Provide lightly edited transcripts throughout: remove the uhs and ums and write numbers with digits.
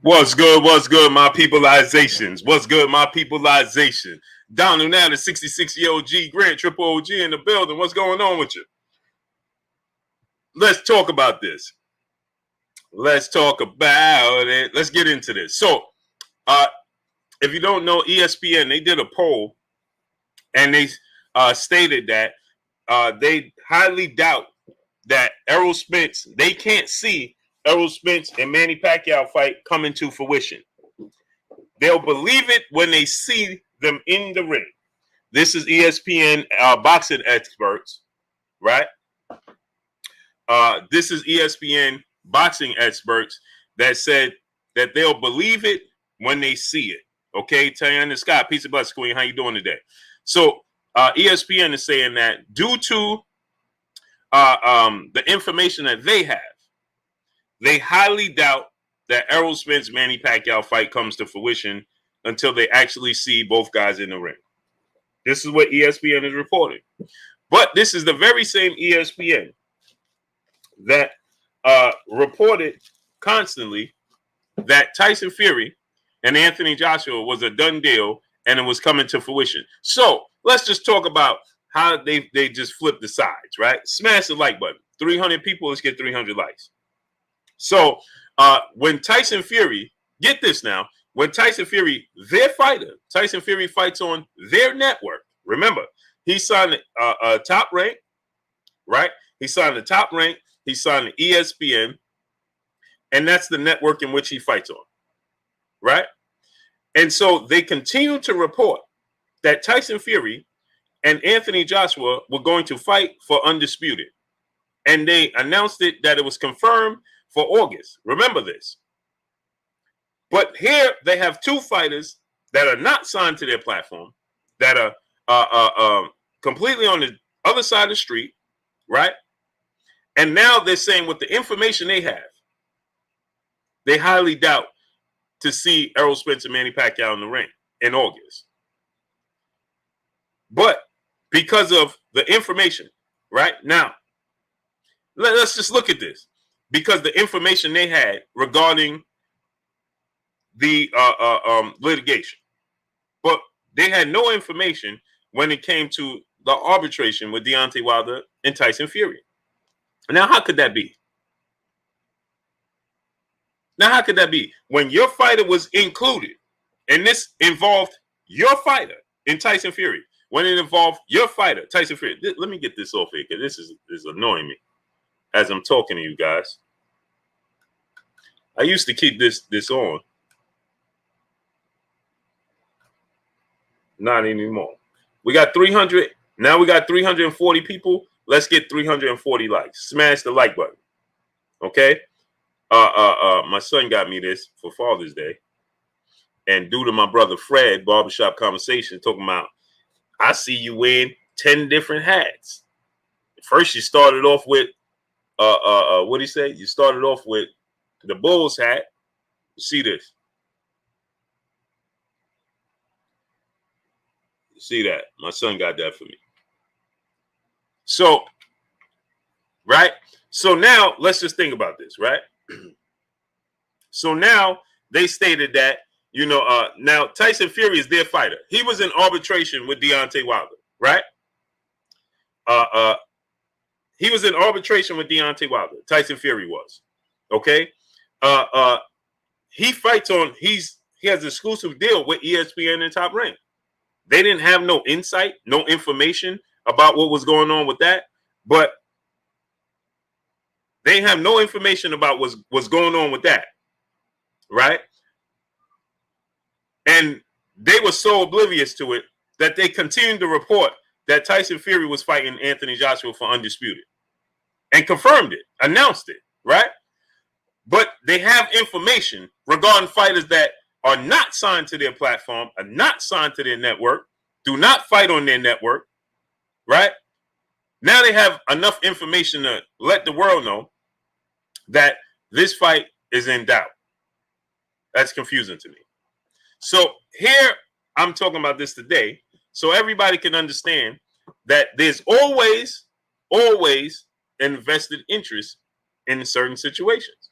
What's good? What's good, my peopleizations? What's good, my peopleization? Down and now the 66-year-old G Grant, triple OG in the building. What's going on with you? Let's talk about this. Let's talk about it. Let's get into this. So, if you don't know, ESPN, they did a poll and they stated that they highly doubt that Errol Spence, they can't see Errol Spence and Manny Pacquiao fight coming to fruition. They'll believe it when they see them in the ring. This is ESPN boxing experts, right? This is ESPN boxing experts that said that they'll believe it when they see it. Okay, Tayana Scott, peace and blessings, Queen. How you doing today? So ESPN is saying that due to the information that they have, they highly doubt that Errol Spence Manny Pacquiao fight comes to fruition until they actually see both guys in the ring. This is what ESPN is reporting. But this is the very same ESPN that reported constantly that Tyson Fury and Anthony Joshua was a done deal and it was coming to fruition. So let's just talk about how they just flipped the sides, right? Smash the like button. 300 people, let's get 300 likes. So when Tyson Fury, get this now, when Tyson Fury, their fighter, Tyson Fury fights on their network. Remember, he signed a top rank, right? He signed the top rank. He signed the ESPN, and that's the network in which he fights on, right? And so they continue to report that Tyson Fury and Anthony Joshua were going to fight for undisputed. And they announced it that it was confirmed for August. Remember this. But here they have two fighters that are not signed to their platform, that are completely on the other side of the street, right? And now they're saying with the information they have, they highly doubt to see Errol Spence and Manny Pacquiao in the ring in August. But because of the information, right? Now, let's just look at this. Because the information they had regarding the litigation. But they had no information when it came to the arbitration with Deontay Wilder and Tyson Fury. Now, how could that be? Now, how could that be? When your fighter was included, and this involved your fighter in Tyson Fury, when it involved your fighter, Tyson Fury. Let me get this off here because this is annoying me as I'm talking to you guys. I used to keep this on. Not anymore. We got 300. Now we got 340 people. Let's get 340 likes. Smash the like button. Okay? My son got me this for Father's Day. And due to my brother Fred, Barbershop Conversation, talking about, I see you wearing 10 different hats. First, you started off with, what did he say? You started off with the Bulls hat. See this. You see that? My son got that for me. So, right? So now, let's just think about this, right? So now, they stated that, now Tyson Fury is their fighter. He was in arbitration with Deontay Wilder, right? He was in arbitration with Deontay Wilder. Tyson Fury was. Okay? He fights on, he has an exclusive deal with ESPN and Top Rank. They didn't have no insight, no information about what was going on with that, but they have no information about what's going on with that, right? And they were so oblivious to it that they continued to report that Tyson Fury was fighting Anthony Joshua for undisputed and confirmed it, announced it, right? But they have information regarding fighters that are not signed to their platform, are not signed to their network, do not fight on their network, right? Now they have enough information to let the world know that this fight is in doubt. That's confusing to me. So here, I'm talking about this today, so everybody can understand that there's always an invested interest in certain situations.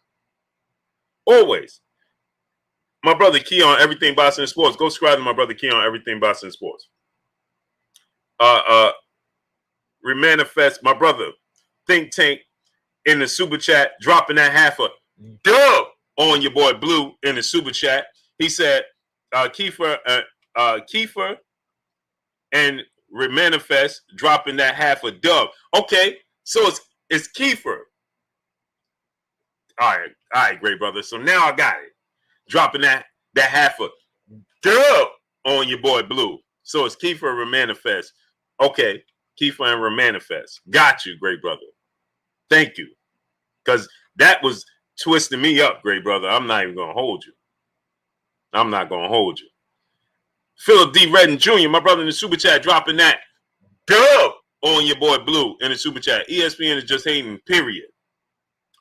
Always. My brother Key on Everything Boxing and Sports. Go subscribe to my brother Key on Everything Boxing and Sports. Remanifest, my brother Think Tank in the super chat, dropping that half a dub on your boy Blue in the super chat. He said, Kiefer and Remanifest dropping that half a dub. Okay, so it's Kiefer. All right, great brother. So now I got it. Dropping that half a dub on your boy Blue. So it's Kiefer and Remanifest. Okay, Kiefer and Remanifest. Got you, great brother. Thank you. Because that was twisting me up, great brother. I'm not even going to hold you. I'm not going to hold you. Philip D. Redden Jr., my brother in the super chat, dropping that dub on your boy Blue in the super chat. ESPN is just hating, period.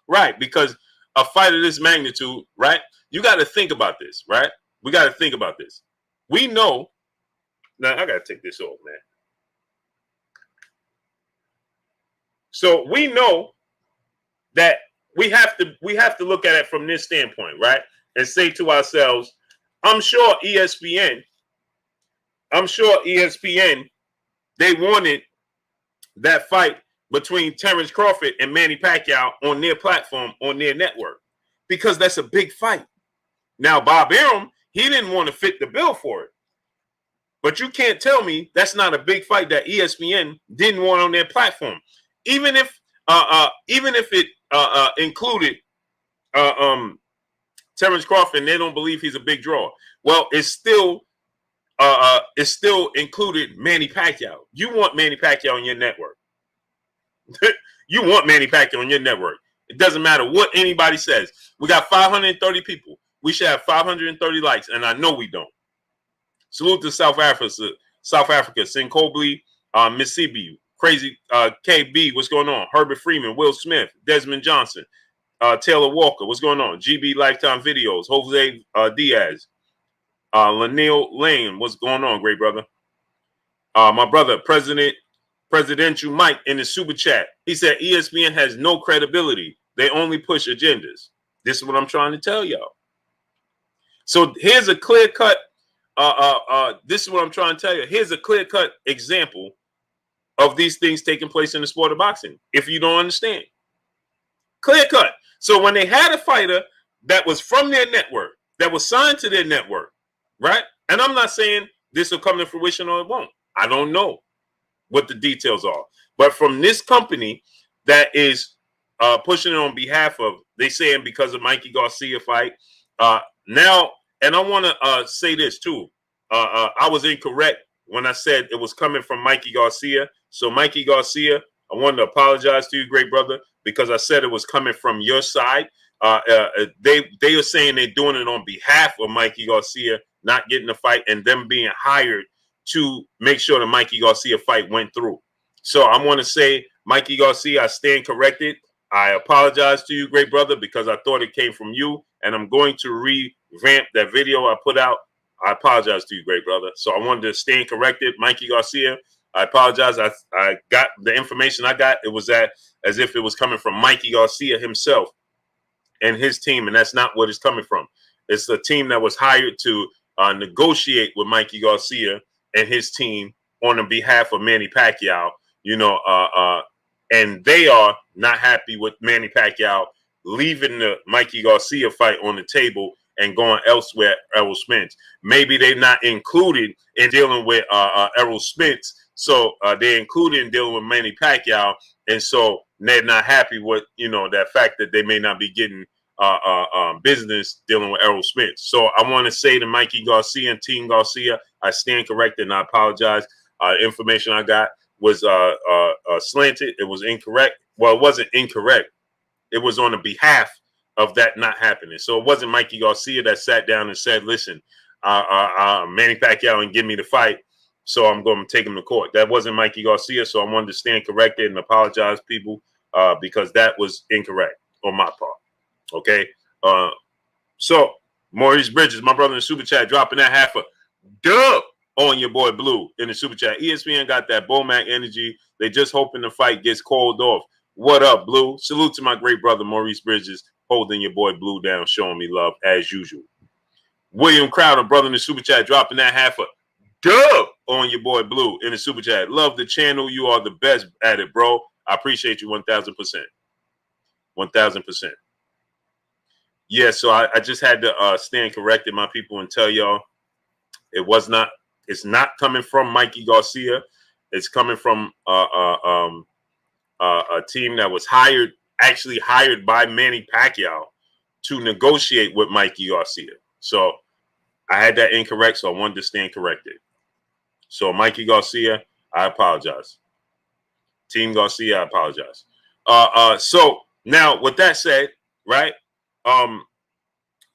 Right, because a fight of this magnitude, right? You got to think about this, right? We got to think about this. We know. Now, I got to take this off, man. So we know that we have to look at it from this standpoint, right? And say to ourselves, I'm sure ESPN, they wanted that fight between Terrence Crawford and Manny Pacquiao on their platform, on their network, because that's a big fight. Now, Bob Arum, he didn't want to fit the bill for it. But you can't tell me that's not a big fight that ESPN didn't want on their platform. Even if it included Terrence Crawford and they don't believe he's a big draw. Well, it's still included Manny Pacquiao. You want Manny Pacquiao on your network. You want Manny Pacquiao on your network. It doesn't matter what anybody says. We got 530 people. We should have 530 likes, and I know we don't. Salute to South Africa, Sinkobli, Miss CBU, Crazy KB, what's going on? Herbert Freeman, Will Smith, Desmond Johnson, Taylor Walker, what's going on? GB Lifetime Videos, Jose Diaz, Lanil Lane, what's going on, great brother? My brother, Presidential Mike in the super chat. He said ESPN has no credibility. They only push agendas. This is what I'm trying to tell y'all. So here's a clear-cut, this is what I'm trying to tell you. Here's a clear-cut example of these things taking place in the sport of boxing, if you don't understand. Clear-cut. So when they had a fighter that was from their network, that was signed to their network, right? And I'm not saying this will come to fruition or it won't. I don't know what the details are. But from this company that is pushing it on behalf of, they saying because of Mikey Garcia fight, now, and I want to say this too. I was incorrect when I said it was coming from Mikey Garcia. So Mikey Garcia, I wanted to apologize to you, great brother, because I said it was coming from your side. They are saying they're doing it on behalf of Mikey Garcia not getting the fight and them being hired to make sure the Mikey Garcia fight went through. So I want to say, Mikey Garcia, I stand corrected. I apologize to you, great brother, because I thought it came from you, and I'm going to revamp that video I put out. I apologize to you, great brother. So I wanted to stand corrected. Mikey Garcia, I apologize. I got the information I got. It was as if it was coming from Mikey Garcia himself and his team, and that's not what it's coming from. It's a team that was hired to negotiate with Mikey Garcia and his team on the behalf of Manny Pacquiao, and they are not happy with Manny Pacquiao leaving the Mikey Garcia fight on the table and going elsewhere, Errol Spence. Maybe they're not included in dealing with Errol Spence, so they're included in dealing with Manny Pacquiao, and so they're not happy with, that fact that they may not be getting business dealing with Errol Spence. So I want to say to Mikey Garcia and Team Garcia, I stand corrected and I apologize. Information I got was slanted. It was incorrect. Well, it wasn't incorrect. It was on the behalf of that not happening. So it wasn't Mikey Garcia that sat down and said, listen, Manny Pacquiao and give me the fight, so I'm going to take him to court. That wasn't Mikey Garcia, so I wanted to stand corrected and apologize, people, because that was incorrect on my part. Okay? So, Maurice Bridges, my brother in the super chat, dropping that half a dub on your boy Blue in the super chat. ESPN got that Bomac energy. They just hoping the fight gets called off. What up, Blue? Salute to my great brother Maurice Bridges, holding your boy Blue down, showing me love as usual. William Crowder, brother in the super chat, dropping that half a dub on your boy Blue in the super chat. Love the channel. You are the best at it, bro. I appreciate you 1,000%. 1,000%. Yeah, so I just had to stand corrected, my people, and tell y'all it's not coming from Mikey Garcia. It's coming from a team that was actually hired by Manny Pacquiao to negotiate with Mikey Garcia. So I had that incorrect, so I wanted to stand corrected. So Mikey Garcia, I apologize. Team Garcia, I apologize. So now with that said, right?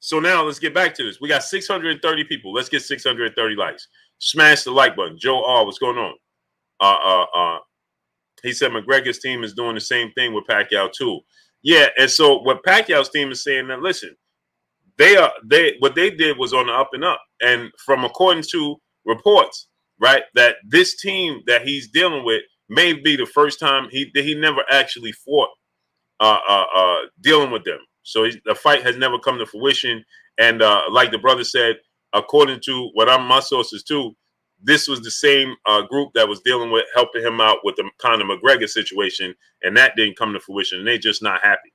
So now let's get back to this. We got 630 people. Let's get 630 likes. Smash the like button. Joe R, what's going on? He said McGregor's team is doing the same thing with Pacquiao too. Yeah, and so what Pacquiao's team is saying that listen, what they did was on the up and up. And from according to reports, right, that this team that he's dealing with may be the first time he never actually fought dealing with them. So the fight has never come to fruition. And like the brother said, according to my sources too, this was the same group that was helping him out with the Conor McGregor situation, and that didn't come to fruition. And they're just not happy.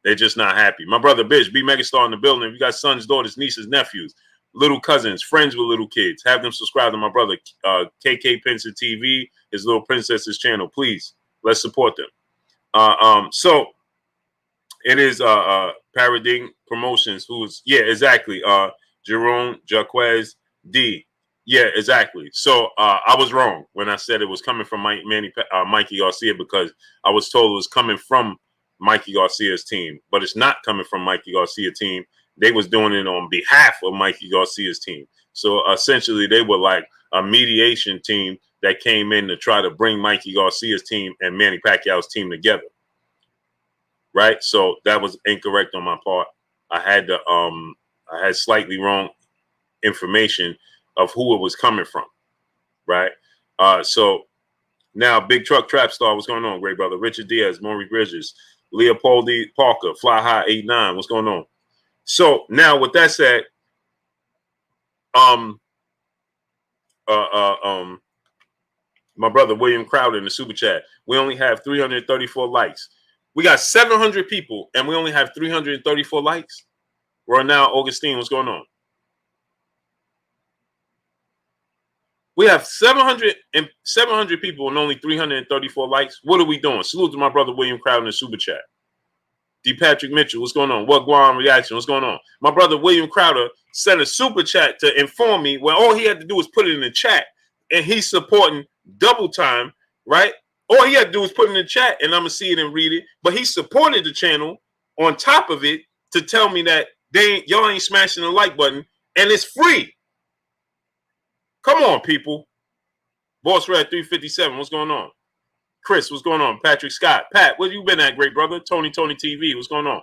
They're just not happy. My brother Bish, B Megastar in the building. If you got sons, daughters, nieces, nephews, little cousins, friends with little kids, have them subscribe to my brother KK Penson TV, his little princess's channel. Please, let's support them. So it is Paradigm Promotions, exactly. Jerome Jaquez D. Yeah, exactly. So I was wrong when I said it was coming from Mikey Garcia, because I was told it was coming from Mikey Garcia's team, but it's not coming from Mikey Garcia's team. They was doing it on behalf of Mikey Garcia's team. So essentially they were like a mediation team that came in to try to bring Mikey Garcia's team and Manny Pacquiao's team together. Right? So that was incorrect on my part. I had slightly wrong information of who it was coming from. Right? So now Big Truck Trap Star, what's going on, great brother? Richard Diaz, Maury Bridges, Leopold Parker, Fly High 89, what's going on? So now with that said, my brother William Crowder in the super chat, we only have 334 likes. We got 700 people and we only have 334 likes. Right now, Augustine, what's going on? We have 700 people and only 334 likes. What are we doing? Salute to my brother William Crowder in the super chat. D. Patrick Mitchell, what's going on? What Guam Reaction, what's going on? My brother William Crowder sent a super chat to inform me when all he had to do was put it in the chat, and he's supporting Double Time, right? All he had to do was put it in the chat, and I'm gonna see it and read it. But he supported the channel on top of it to tell me that y'all ain't smashing the like button, and it's free. Come on, people. Boss Red 357, what's going on? Chris, what's going on? Patrick Scott. Pat, where you been at, great brother? Tony TV, what's going on?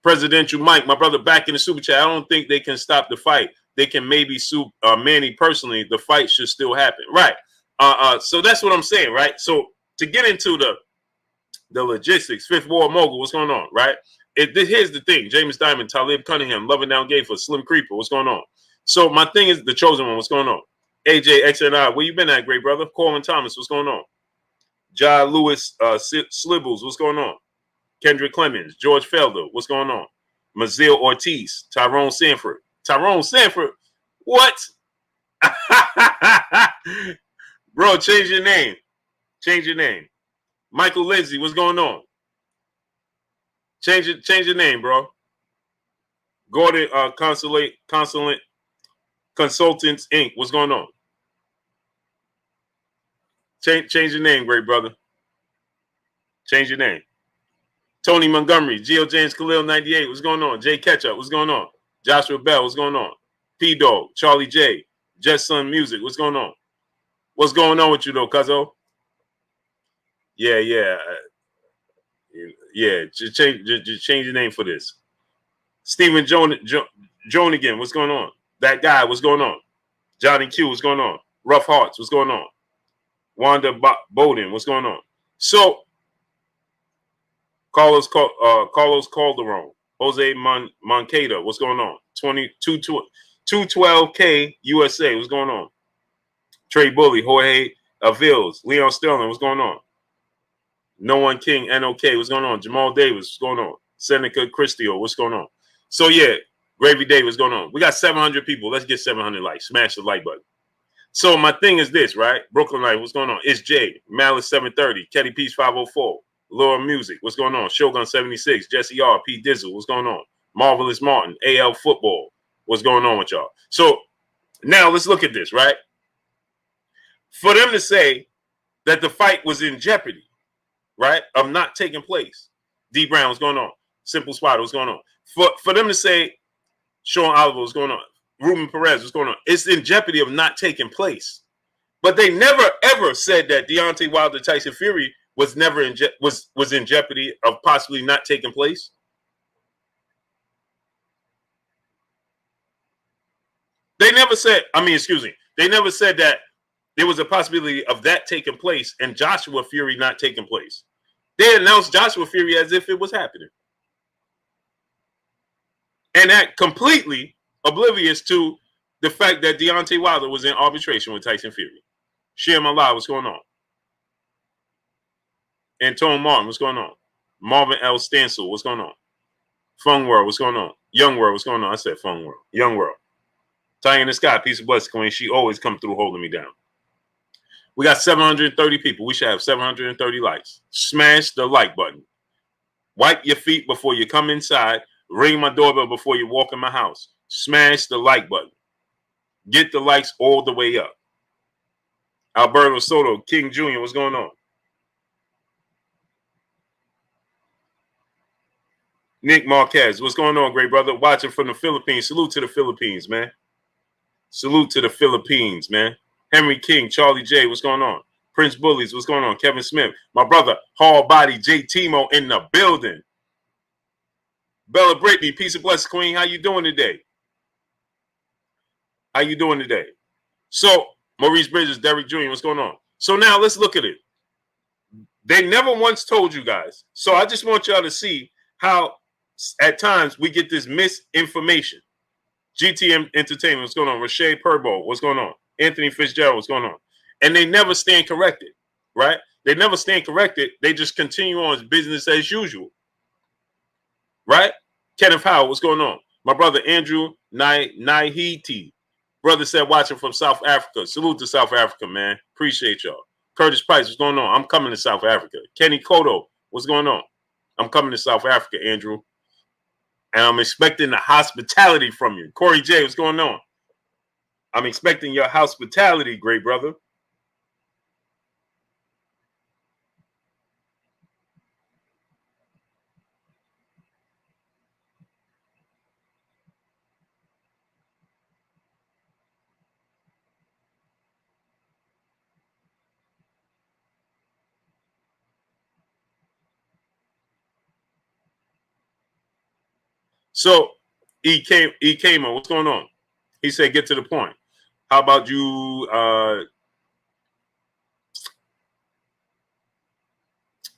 Presidential Mike, my brother back in the super chat. I don't think they can stop the fight. They can maybe sue Manny personally. The fight should still happen. Right. So that's what I'm saying, right? So to get into the logistics, Fifth War Mogul, what's going on, right? Here's the thing. James Diamond, Talib Cunningham, Loving Down Gay for Slim Creeper, what's going on? So my thing is the Chosen One, what's going on? AJ XNI, where you been at, great brother? Corwin Thomas, what's going on? John Lewis Slibbles, what's going on? Kendrick Clemens, George Felder, what's going on? Mazil Ortiz, Tyrone Sanford. Tyrone Sanford? What? Bro, change your name. Change your name. Michael Lindsay, what's going on? Change your name, bro. Gordon Consulate Consultants Inc. What's going on? Change your name, great brother. Change your name. Tony Montgomery, Geo James Khalil 98. What's going on? Jay Ketchup, what's going on? Joshua Bell, what's going on? P Dog, Charlie J, Just Sun Music, what's going on? What's going on with you though, cuzzo? Yeah. Just change your name for this. Stephen Jonigan, what's going on? That guy, what's going on? Johnny Q, what's going on? Rough Hearts, what's going on? Wanda Bowden, what's going on? So, Carlos Calderon, Jose Moncada, what's going on? 212K USA, what's going on? Trey Bully, Jorge Avils, Leon Sterling, what's going on? No One King, NOK, what's going on? Jamal Davis, what's going on? Seneca Cristio, what's going on? So yeah, Gravy Day, what's going on? We got 700 people. Let's get 700 likes. Smash the like button. So my thing is this, right? Brooklyn Light, what's going on? It's Jay, Malice 730, Ketty Peace 504, Laura Music, what's going on? Shogun 76, Jesse R, P Dizzle, what's going on? Marvelous Martin, AL Football, what's going on with y'all? So now let's look at this, right? For them to say that the fight was in jeopardy, right, of not taking place. D Brown, what's going on? Simple Spider, what's going on? For them to say Sean Oliver, what's going on? Ruben Perez, what's going on? It's in jeopardy of not taking place. But they never ever said that Deontay Wilder Tyson Fury was never was in jeopardy of possibly not taking place. They never said, they never said that there was a possibility of that taking place and Joshua Fury not taking place. They announced Joshua Fury as if it was happening. And that completely oblivious to the fact that Deontay Wilder was in arbitration with Tyson Fury. Share my live, what's going on? Antone Martin, what's going on? Marvin L. Stansel, what's going on? Fung World, what's going on? Young World, what's going on? I said Fung World. Young World. Ty in the Sky, peace of blessing, Queen. She always come through holding me down. We got 730 people. We should have 730 likes. Smash the like button. Wipe your feet before you come inside. Ring my doorbell before you walk in my house. Smash the like button. Get the likes all the way up. Alberto Soto, King Jr., what's going on? Nick Marquez, what's going on, great brother? Watching from the Philippines. Salute to the Philippines, man. Salute to the Philippines, man. Henry King, Charlie J, what's going on? Prince Bullies, what's going on? Kevin Smith, my brother, Hall Body, J Timo in the building. Bella Brittany, peace and blessings, Queen. How you doing today? How you doing today? So, Maurice Bridges, Derek Jr., what's going on? So now let's look at it. They never once told you guys. So I just want y'all to see how at times we get this misinformation. GTM Entertainment, what's going on? Rashay Purbo, what's going on? Anthony Fitzgerald, what's going on? And they never stand corrected, right? They never stand corrected. They just continue on as business as usual, right? Kenneth Howell, what's going on? My brother Andrew Nahiti, brother said watching from South Africa. Salute to South Africa, man. Appreciate y'all. Curtis Price, what's going on? I'm coming to South Africa. Kenny Kodo, what's going on? I'm coming to South Africa, Andrew. And I'm expecting the hospitality from you. Corey J, what's going on? I'm expecting your hospitality, great brother. So, E came on. What's going on? He said, get to the point. How about you,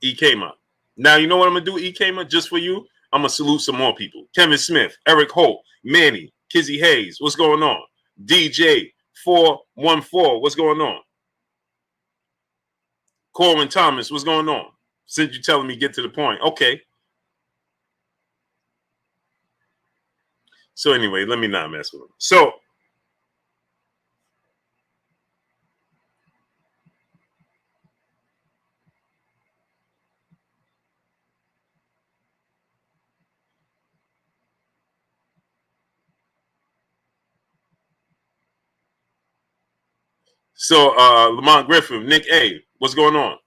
E came up. Now, you know what I'm going to do, E came up? Just for you, I'm going to salute some more people. Kevin Smith, Eric Holt, Manny, Kizzy Hayes, what's going on? DJ 414, what's going on? Corwin Thomas, what's going on? Since you're telling me get to the point. Okay. So anyway, let me not mess with him. So Lamont Griffin, Nick A, what's going on?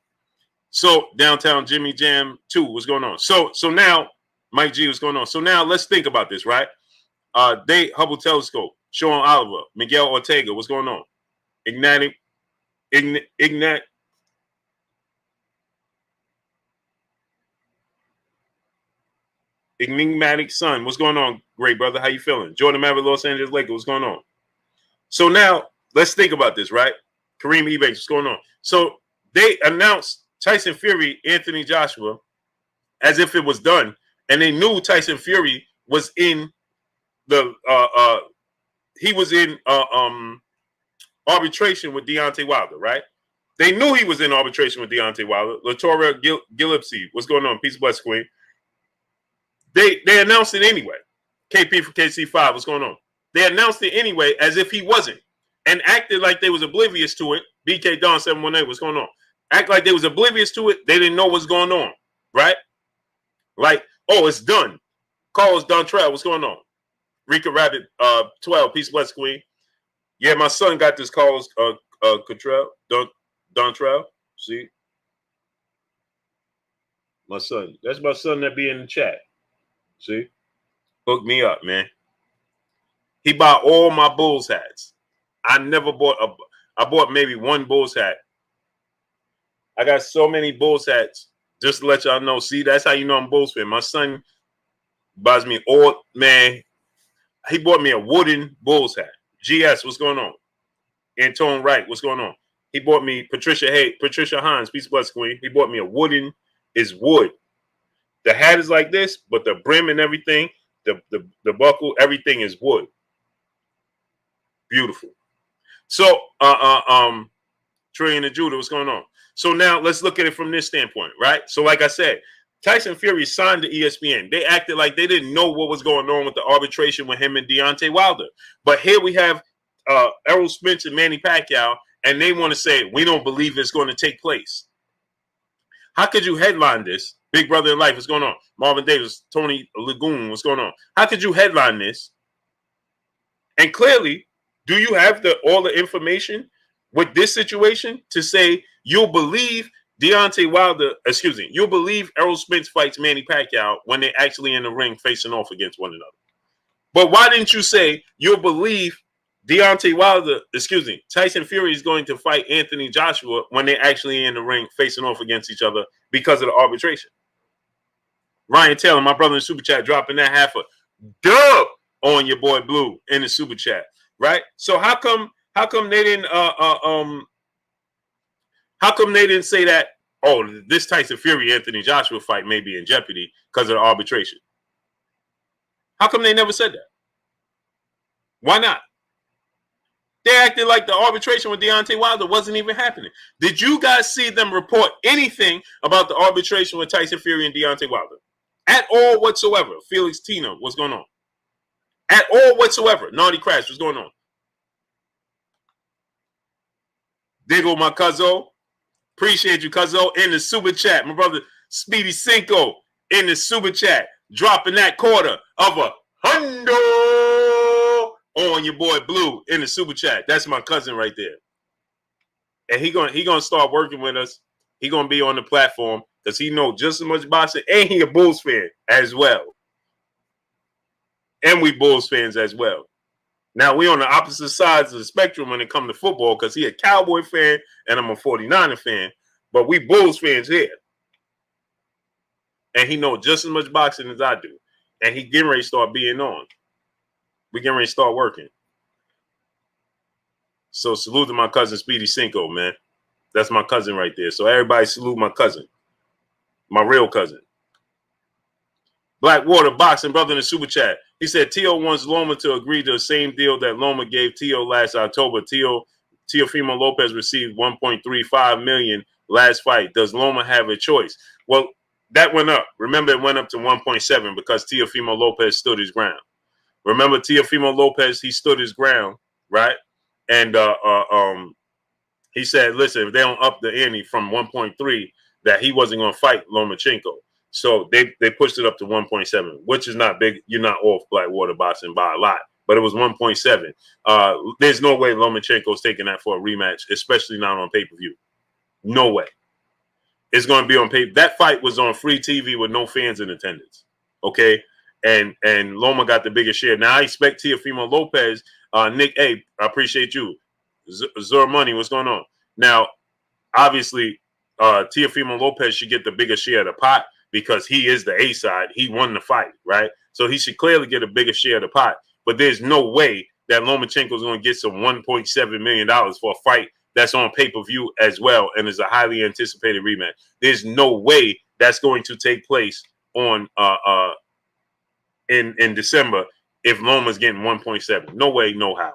So downtown Jimmy Jam 2, what's going on? So now Mike G, what's going on? So now let's think about this, right? Hubble Telescope, Sean Oliver, Miguel Ortega, what's going on? Enigmatic Sun, what's going on, great brother? How you feeling? Jordan Maverick, Los Angeles Lakers, what's going on? So now let's think about this, right? Kareem Ebanks, what's going on? So they announced Tyson Fury, Anthony Joshua, as if it was done, and they knew Tyson Fury was in the he was in arbitration with Deontay Wilder, right? They knew he was in arbitration with Deontay Wilder. Latoria Gillespie, what's going on? Peace and blessings, Queen. They announced it anyway. KP for KC5, what's going on? They announced it anyway as if he wasn't, and acted like they was oblivious to it. BK Don 718, what's going on? Act like they was oblivious to it. They didn't know what's going on, right? Like, oh, it's done. Carlos Dontrell, what's going on? Rika Rabbit 12, peace bless Queen. Yeah, my son got this Carlos Dontrell. See? My son. That's my son that be in the chat. See? Hook me up, man. He bought all my Bulls hats. I never bought I bought maybe one Bulls hat. I got so many Bulls hats. Just to let y'all know. See, that's how you know I'm Bulls fan. My son buys me all, man. He bought me a wooden Bulls hat. GS, what's going on? Antone Wright, what's going on? He bought me Patricia Hines, peace bless Queen. He bought me a wooden, is wood. The hat is like this, but the brim and everything, the buckle, everything is wood. Beautiful. So, Trillion and Judah, what's going on? So now let's look at it from this standpoint, right? So like I said, Tyson Fury signed to ESPN. They acted like they didn't know what was going on with the arbitration with him and Deontay Wilder. But here we have Errol, Spence, and Manny Pacquiao, and they want to say, we don't believe it's going to take place. How could you headline this? Big Brother in Life, what's going on? Marvin Davis, Tony Lagoon, what's going on? How could you headline this? And clearly, do you have all the information with this situation to say you'll believe Deontay Wilder, you'll believe Errol Spence fights Manny Pacquiao when they're actually in the ring facing off against one another? But why didn't you say you'll believe Tyson Fury is going to fight Anthony Joshua when they're actually in the ring facing off against each other because of the arbitration? Ryan Taylor, my brother in the super chat, dropping that half a dub on your boy Blue in the super chat, right? So how come they didn't say that, oh, this Tyson Fury Anthony Joshua fight may be in jeopardy because of the arbitration? How come they never said that? Why not? They acted like the arbitration with Deontay Wilder wasn't even happening. Did you guys see them report anything about the arbitration with Tyson Fury and Deontay Wilder? At all whatsoever. Felix Tino, what's going on? At all whatsoever. Naughty Crash, what's going on? Diggle, my cuzzo. Appreciate you, cuzzo. In the super chat. My brother Speedy Cinco in the super chat. Dropping that quarter of $100 on your boy Blue in the super chat. That's my cousin right there. And he gonna start working with us. He gonna be on the platform because he knows just as much boxing, and he a Bulls fan as well. And we Bulls fans as well. Now we on the opposite sides of the spectrum when it comes to football because he a Cowboy fan and I'm a 49er fan. But we Bulls fans here. And he knows just as much boxing as I do. And he getting ready to start being on. We getting ready to start working. So salute to my cousin Speedy Cinco, man. That's my cousin right there. So everybody salute my cousin. My real cousin. Blackwater Boxing, brother in the super chat. He said Tio wants Loma to agree to the same deal that Loma gave Tio last October. Teofimo Lopez received $1.35 million last fight. Does Loma have a choice? Well, that went up. Remember, it went up to 1.7 because Teofimo Lopez stood his ground. Remember, Teofimo Lopez, he stood his ground, right? And he said, listen, if they don't up the ante from 1.3, that he wasn't going to fight Lomachenko. So they pushed it up to 1.7, which is not big. You're not off Blackwater Boxing by a lot, but it was 1.7. There's no way Lomachenko's taking that for a rematch, especially not on pay-per-view. No way. It's going to be on pay. That fight was on free TV with no fans in attendance. Okay, and Loma got the biggest share. Now I expect Teofimo Lopez, Nick A. I appreciate you. Zur Money, what's going on? Now, obviously, Teofimo Lopez should get the biggest share of the pot because he is the A side. He won the fight, right? So he should clearly get a bigger share of the pot. But there's no way that Lomachenko is going to get some $1.7 million for a fight that's on pay-per-view as well and is a highly anticipated rematch. There's no way that's going to take place on in December if Loma's getting 1.7. No way, no how.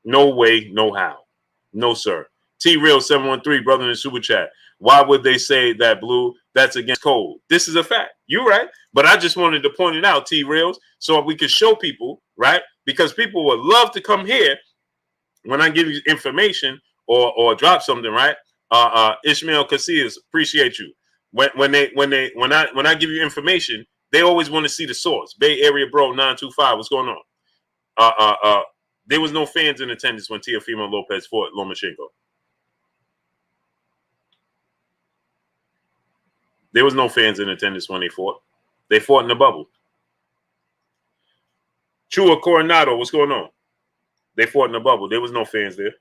No way, no how. No, sir. T-Real 713, brother in the super chat. Why would they say that, Blue? That's against code. This is a fact. You're right. But I just wanted to point it out, T-Reals, so we could show people, right? Because people would love to come here when I give you information or drop something, right? Ishmael Casillas, appreciate you. When I give you information, they always want to see the source. Bay Area Bro 925, what's going on? There was no fans in attendance when Teofimo Lopez fought Lomachenko. There was no fans in attendance when they fought. They fought in the bubble. Chua Coronado, what's going on? They fought in the bubble. There was no fans there.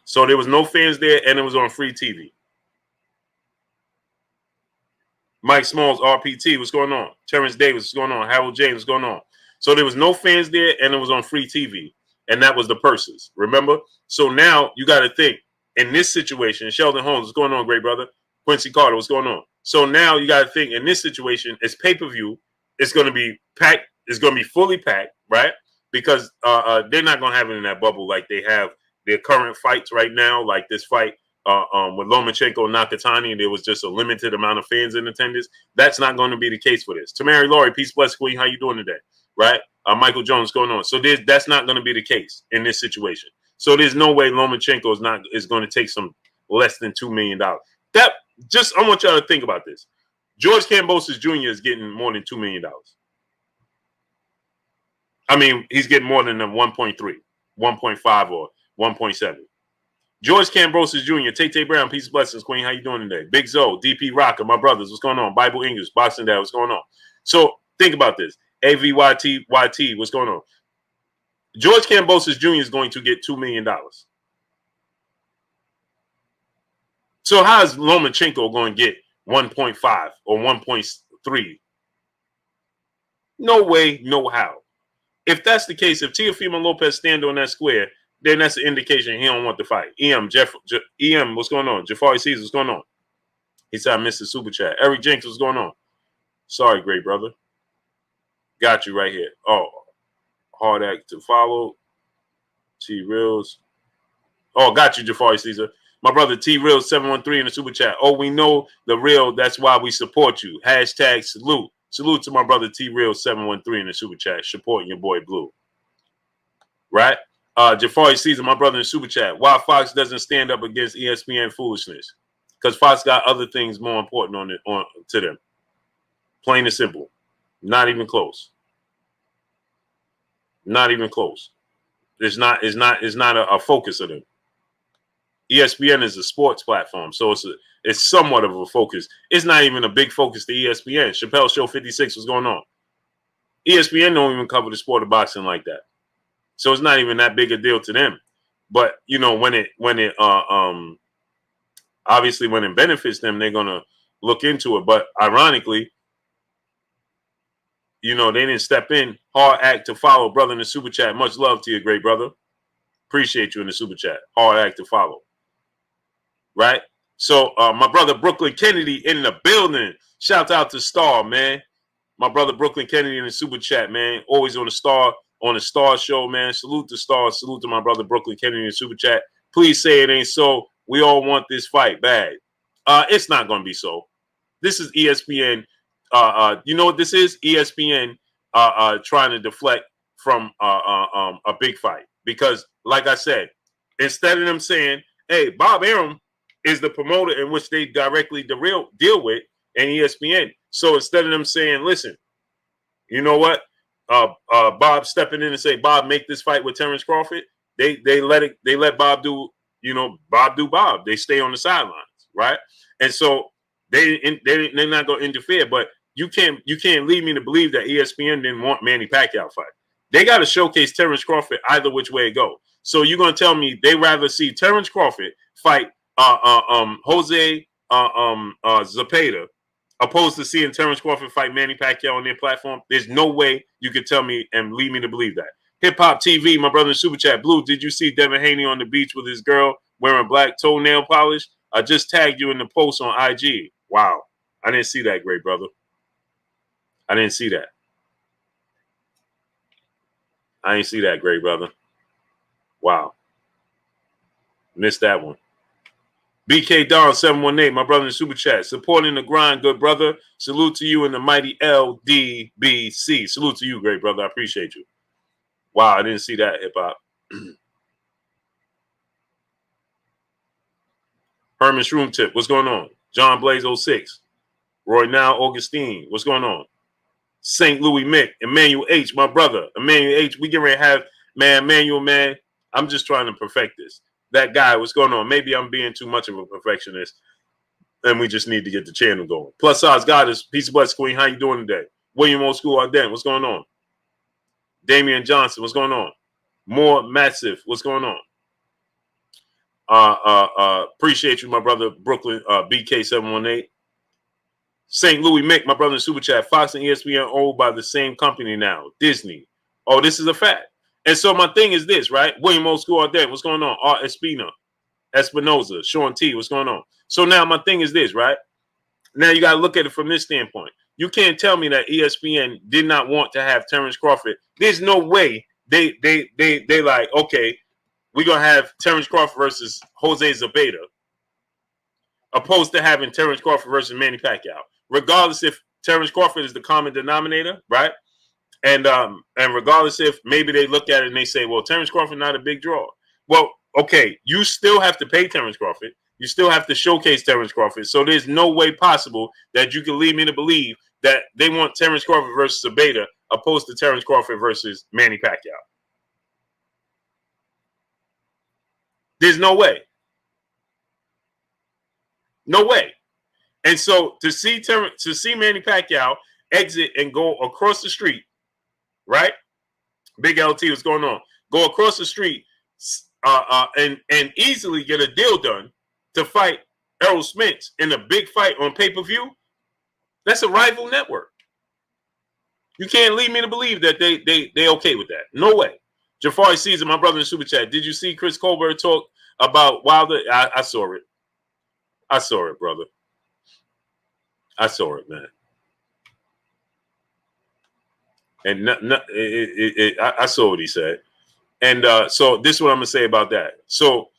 So there was no fans there, and it was on free TV. Mike Smalls, RPT, what's going on? Terrence Davis, what's going on? Harold James, what's going on? So there was no fans there, and it was on free TV. And that was the purses, remember? So now you got to think, in this situation, Sheldon Holmes, what's going on, great brother? Quincy Carter, what's going on? So now you got to think, in this situation, it's pay-per-view. It's going to be packed. It's going to be fully packed, right? Because they're not going to have it in that bubble like they have their current fights right now, like this fight with Lomachenko and Nakatani, and there was just a limited amount of fans in attendance. That's not going to be the case for this. Tamari Laurie, peace, bless, queen. How you doing today? Right? Michael Jones going on. So that's not going to be the case in this situation. So there's no way Lomachenko is going to take some less than $2 million. That just I want y'all to think about this. George Kambosos Jr. is getting more than $2 million. I mean, he's getting more than the 1.3, 1.5, or 1.7. George Kambosos Jr., Tay Brown, peace and blessings, queen. How you doing today? Big Zoe, DP Rocker, my brothers, what's going on? Bible English, Boxing Dad, what's going on? So think about this. AVYT, what's going on? George Kambosos Jr. is going to get $2 million. So how is Lomachenko going to get 1.5 or 1.3? No way, no how. If that's the case, if Teofimo Lopez stand on that square, then that's an indication he don't want to fight. EM, what's going on? Jafari Caesar, what's going on? He said I missed the super chat. Eric Jenks, what's going on? Sorry, great brother. Got you right here. Oh, hard act to follow. T Reels. Oh, got you, Jafari Caesar. My brother T Reels 713 in the super chat. Oh, we know the real. That's why we support you. Hashtag salute. Salute to my brother T Reels 713 in the super chat. Supporting your boy Blue. Right? Jafari Caesar, my brother in the super chat. Why Fox doesn't stand up against ESPN foolishness? Because Fox got other things more important to them. Plain and simple. Not even close. Not even close. It's not a focus of them. ESPN is a sports platform, so it's somewhat of a focus. It's not even a big focus to ESPN. Chappelle Show 56 was going on. ESPN don't even cover the sport of boxing like that. So it's not even that big a deal to them. But you know, when it obviously when it benefits them, they're gonna look into it. But ironically, you know, they didn't step in. Hard act to follow, brother in the super chat. Much love to you, great brother. Appreciate you in the super chat. Hard act to follow. Right? So my brother Brooklyn Kennedy in the building. Shout out to Star, man. My brother Brooklyn Kennedy in the super chat, man. Always on the Star show, man. Salute to Star. Salute to my brother Brooklyn Kennedy in the super chat. Please say it ain't so. We all want this fight bad. It's not going to be so. This is ESPN. You know what this is? ESPN trying to deflect from a big fight. Because, like I said, instead of them saying, hey, Bob Arum is the promoter in which they directly deal with and ESPN. So instead of them saying, listen, you know what? Bob stepping in and say, Bob, make this fight with Terrence Crawford. They let Bob do, Bob. They stay on the sidelines, right? And so they're not going to interfere. But you can't lead me to believe that ESPN didn't want Manny Pacquiao fight. They got to showcase Terrence Crawford either which way it go. So you're going to tell me they rather see Terrence Crawford fight Jose Zepeda opposed to seeing Terrence Crawford fight Manny Pacquiao on their platform? There's no way you could tell me and lead me to believe that. Hip Hop TV, my brother in Super Chat. Blue, did you see Devin Haney on the beach with his girl? wearing black toenail polish. I just tagged you in the post on IG. Wow. I didn't see that, great brother. I didn't see that. I didn't see that, great brother. Wow. Missed that one. BK Don 718, my brother in Super Chat. Supporting the grind, good brother. Salute to you in the mighty LDBC. Salute to you, great brother. I appreciate you. Wow, I didn't see that, hip-hop. Herman Shroom Tip, what's going on? John Blaze 06. Roy Now Augustine, what's going on? St. Louis Mick, Emmanuel H, my brother. Emmanuel H, we get ready to have, man, Emmanuel, man, I'm just trying to perfect this. That guy, what's going on? Maybe I'm being too much of a perfectionist, and we just need to get the channel going. Plus size goddess, peace of bless, Queen. How you doing today? William Old School Arden, what's going on? Damian Johnson, what's going on? More Massive, what's going on? Appreciate you, my brother, Brooklyn, BK718. St. Louis Mick, my brother in Super Chat. Fox and ESPN owned by the same company now, Disney. Oh, this is a fact. And so my thing is this, right? William Old School Arden, what's going on? Art Espinoza, Sean T, what's going on? So now my thing is this, right? Now you got to look at it from this standpoint. You can't tell me that ESPN did not want to have Terrence Crawford. There's no way they like, okay, we're going to have Terrence Crawford versus Jose Zepeda, opposed to having Terrence Crawford versus Manny Pacquiao. Regardless if Terrence Crawford is the common denominator, right? And regardless if maybe they look at it and they say, well, Terrence Crawford not a big draw. Well, okay, you still have to pay Terrence Crawford. You still have to showcase Terrence Crawford. So there's no way possible that you can lead me to believe that they want Terrence Crawford versus Zepeda opposed to Terrence Crawford versus Manny Pacquiao. There's no way. No way. And so to see Manny Pacquiao exit and go across the street, right? Big LT, what's going on? Go across the street and easily get a deal done to fight Errol Spence in a big fight on pay-per-view. That's a rival network. You can't lead me to believe that they okay with that. No way. Jafari Caesar, my brother in Super Chat. Did you see Chris Colbert talk about Wilder? I saw it. I saw it, brother. I saw it, man. And I saw what he said. And so this is what I'm going to say about that. So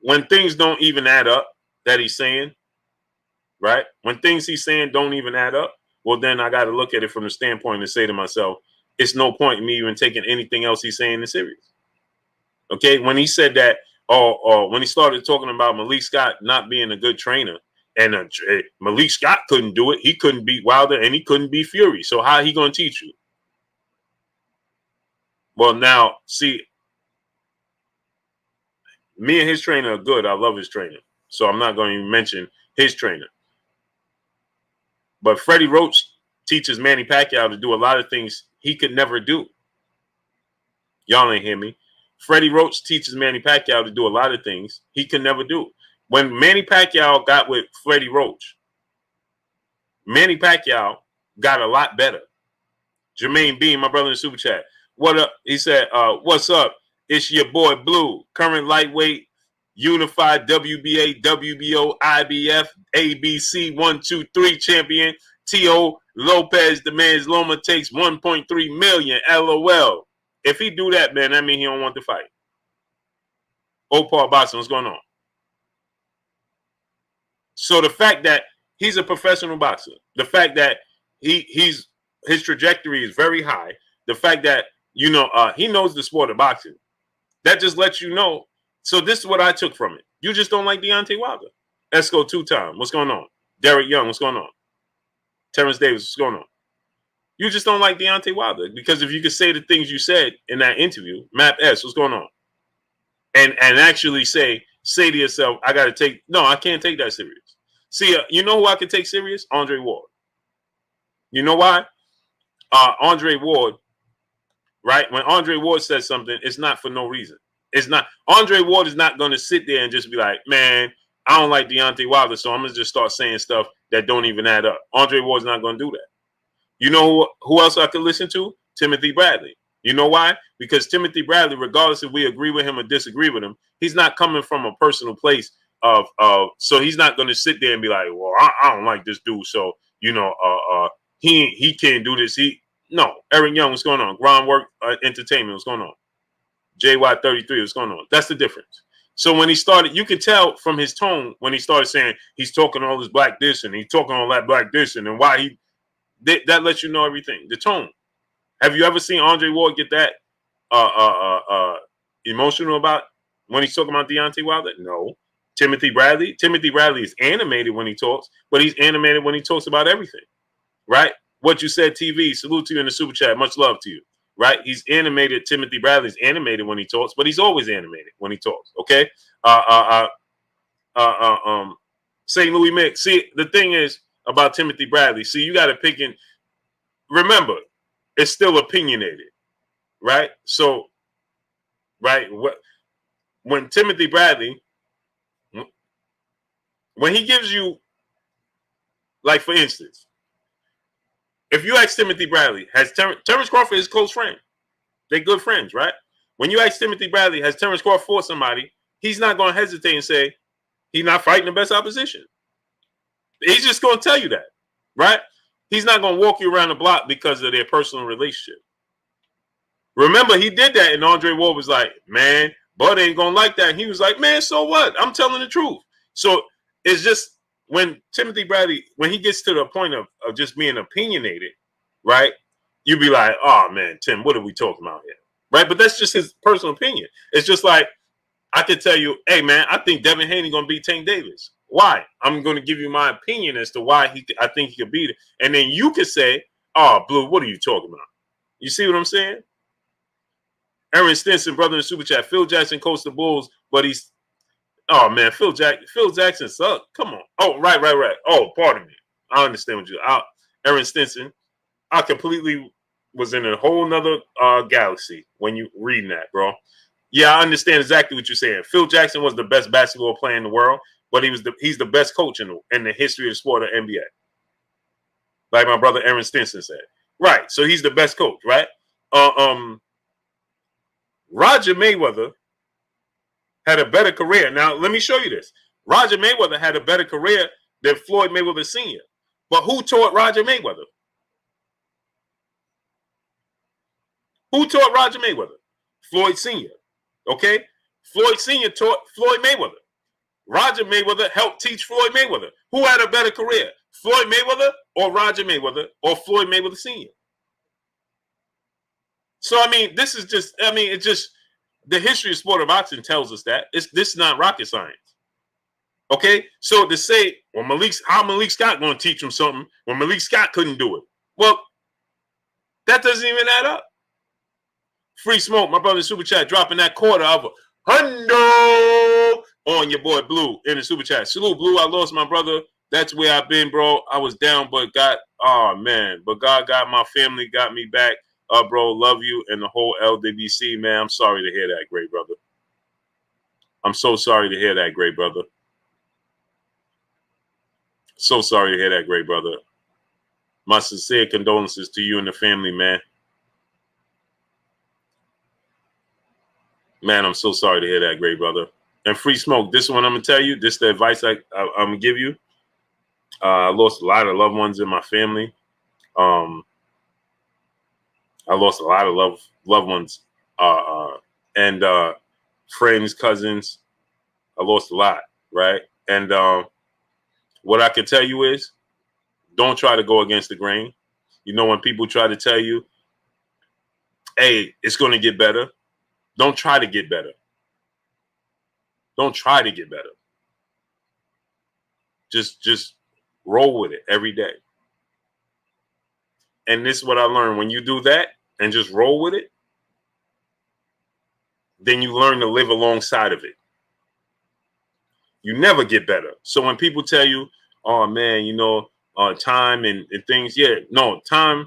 when things don't even add up that he's saying, right? When things he's saying don't even add up, well, then I got to look at it from the standpoint and say to myself, it's no point in me even taking anything else he's saying in serious. Okay? When he said that, or when he started talking about Malik Scott not being a good trainer, and Malik Scott couldn't do it. He couldn't beat Wilder, and he couldn't beat Fury. So how he going to teach you? Well, now, see, me and his trainer are good. I love his trainer. So I'm not going to even mention his trainer. But Freddie Roach teaches Manny Pacquiao to do a lot of things he could never do. Y'all ain't hear me. Freddie Roach teaches Manny Pacquiao to do a lot of things he could never do. When Manny Pacquiao got with Freddie Roach, Manny Pacquiao got a lot better. Jermaine Bean, my brother in Super Chat. What up? He said, what's up? It's your boy Blue, current lightweight, unified WBA, WBO, IBF, ABC 1, 2, 3 champion. T.O. Lopez demands Loma takes 1.3 million. LOL. If he do that, man, that means he don't want to fight. Paul Boston, what's going on? So the fact that he's a professional boxer, the fact that his trajectory is very high, the fact that, he knows the sport of boxing, that just lets you know. So this is what I took from it. You just don't like Deontay Wilder. Esco 2-time, what's going on? Derek Young, what's going on? Terrence Davis, what's going on? You just don't like Deontay Wilder because if you could say the things you said in that interview, Map S, what's going on? And actually say to yourself, I can't take that serious. See, you know who I can take serious? Andre Ward. You know why? Andre Ward, right? When Andre Ward says something, it's not for no reason. It's not. Andre Ward is not going to sit there and just be like, man, I don't like Deontay Wilder, so I'm going to just start saying stuff that don't even add up. Andre Ward's not going to do that. You know who else I could listen to? Timothy Bradley. You know why? Because Timothy Bradley, regardless if we agree with him or disagree with him, he's not coming from a personal place of so he's not going to sit there and be like, well, I don't like this dude, so he can't do this. No, Eric Young, what's going on? Groundwork Entertainment, what's going on? JY33, what's going on? That's the difference. So when he started, you could tell from his tone when he started saying he's talking all this black this and he's talking all that black this and why that lets you know everything. The tone. Have you ever seen Andre Ward get that emotional about when he's talking about Deontay Wilder? No. Timothy Bradley is animated when he talks, but he's animated when he talks about everything, right? What you said, TV, salute to you in the super chat. Much love to you, right? He's animated. Timothy Bradley's animated when he talks, but he's always animated when he talks, okay? St. Louis Mick. See, the thing is about Timothy Bradley, see, you got to pick and remember, it's still opinionated, right? So, right, when Timothy Bradley, when he gives you, like for instance, if you ask Timothy Bradley, has Terrence Crawford is close friend? They're good friends, right? When you ask Timothy Bradley, has Terrence Crawford fought somebody? He's not going to hesitate and say he's not fighting the best opposition. He's just going to tell you that, right? He's not going to walk you around the block because of their personal relationship. Remember, he did that, and Andre Ward was like, man, Bud ain't going to like that. And he was like, man, so what? I'm telling the truth. So it's just when Timothy Bradley, when he gets to the point of just being opinionated, right, you be like, oh, man, Tim, what are we talking about here? Right? But that's just his personal opinion. It's just like, I could tell you, hey, man, I think Devin Haney going to beat Tank Davis. Why? I'm going to give you my opinion as to why I think he could beat it. And then you could say, oh, Blue, what are you talking about? You see what I'm saying? Aaron Stinson, brother in the super chat. Phil Jackson coached the Bulls, but he's, oh, man, Phil Jackson sucked. Come on. Oh, right. Oh, pardon me. I understand what Aaron Stinson, I completely was in a whole nother galaxy when you reading that, bro. Yeah, I understand exactly what you're saying. Phil Jackson was the best basketball player in the world, but he's the best coach in the history of the sport of NBA. Like my brother Aaron Stinson said. Right. So he's the best coach, right? Roger Mayweather had a better career. Now, let me show you this. Roger Mayweather had a better career than Floyd Mayweather Sr. But who taught Roger Mayweather? Who taught Roger Mayweather? Floyd Sr. Okay? Floyd Sr. taught Floyd Mayweather. Roger Mayweather helped teach Floyd Mayweather. Who had a better career? Floyd Mayweather or Roger Mayweather or Floyd Mayweather Sr.? So, I mean, this is just, I mean, it's just, the history of sport of boxing tells us that. This is not rocket science. Okay? So to say, well, how Malik Scott going to teach him something when Malik Scott couldn't do it? Well, that doesn't even add up. Free Smoke, my brother super chat, dropping that quarter of a hundo on your boy Blue in the super chat. Salute, Blue. I lost my brother. That's where I've been, bro. I was down, but God got my family, got me back. Bro, love you and the whole LWC, man. I'm sorry to hear that, great brother. I'm so sorry to hear that, great brother. So sorry to hear that, great brother. My sincere condolences to you and the family, man. Man, I'm so sorry to hear that, great brother. And Free Smoke, this one I'm going to tell you, this is the advice I'm going to give you. I lost a lot of loved ones in my family. I lost a lot of loved ones and friends, cousins. I lost a lot, right? And what I can tell you is don't try to go against the grain. You know, when people try to tell you, hey, it's going to get better, don't try to get better. Don't try to get better. Just roll with it every day. And this is what I learned. When you do that and just roll with it, then you learn to live alongside of it. You never get better. So when people tell you, oh, man, you know, time and things, yeah, no, time,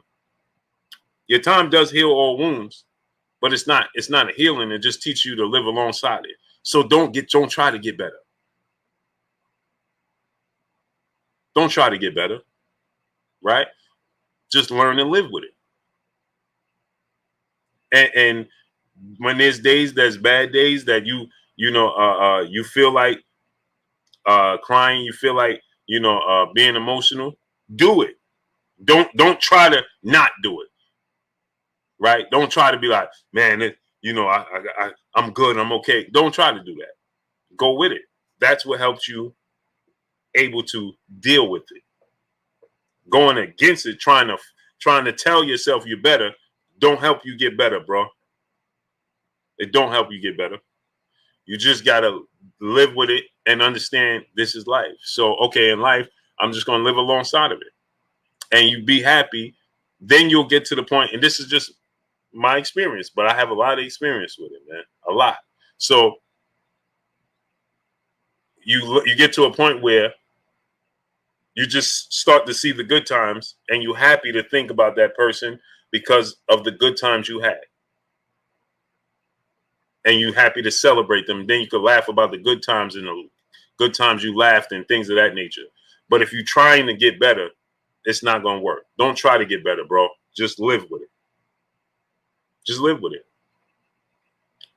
your time does heal all wounds, but it's not a healing. It just teaches you to live alongside it. So don't try to get better. Don't try to get better, right? Just learn and live with it. And when there's days, there's bad days that you feel like crying, you feel like being emotional, do it. Don't try to not do it. Right? Don't try to be like, man, I'm good, I'm okay. Don't try to do that. Go with it. That's what helps you able to deal with it. Going against it, trying to tell yourself you're better, don't help you get better, bro. It don't help you get better. You just gotta live with it and understand this is life. So, okay, in life, I'm just gonna live alongside of it. And you be happy, then you'll get to the point, and this is just my experience, but I have a lot of experience with it, man. A lot. So you get to a point where you just start to see the good times and you're happy to think about that person because of the good times you had. And you're happy to celebrate them. Then you could laugh about the good times and the good times you laughed and things of that nature. But if you're trying to get better, it's not going to work. Don't try to get better, bro. Just live with it. Just live with it.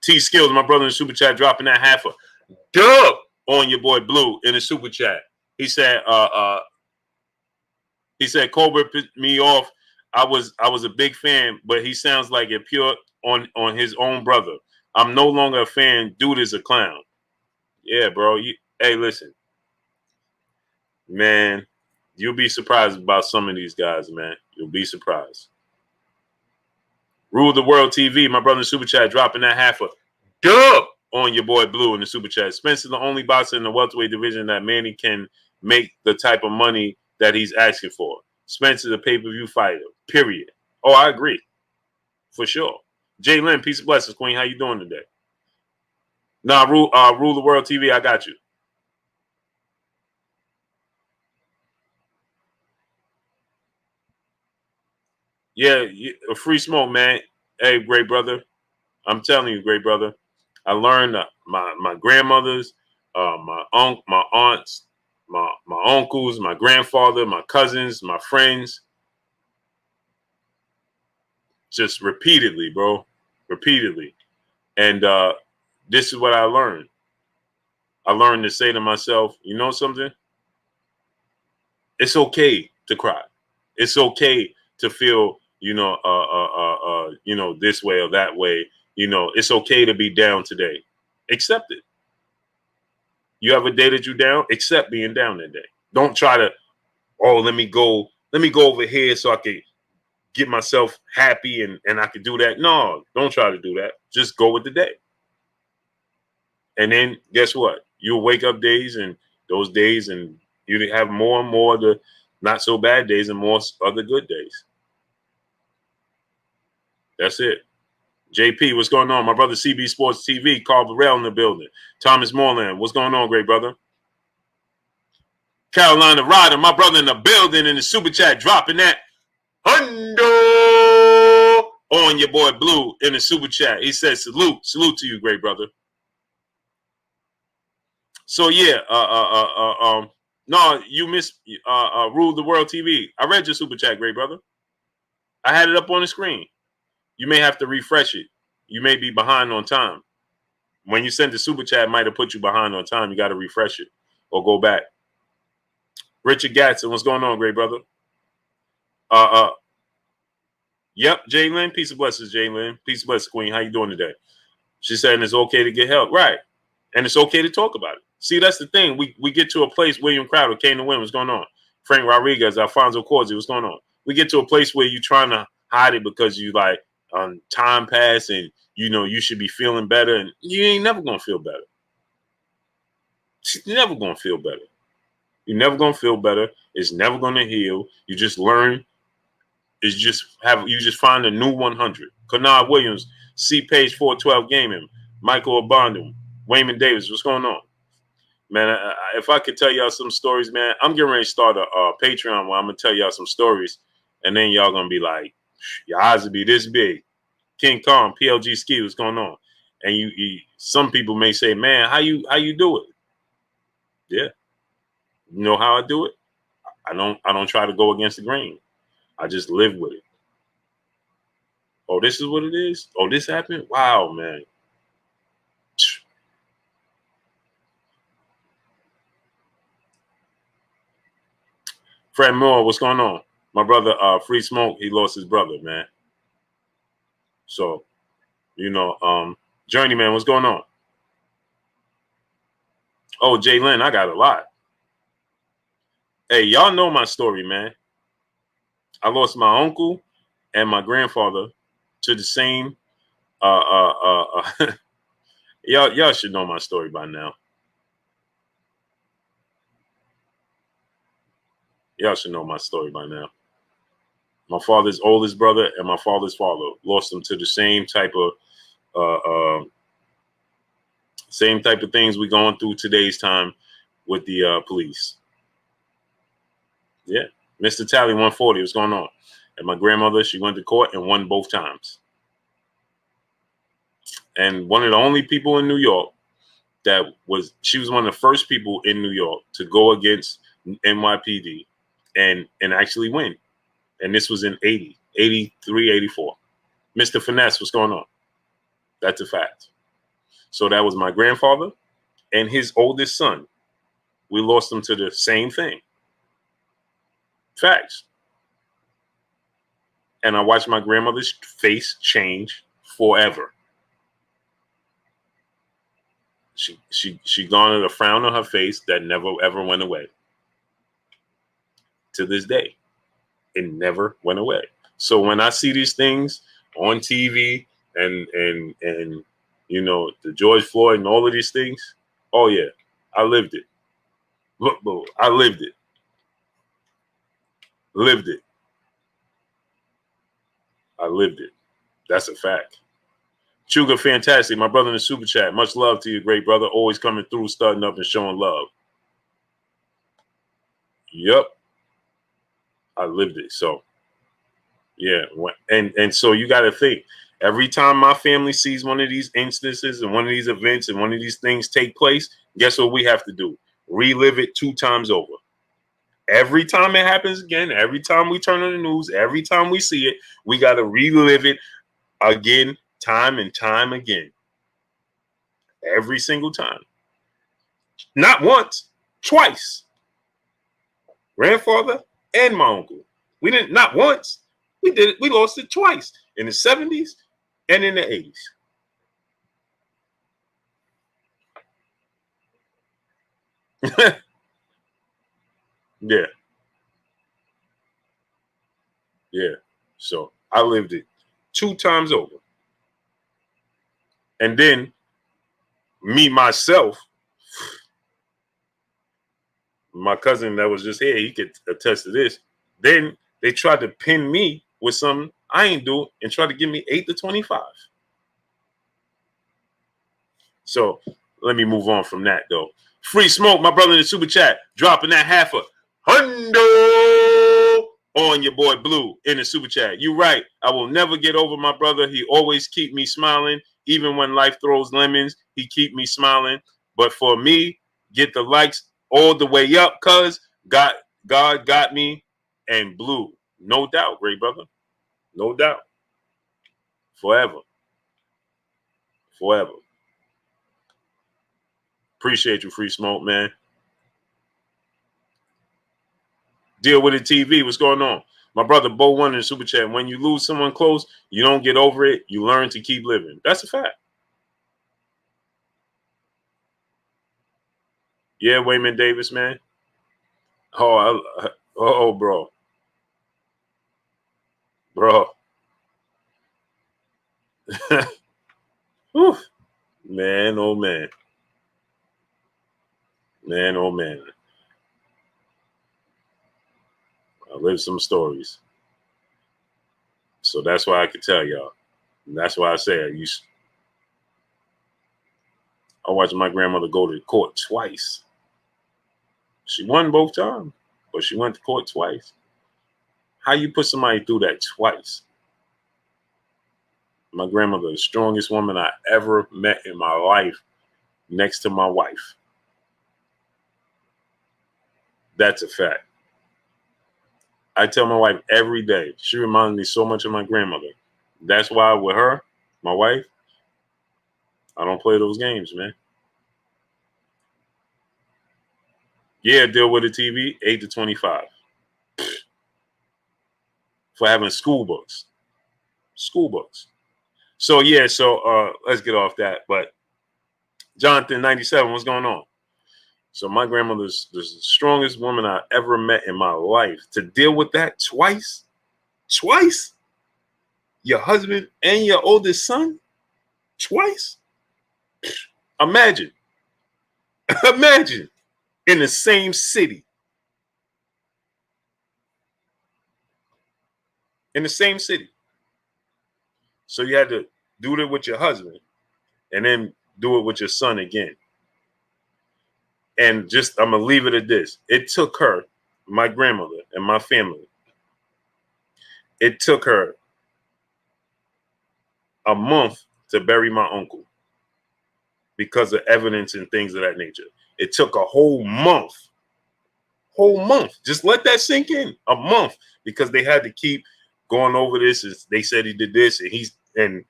T Skills, my brother in the super chat, dropping that half a dub on your boy Blue in the super chat. He said, Cobra pissed me off. I was a big fan, but he sounds like a pure on his own brother. I'm no longer a fan. Dude is a clown. Yeah, bro. Hey, listen, man. You'll be surprised about some of these guys, man. You'll be surprised. Rule the World TV, my brother in the super chat, dropping that half a dub on your boy Blue in the super chat. Spence is the only boxer in the welterweight division that Manny can make the type of money that he's asking for. Spence is a pay-per-view fighter, period. Oh, I agree. For sure. Jay Lynn, peace and blessings, Queen. How you doing today? Nah, Rule the World TV, I got you. Yeah, free smoke, man. Hey, great brother. I'm telling you, great brother. I learned my grandmothers, my aunts, my uncles, my grandfather, my cousins, my friends, just repeatedly, bro, repeatedly. And this is what I learned. I learned to say to myself, you know something? It's okay to cry. It's okay to feel, this way or that way. It's okay to be down today. Accept it. You have a day that you're down, accept being down that day. Don't try to, let me go over here so I can get myself happy and I can do that. No, don't try to do that. Just go with the day. And then guess what? You'll wake up days and those days and you have more and more of the not so bad days and more other good days. That's it. JP, what's going on? My brother CB Sports TV, Carl Burrell in the building. Thomas Moreland, what's going on, great brother? Carolina Ryder, my brother in the building in the super chat, dropping that hundo on your boy Blue in the super chat. He says, salute to you, great brother. So yeah, no, you missed Rule the World TV. I read your super chat, great brother. I had it up on the screen. You may have to refresh it. You may be behind on time. When you send the super chat, it might have put you behind on time. You got to refresh it or go back. Richard Gatson, what's going on, great brother? Yep, Jay Lynn. Peace and blessings, Jay Lynn. Peace and blessings, Queen. How you doing today? She's saying it's okay to get help. Right. And it's okay to talk about it. See, that's the thing. We get to a place, William Crowder, came to win. What's going on? Frank Rodriguez, Alfonso Corsi, what's going on? We get to a place where you're trying to hide it because you like time pass and you should be feeling better, and you ain't never gonna feel better. You're never gonna feel better. You're never gonna feel better. It's never gonna heal. You just learn. You just find a new 100. Kennard Williams, see page 412 gaming. Michael Abandon, Wayman Davis, what's going on? Man, if I could tell y'all some stories, man, I'm getting ready to start a Patreon where I'm going to tell y'all some stories, and then y'all going to be like, your eyes will be this big. King Kong, PLG Ski, what's going on? And some people may say, man, how you do it? Yeah. You know how I do it? I don't try to go against the grain. I just live with it. Oh, this is what it is? Oh, this happened? Wow, man. Fred Moore, what's going on? My brother, Free Smoke, he lost his brother, man. So, Journeyman, what's going on? Oh, Jay Lynn, I got a lot. Hey, y'all know my story, man. I lost my uncle and my grandfather to the same. Y'all should know my story by now. Y'all should know my story by now. My father's oldest brother and my father's father lost them to the same type of things we're going through today's time with the police. Yeah, Mr. Tally 140, what's going on? And my grandmother, she went to court and won both times. And one of the only people in New York she was one of the first people in New York to go against NYPD and actually win. And this was in 80, 83, 84. Mr. Finesse, what's going on? That's a fact. So that was my grandfather and his oldest son. We lost them to the same thing. Facts. And I watched my grandmother's face change forever. She garnered a frown on her face that never ever went away. To this day, it never went away. So when I see these things on TV and the George Floyd and all of these things, oh yeah, I lived it. Look, I lived it. Lived it. I lived it. That's a fact. Chuga, fantastic. My brother in the super chat. Much love to you, great brother. Always coming through, starting up and showing love. Yep. I lived it. So, yeah. And so you got to think, every time my family sees one of these instances and one of these events and one of these things take place, guess what we have to do? Relive it 2 times over. Every time it happens again, every time we turn on the news, every time we see it, we got to relive it again, time and time again. Every single time. Not once, twice. Grandfather and my uncle. We didn't, not once. We did it. We lost it twice, in the 70s and in the 80s. Yeah. Yeah. So I lived it 2 times over. And then me, myself, my cousin that was just here, he could attest to this. Then they tried to pin me with something I ain't do and try to give me 8 to 25. So let me move on from that, though. Free Smoke, my brother in the super chat, dropping that half a hundo on your boy Blue in the super chat. You right. I will never get over my brother. He always keep me smiling. Even when life throws lemons, he keep me smiling. But for me, get the likes all the way up, cuz God got me, and Blue. No doubt, great brother. No doubt. Forever. Forever. Appreciate you, Free Smoke, man. Deal with it, TV. What's going on? My brother Bo One in the super chat. When you lose someone close, you don't get over it. You learn to keep living. That's a fact. Yeah, Wayman Davis, man. Oh, bro. Whew. Man, oh man. Man, oh man. I lived some stories. So that's why I could tell y'all. And that's why I say I watched my grandmother go to court twice. She won both times, but she went to court twice. How you put somebody through that twice? My grandmother, the strongest woman I ever met in my life, next to my wife. That's a fact. I tell my wife every day. She reminds me so much of my grandmother. That's why with her, my wife, I don't play those games, man. Yeah, deal with the TV, 8 to 25. For having school books. School books. So yeah, let's get off that. But Jonathan 97, what's going on? So my grandmother's the strongest woman I ever met in my life. To deal with that twice? Your husband and your oldest son? Twice? Imagine. Imagine. In the same city. In the same city. So you had to do it with your husband and then do it with your son again. And just, I'm going to leave it at this. It took her, my grandmother and my family, it took her a month to bury my uncle because of evidence and things of that nature. It took a whole month. Just let that sink in. A month, because they had to keep going over this. They said he did this, and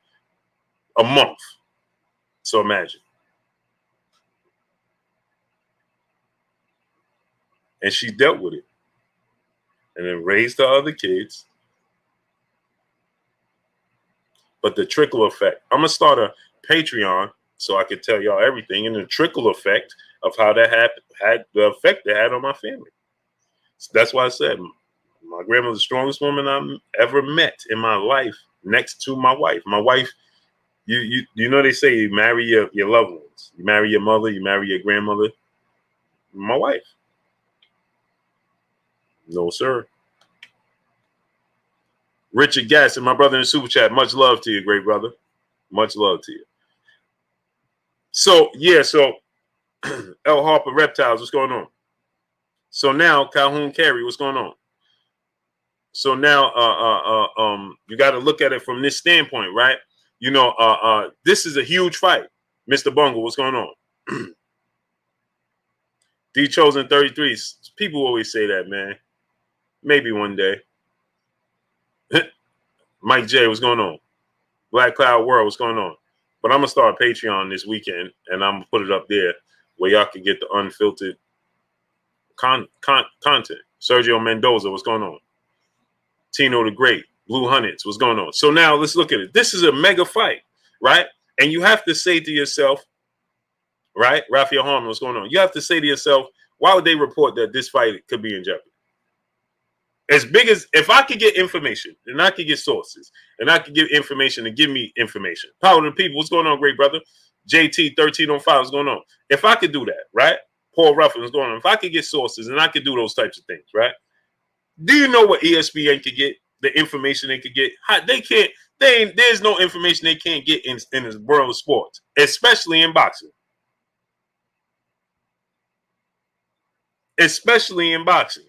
a month. So imagine. And she dealt with it, and then raised the other kids. But the trickle effect. I'm gonna start a Patreon so I can tell y'all everything, and the trickle effect of how that had the effect it had on my family. So that's why I said my grandmother's the strongest woman I've ever met in my life, next to my wife. My wife, you know they say you marry your loved ones. You marry your mother, you marry your grandmother. My wife. No, sir. Richard Gasson, my brother in the super chat. Much love to you, great brother. Much love to you. So L Harper Reptiles, what's going on? So now Calhoun Carey, what's going on? So now you got to look at it from this standpoint, right? You know, this is a huge fight. Mr. Bungle, what's going on? D Chosen 33. People always say that, man. Maybe one day. Mike J, what's going on? Black Cloud World, what's going on? But I'm gonna start a Patreon this weekend, and I'm gonna put it up there where y'all can get the unfiltered content. Sergio Mendoza, what's going on? Tino the Great, Blue Hunnits, what's going on? So now let's look at it. This is a mega fight, right? And you have to say to yourself, right? Raphael Harmon, what's going on? You have to say to yourself, why would they report that this fight could be in jeopardy? As big as, if I could get information and I could get sources and I could get information and give me information. Power to the people, what's going on, great brother? JT 1305, what's going on? If I could do that, right? Paul Ruffin, what's going on? If I could get sources and I could do those types of things, right? Do you know what ESPN could get? The information they could get? They can't. There's no information they can't get in the world of sports, especially in boxing. Especially in boxing.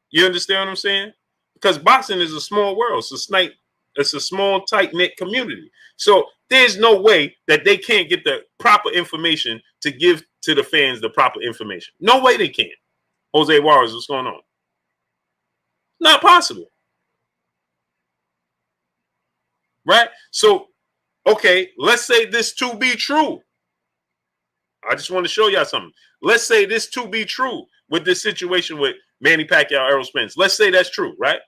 You understand what I'm saying? Because boxing is a small world. It's a small, tight-knit community. So there's no way that they can't get the proper information to give to the fans the proper information. No way they can. Jose Juarez, what's going on? Not possible. Right? So, okay, let's say this to be true. I just want to show y'all something. Let's say this to be true with this situation with Manny Pacquiao, Errol Spence. Let's say that's true, right?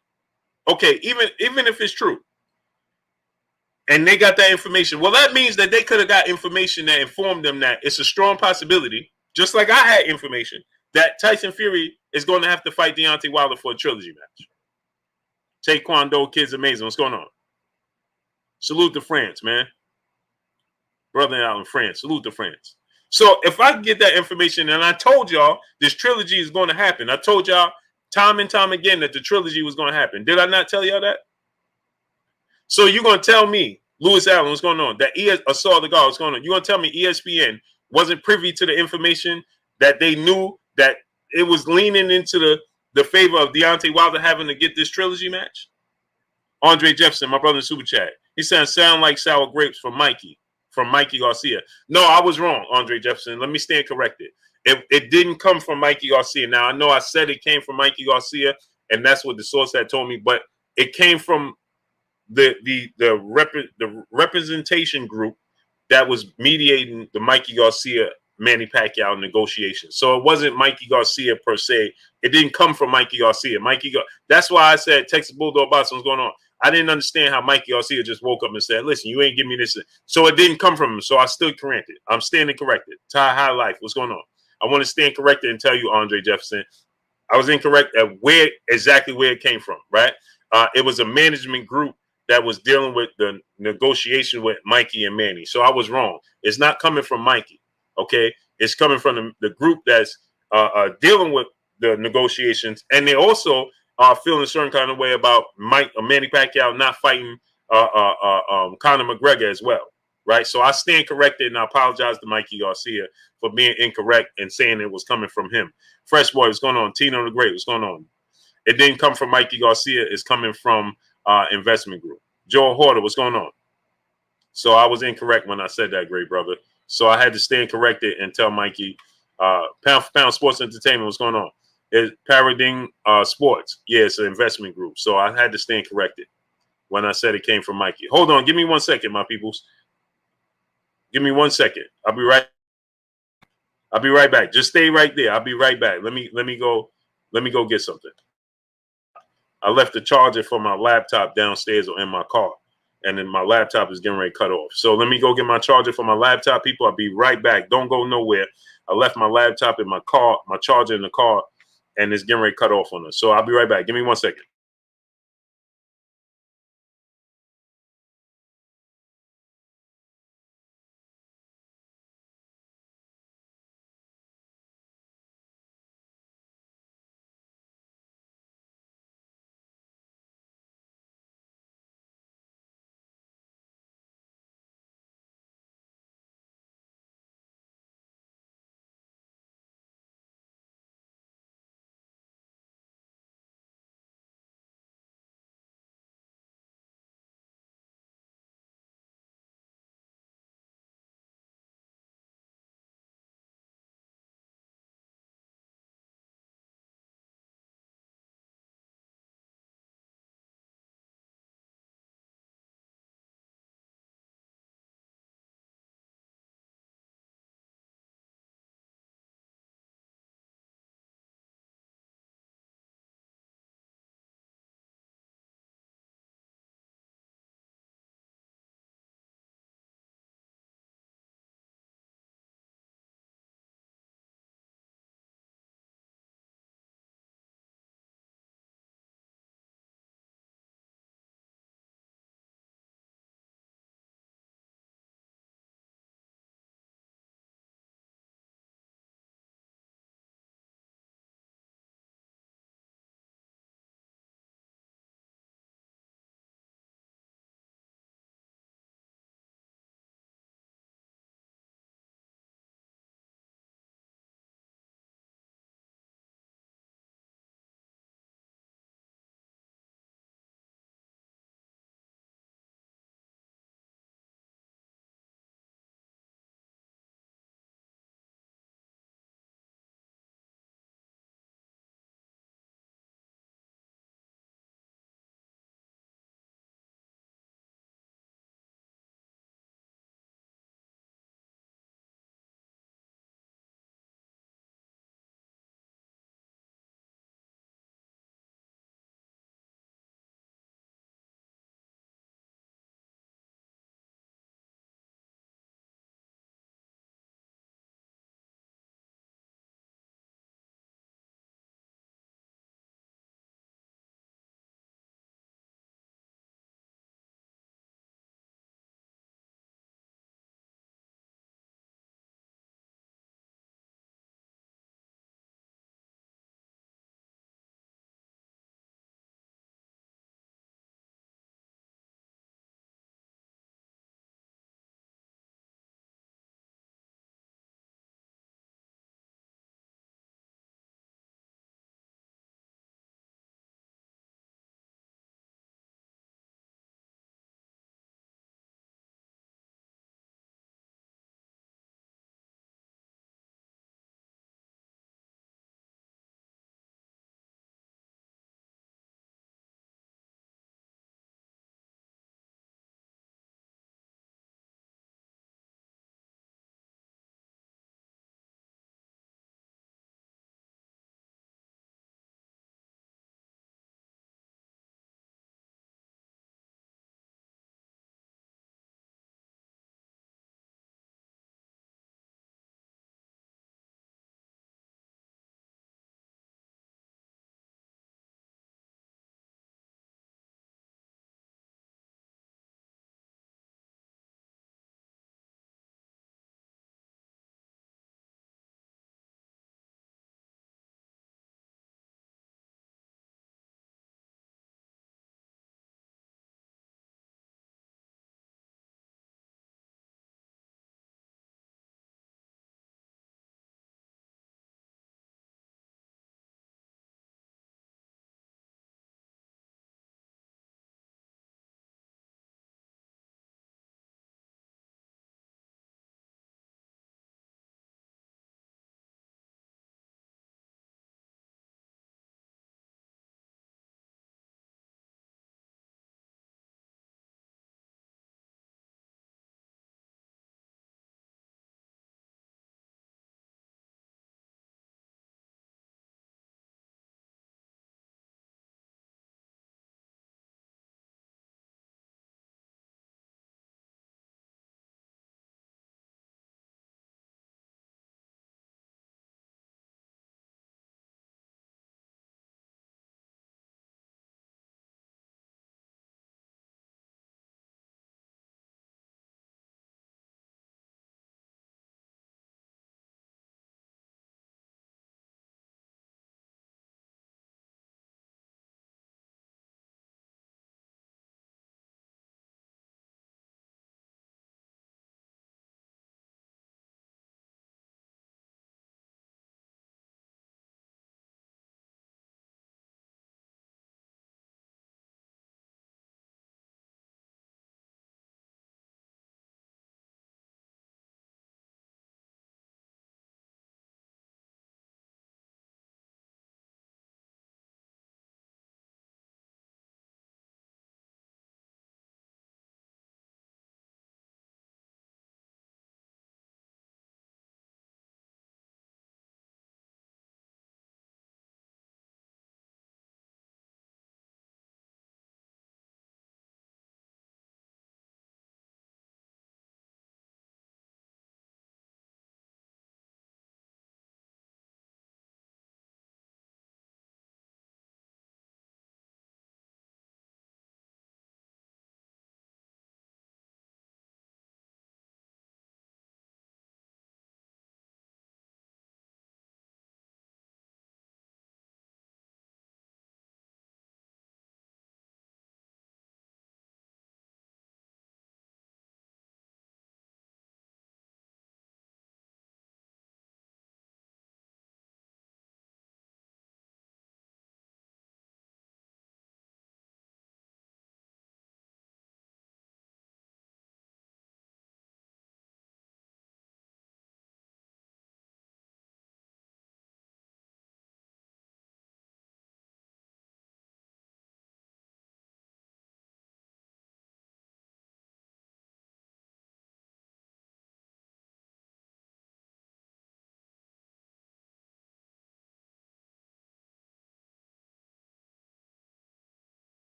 Okay, even if it's true, and they got that information, well, that means that they could have got information that informed them that it's a strong possibility, just like I had information, that Tyson Fury is going to have to fight Deontay Wilder for a trilogy match. Taekwondo Kid's amazing. What's going on? Salute to France, man. Brother out in France. Salute to France. So if I get that information, and I told y'all this trilogy is going to happen. I told y'all time and time again that the trilogy was going to happen. Did I not tell y'all that? So you're going to tell me, Lewis Allen, what's going on? That Assault the God, what's going on? You're going to tell me ESPN wasn't privy to the information that they knew that it was leaning into the favor of Deontay Wilder having to get this trilogy match? Andre Jefferson, my brother in Super Chat. He said, sound like sour grapes from Mikey Garcia. No, I was wrong, Andre Jefferson. Let me stand corrected. It didn't come from Mikey Garcia. Now, I know I said it came from Mikey Garcia, and that's what the source had told me, but it came from the representation group that was mediating the Mikey Garcia Manny Pacquiao negotiation. So it wasn't Mikey Garcia per se. It didn't come from Mikey Garcia. That's why I said Texas Bulldog Boxing was going on. I didn't understand how Mikey Garcia just woke up and said, "Listen, you ain't give me this." So it didn't come from him. So I stood corrected. I'm standing corrected. Ty High Life, what's going on? I want to stand corrected and tell you, Andre Jefferson, I was incorrect at exactly where it came from. Right? It was a management group that was dealing with the negotiation with Mikey and Manny. So I was wrong. It's not coming from Mikey. Okay, it's coming from the group that's dealing with the negotiations, and they also are feeling a certain kind of way about Manny Pacquiao not fighting Conor McGregor as well, right? So I stand corrected, and I apologize to Mikey Garcia for being incorrect and saying it was coming from him. Fresh Boy, what's going on? Tino the Great, what's going on? It didn't come from Mikey Garcia. It's coming from investment group. Joe Horter, what's going on? So I was incorrect when I said that, great brother. So I had to stand corrected and tell Mikey, Pound for Pound Sports Entertainment, what's going on? It's Paradigm Sports. Yeah, it's an investment group. So I had to stand corrected when I said it came from Mikey. Hold on. Give me 1 second, my peoples. Give me 1 second. I'll be right back. Just stay right there. I'll be right back. Let me go get something. I left the charger for my laptop downstairs or in my car, and then my laptop is getting ready to cut off. So let me go get my charger for my laptop, people. I'll be right back. Don't go nowhere. I left my laptop in my car, my charger in the car, and it's getting ready to cut off on us. So I'll be right back. Give me 1 second.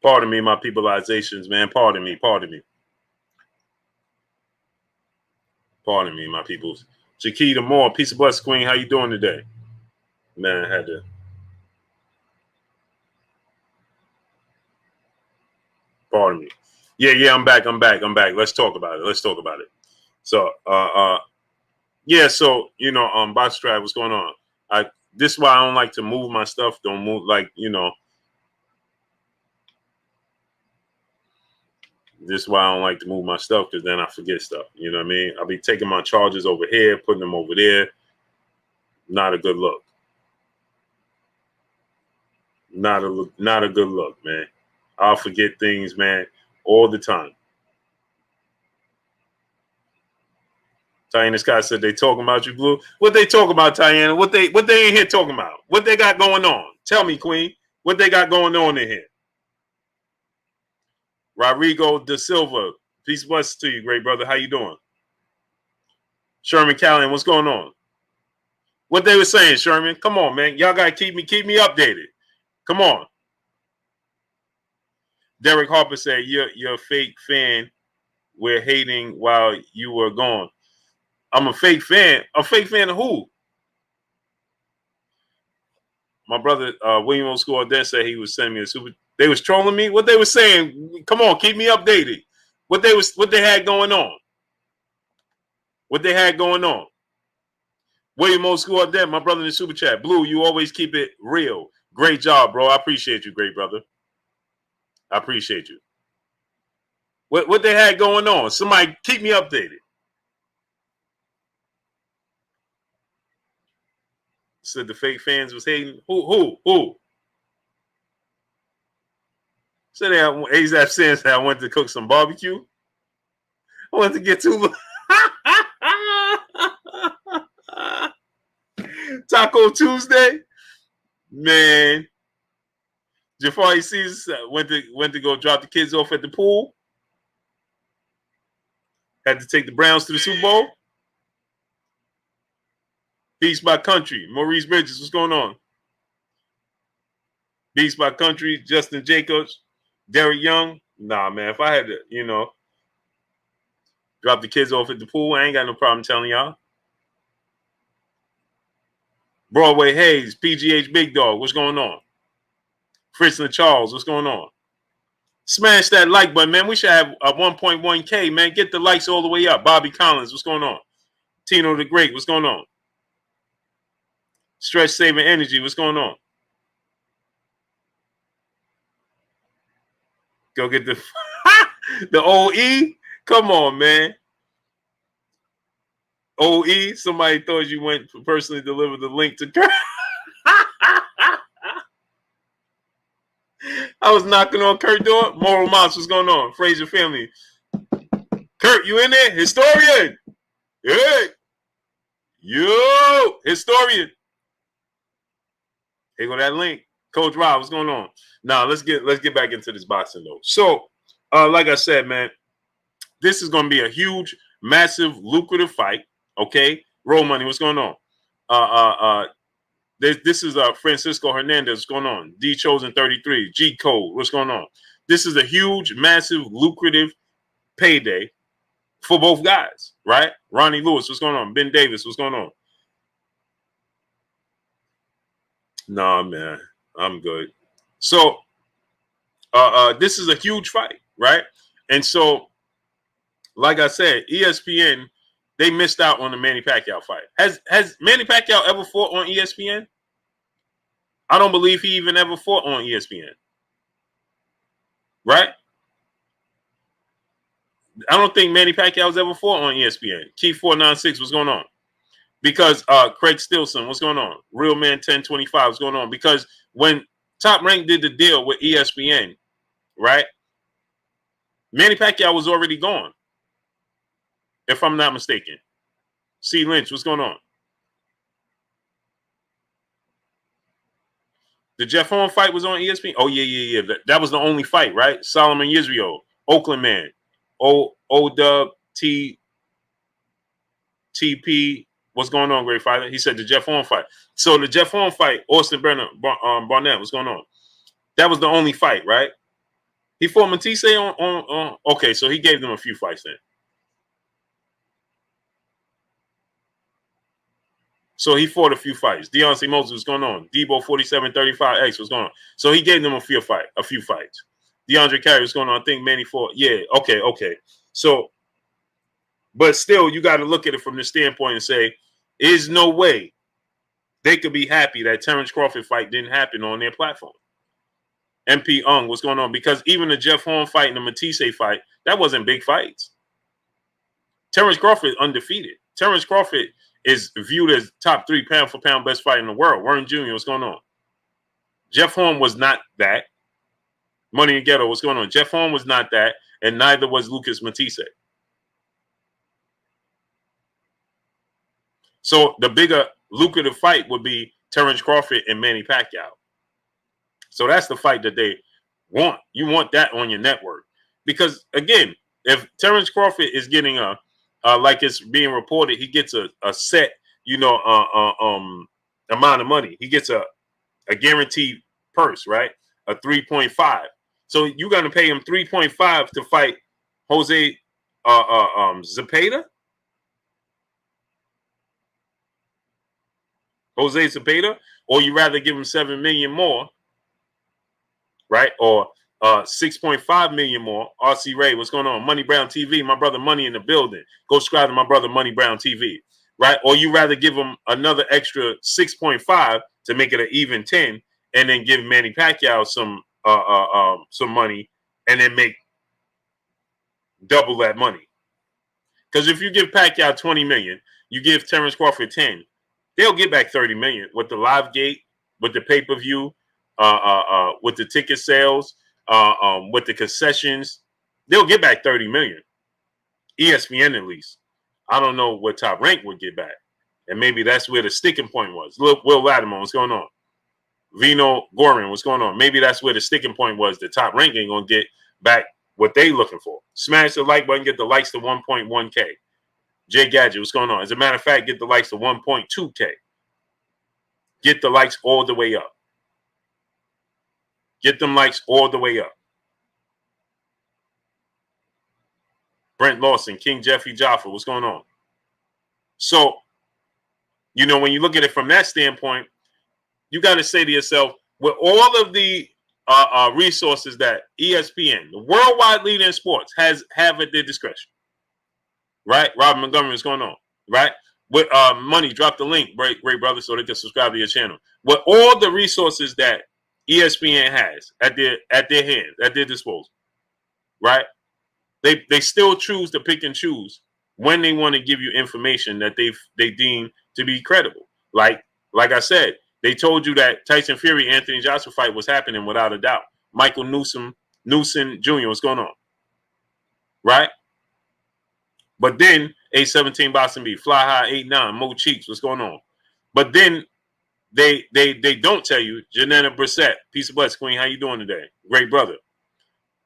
Pardon me, my peopleizations, man. Pardon me. Pardon me, my peoples. Chiquita Moore, peace of blessing, Queen. How you doing today? Man, I had to. Pardon me. Yeah, I'm back. Let's talk about it. So, yeah, so, Box Trap, what's going on? This is why I don't like to move my stuff. Don't move, this is why I don't like to move my stuff, because then I forget stuff. You know what I mean? I'll be taking my charges over here, putting them over there. Not a good look. Not a good look, man. I'll forget things, man, all the time. Tiana Scott said they talking about you, Blue. What they talking about, Tiana? What they in here talking about? What they got going on? Tell me, Queen. What they got going on in here? Rodrigo da Silva, peace and blessings to you, great brother. How you doing? Sherman Callan, what's going on? What they were saying, Sherman? Come on, man. Y'all gotta keep me updated. Come on. Derek Harper said you're a fake fan. We're hating while you were gone. I'm a fake fan. A fake fan of who? My brother William Oscore then said he was sending me a super. They was trolling me. What they were saying? Come on, keep me updated. What they had going on? What they had going on? William Oscore then, my brother in the super chat. Blue, you always keep it real. Great job, bro. I appreciate you, great brother. I appreciate you. What they had going on? Somebody keep me updated. Said the fake fans was hating. Who? Said ASAP says I went to cook some barbecue. I went to get too. Taco Tuesday, man. Jafari sees went to go drop the kids off at the pool. Had to take the Browns to the Super Bowl. Beast by Country, Maurice Bridges, what's going on? Beast by Country, Justin Jacobs, Derek Young. Nah, man, if I had to, drop the kids off at the pool, I ain't got no problem telling y'all. Broadway Hayes, PGH Big Dog, what's going on? Fritz and Charles, what's going on? Smash that like button, man. We should have a 1.1K, man. Get the likes all the way up. Bobby Collins, what's going on? Tino the Great, what's going on? Stretch Saving Energy, what's going on? Go get the the OE. Come on, man. OE. Somebody thought you went to personally deliver the link to Kurt. I was knocking on Kurt door. Moral Mouse, what's going on? Fraser family. Kurt, you in there? Historian. Hey. Yo, historian. Here go that link. Coach Rob, what's going on? Now let's get back into this boxing though. So, like I said, man, this is going to be a huge, massive, lucrative fight. Okay, Roll Money, what's going on? This is Francisco Hernandez, what's going on? D Chosen 33, G Code, what's going on? This is a huge, massive, lucrative payday for both guys, right? Ronnie Lewis, what's going on? Ben Davis, what's going on? Nah, man, I'm good. So, this is a huge fight, right? And so, like I said, ESPN, they missed out on the Manny Pacquiao fight. Has Manny Pacquiao ever fought on ESPN? I don't believe he even ever fought on ESPN. Right? I don't think Manny Pacquiao's ever fought on ESPN. Key 496, what's going on? Because Craig Stilson, what's going on? Real Man 1025, what's going on? Because when Top Rank did the deal with ESPN, right? Manny Pacquiao was already gone, if I'm not mistaken. C. Lynch, what's going on? The Jeff Horn fight was on ESPN? Oh, yeah. That was the only fight, right? Solomon Yisrael, Oakland Man, O-Dub, TP, what's going on, great fighter? He said the Jeff Horn fight. So the Jeff Horn fight, Austin Barnett, what's going on? That was the only fight, right? He fought Matisse on. Okay, so he gave them a few fights then. So he fought a few fights. Deontay Moses, what's going on? Debo 4735X, what's going on? So he gave them a few fights. DeAndre Carey, what's going on? I think Manny fought. Yeah, okay. So, but still, you got to look at it from the standpoint and say, is no way they could be happy that Terrence Crawford fight didn't happen on their platform. MP Ung, what's going on? Because even the Jeff Horn fight and the Matisse fight, that wasn't big fights. Terrence Crawford undefeated. Terrence Crawford is viewed as top 3 pound for pound best fighter in the world. Warren Jr., what's going on? Jeff Horn was not that. Money in Ghetto, what's going on? Jeff Horn was not that, and neither was Lucas Matisse. So the bigger lucrative fight would be Terrence Crawford and Manny Pacquiao. So that's the fight that they want. You want that on your network. Because, again, if Terrence Crawford is getting like it's being reported, he gets a set, amount of money. He gets a guaranteed purse, right? A 3.5. So you're going to pay him 3.5 to fight Jose Zepeda? Jose Zepeda? Or you rather give him $7 million more, right? Or 6.5 million more. RC Ray, what's going on? Money Brown TV, my brother Money in the building. Go subscribe to my brother Money Brown TV, right? Or you rather give him another extra 6.5 to make it an even 10, and then give Manny Pacquiao some money, and then make double that money. Because if you give Pacquiao 20 million, you give Terrence Crawford 10, they'll get back 30 million with the live gate, with the pay-per-view, with the ticket sales, with the concessions. They'll get back 30 million. ESPN at least. I don't know what Top Rank would get back. And maybe that's where the sticking point was. Look, Will Latimer, what's going on? Vino Gorin, what's going on? Maybe that's where the sticking point was. The Top Rank ain't going to get back what they looking for. Smash the like button, get the likes to 1.1K. Jay Gadget, what's going on? As a matter of fact, get the likes to 1.2K. Get the likes all the way up. Get them likes all the way up. Brent Lawson, King Jeffrey Jaffa, what's going on? So, when you look at it from that standpoint, you got to say to yourself, with all of the resources that ESPN, the worldwide leader in sports, have at their discretion, right? Robin Montgomery, what's going on, right? With money, drop the link, great brother, so they can subscribe to your channel. With all the resources that ESPN has at their hands, at their disposal, right? They still choose to pick and choose when they want to give you information that they deem to be credible. Like I said, they told you that Tyson Fury Anthony Joshua fight was happening without a doubt. Michael Newsom Jr., what's going on, right? But then A17 Boston B, Fly High 8-9, Mo Cheeks, what's going on? But then they don't tell you, Janetta Brissett, peace of bless, Queen, how you doing today? Great brother.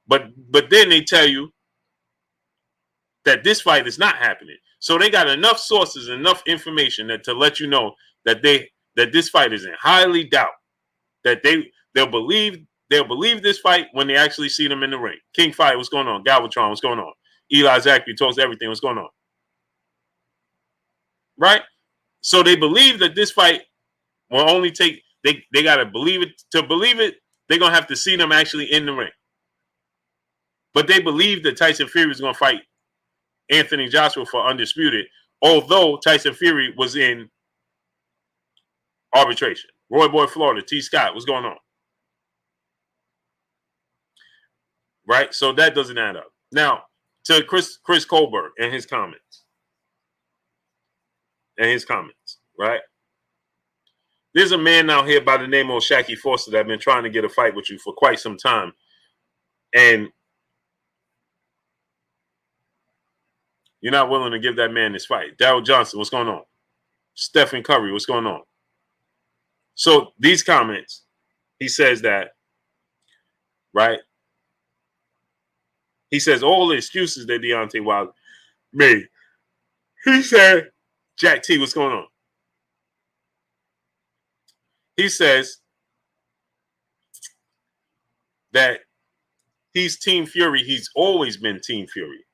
But then they tell you that this fight is not happening. So they got enough sources, enough information to let you know that this fight is in highly doubt. That they'll believe this fight when they actually see them in the ring. King Fight, what's going on? Galvatron, what's going on? Eli Zachary talks everything, what's going on? Right? So they believe that this fight will only take, they got to believe it. To believe it, they're going to have to see them actually in the ring. But they believe that Tyson Fury is going to fight Anthony Joshua for undisputed, although Tyson Fury was in arbitration. Roy Boy, Florida, T. Scott, what's going on? Right? So that doesn't add up. Now, to Chris Colbert and his comments. Right? There's a man out here by the name of Shacky Foster that I've been trying to get a fight with you for quite some time. And you're not willing to give that man this fight. Darryl Johnson, what's going on? Stephen Curry, what's going on? So these comments, he says that, right? He says all the excuses that Deontay Wilder made. He said, Jack T, what's going on? He says that he's Team Fury, he's always been Team Fury.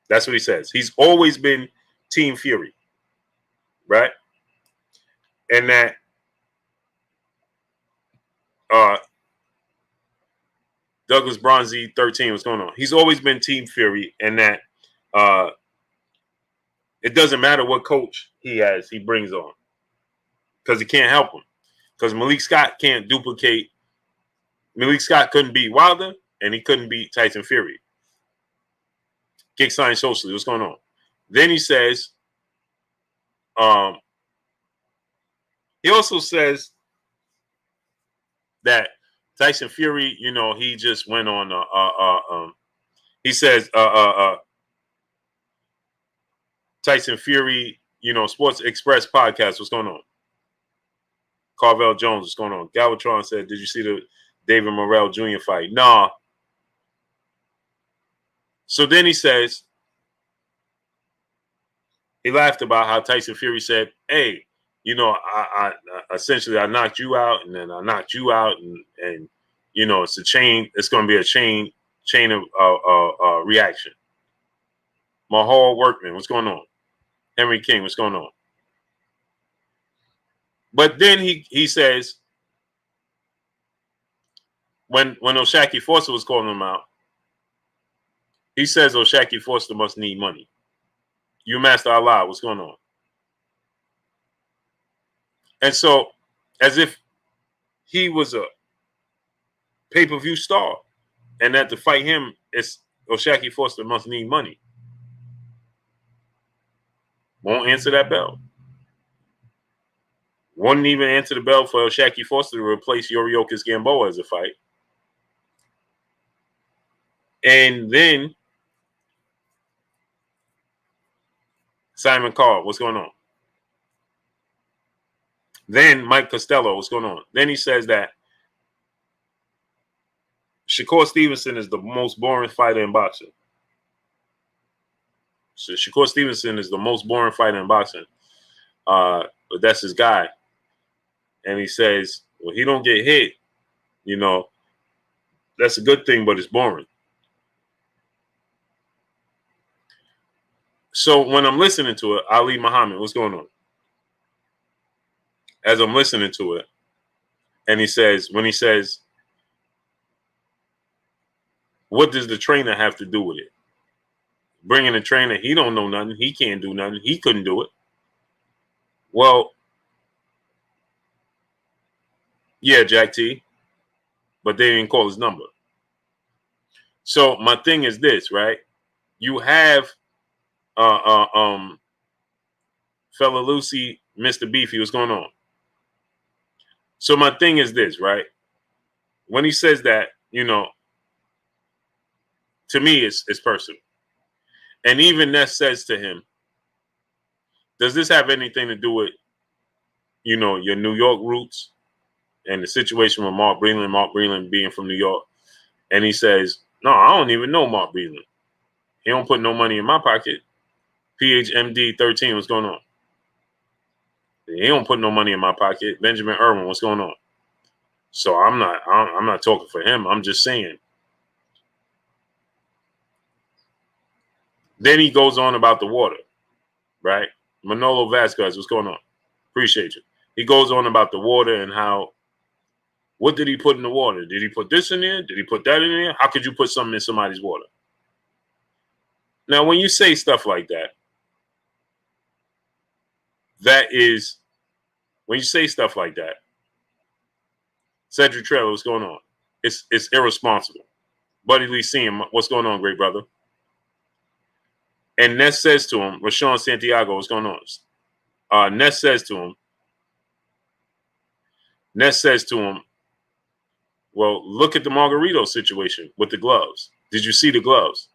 That's what he says. He's always been Team Fury. Right? And that Douglas Bronzy 13, what's going on? He's always been Team Fury, and that it doesn't matter what coach he brings on, because he can't help him. Because Malik Scott can't duplicate. Malik Scott couldn't beat Wilder, and he couldn't beat Tyson Fury. Kick sign socially, what's going on? Then he says, he also says that Tyson Fury, you know, he just went on. He says, Tyson Fury, you know, Sports Express podcast. What's going on? Carvel Jones, what's going on? Galvatron said, "Did you see the David Morrell Jr. fight?" Nah. So then he says, he laughed about how Tyson Fury said, "Hey, you know, I essentially I knocked you out, and then I knocked you out, and you know, it's a chain. It's going to be a chain of reaction." Mahal Workman, what's going on? Henry King, what's going on? But then he says, when O'Shaquie Foster was calling him out, he says O'Shaquie Foster must need money. You Master Allah, what's going on? And so, as if he was a pay-per-view star, and that to fight him, it's O'Shaquie Foster must need money. Won't answer that bell. Wouldn't even answer the bell for O'Shaquie Foster to replace Yoriokas Gamboa as a fight. And then Simon Carr, what's going on? Then Mike Costello, what's going on? Then he says that Shakur Stevenson is the most boring fighter in boxing. So Shakur Stevenson is the most boring fighter in boxing. But that's his guy. And he says, well, he don't get hit, you know, that's a good thing, but it's boring. So when I'm listening to it, Ali Muhammad, what's going on? As I'm listening to it, and he says, what does the trainer have to do with it? Bringing a trainer, he don't know nothing. He can't do nothing. He couldn't do it. Well, yeah, Jack T, but they didn't call his number. So my thing is this, right? You have Fella Lucy, Mr. Beefy, what's going on? So my thing is this, right? When he says that, you know, to me, it's personal. And even Ness says to him, does this have anything to do with, you know, your New York roots and the situation with Mark Breland being from New York? And he says, no, I don't even know Mark Breland. He don't put no money in my pocket. PHMD 13, what's going on? He don't put no money in my pocket. Benjamin Irwin, what's going on? So I'm not talking for him. I'm just saying. Then he goes on about the water, right? Manolo Vasquez, what's going on? Appreciate you. He goes on about the water and how, what did he put in the water? Did he put this in there? Did he put that in there? How could you put something in somebody's water? Now, when you say stuff like that, when you say stuff like that, Cedric Trailer, what's going on? It's irresponsible. Buddy Lee Seam, what's going on, great brother? And Ness says to him, Rashawn Santiago, what's going on? Ness says to him, well, look at the Margarito situation with the gloves. Did you see the gloves?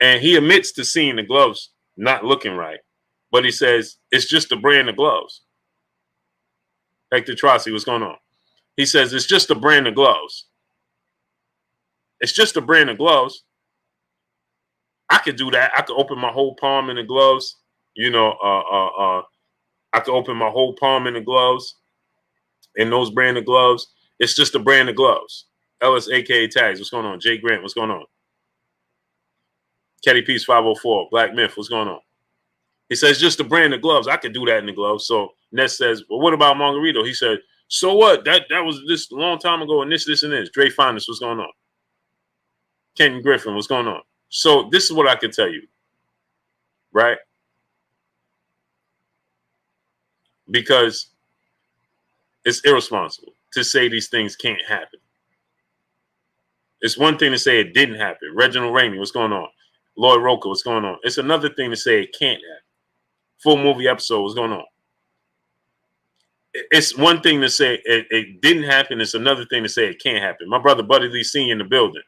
And he admits to seeing the gloves not looking right. But he says, it's just a brand of gloves. Hector Trossi, what's going on? He says, it's just a brand of gloves. It's just a brand of gloves. I could do that. I could open my whole palm in the gloves. You know, I could open my whole palm in the gloves. In those brand of gloves. It's just a brand of gloves. Ellis, aka Tags, what's going on? Jay Grant, what's going on? Ketty Peace 504, Black Myth, what's going on? He says, just the brand of gloves. I could do that in the gloves. So Ness says, well, what about Margarito? He said, so what? That was this a long time ago, and this, and this. Dre Finest, what's going on? Kenton Griffin, what's going on? So this is what I can tell you, right? Because it's irresponsible to say these things can't happen. It's one thing to say it didn't happen. Reginald Rainey, what's going on? Lloyd Roker, what's going on? It's another thing to say it can't happen. Full movie episode, what's going on? It's one thing to say it didn't happen. It's another thing to say it can't happen. My brother Buddy Lee Sr. in the building.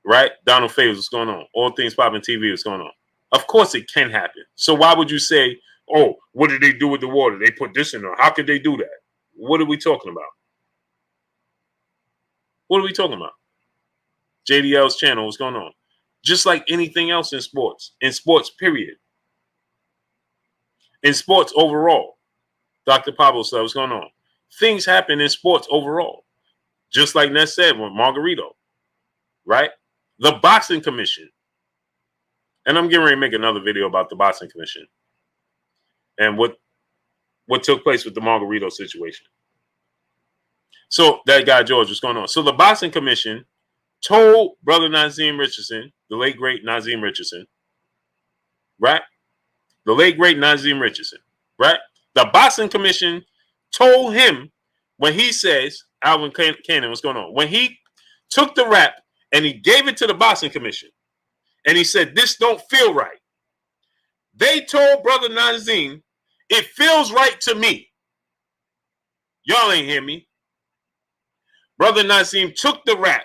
Right? Donald Favors, what's going on? All Things Popping TV, what's going on? Of course it can happen. So why would you say, oh, what did they do with the water? They put this in there. How could they do that? What are we talking about? What are we talking about? JDL's channel, what's going on? Just like anything else in sports, period. In sports overall, Dr. Pablo said, what's going on? Things happen in sports overall. Just like Ness said with Margarito, right? The Boxing Commission. And I'm getting ready to make another video about the Boxing Commission and what took place with the Margarito situation. So that guy, George, what's going on? So the Boxing Commission told brother Nazeem Richardson, the late, great Nazeem Richardson, right? The late, great Nazeem Richardson, right? The Boxing Commission told him when he says, Alvin Cannon, what's going on? When he took the rap and he gave it to the Boxing Commission and he said, this don't feel right. They told brother Nazeem, it feels right to me. Y'all ain't hear me. Brother Nazeem took the rap,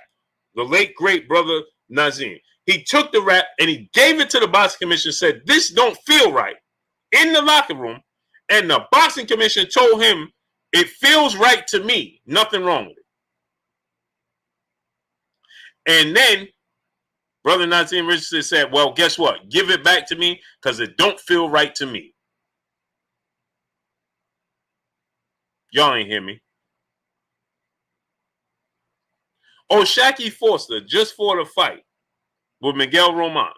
the late, great brother Nazeem. He took the rap and he gave it to the Boxing Commission and said, this don't feel right in the locker room. And the Boxing Commission told him, it feels right to me. Nothing wrong with it. And then brother Nazeem Richardson said, well, guess what? Give it back to me because it don't feel right to me. Y'all ain't hear me. O'Shaquie Foster just fought a fight with Miguel Roman,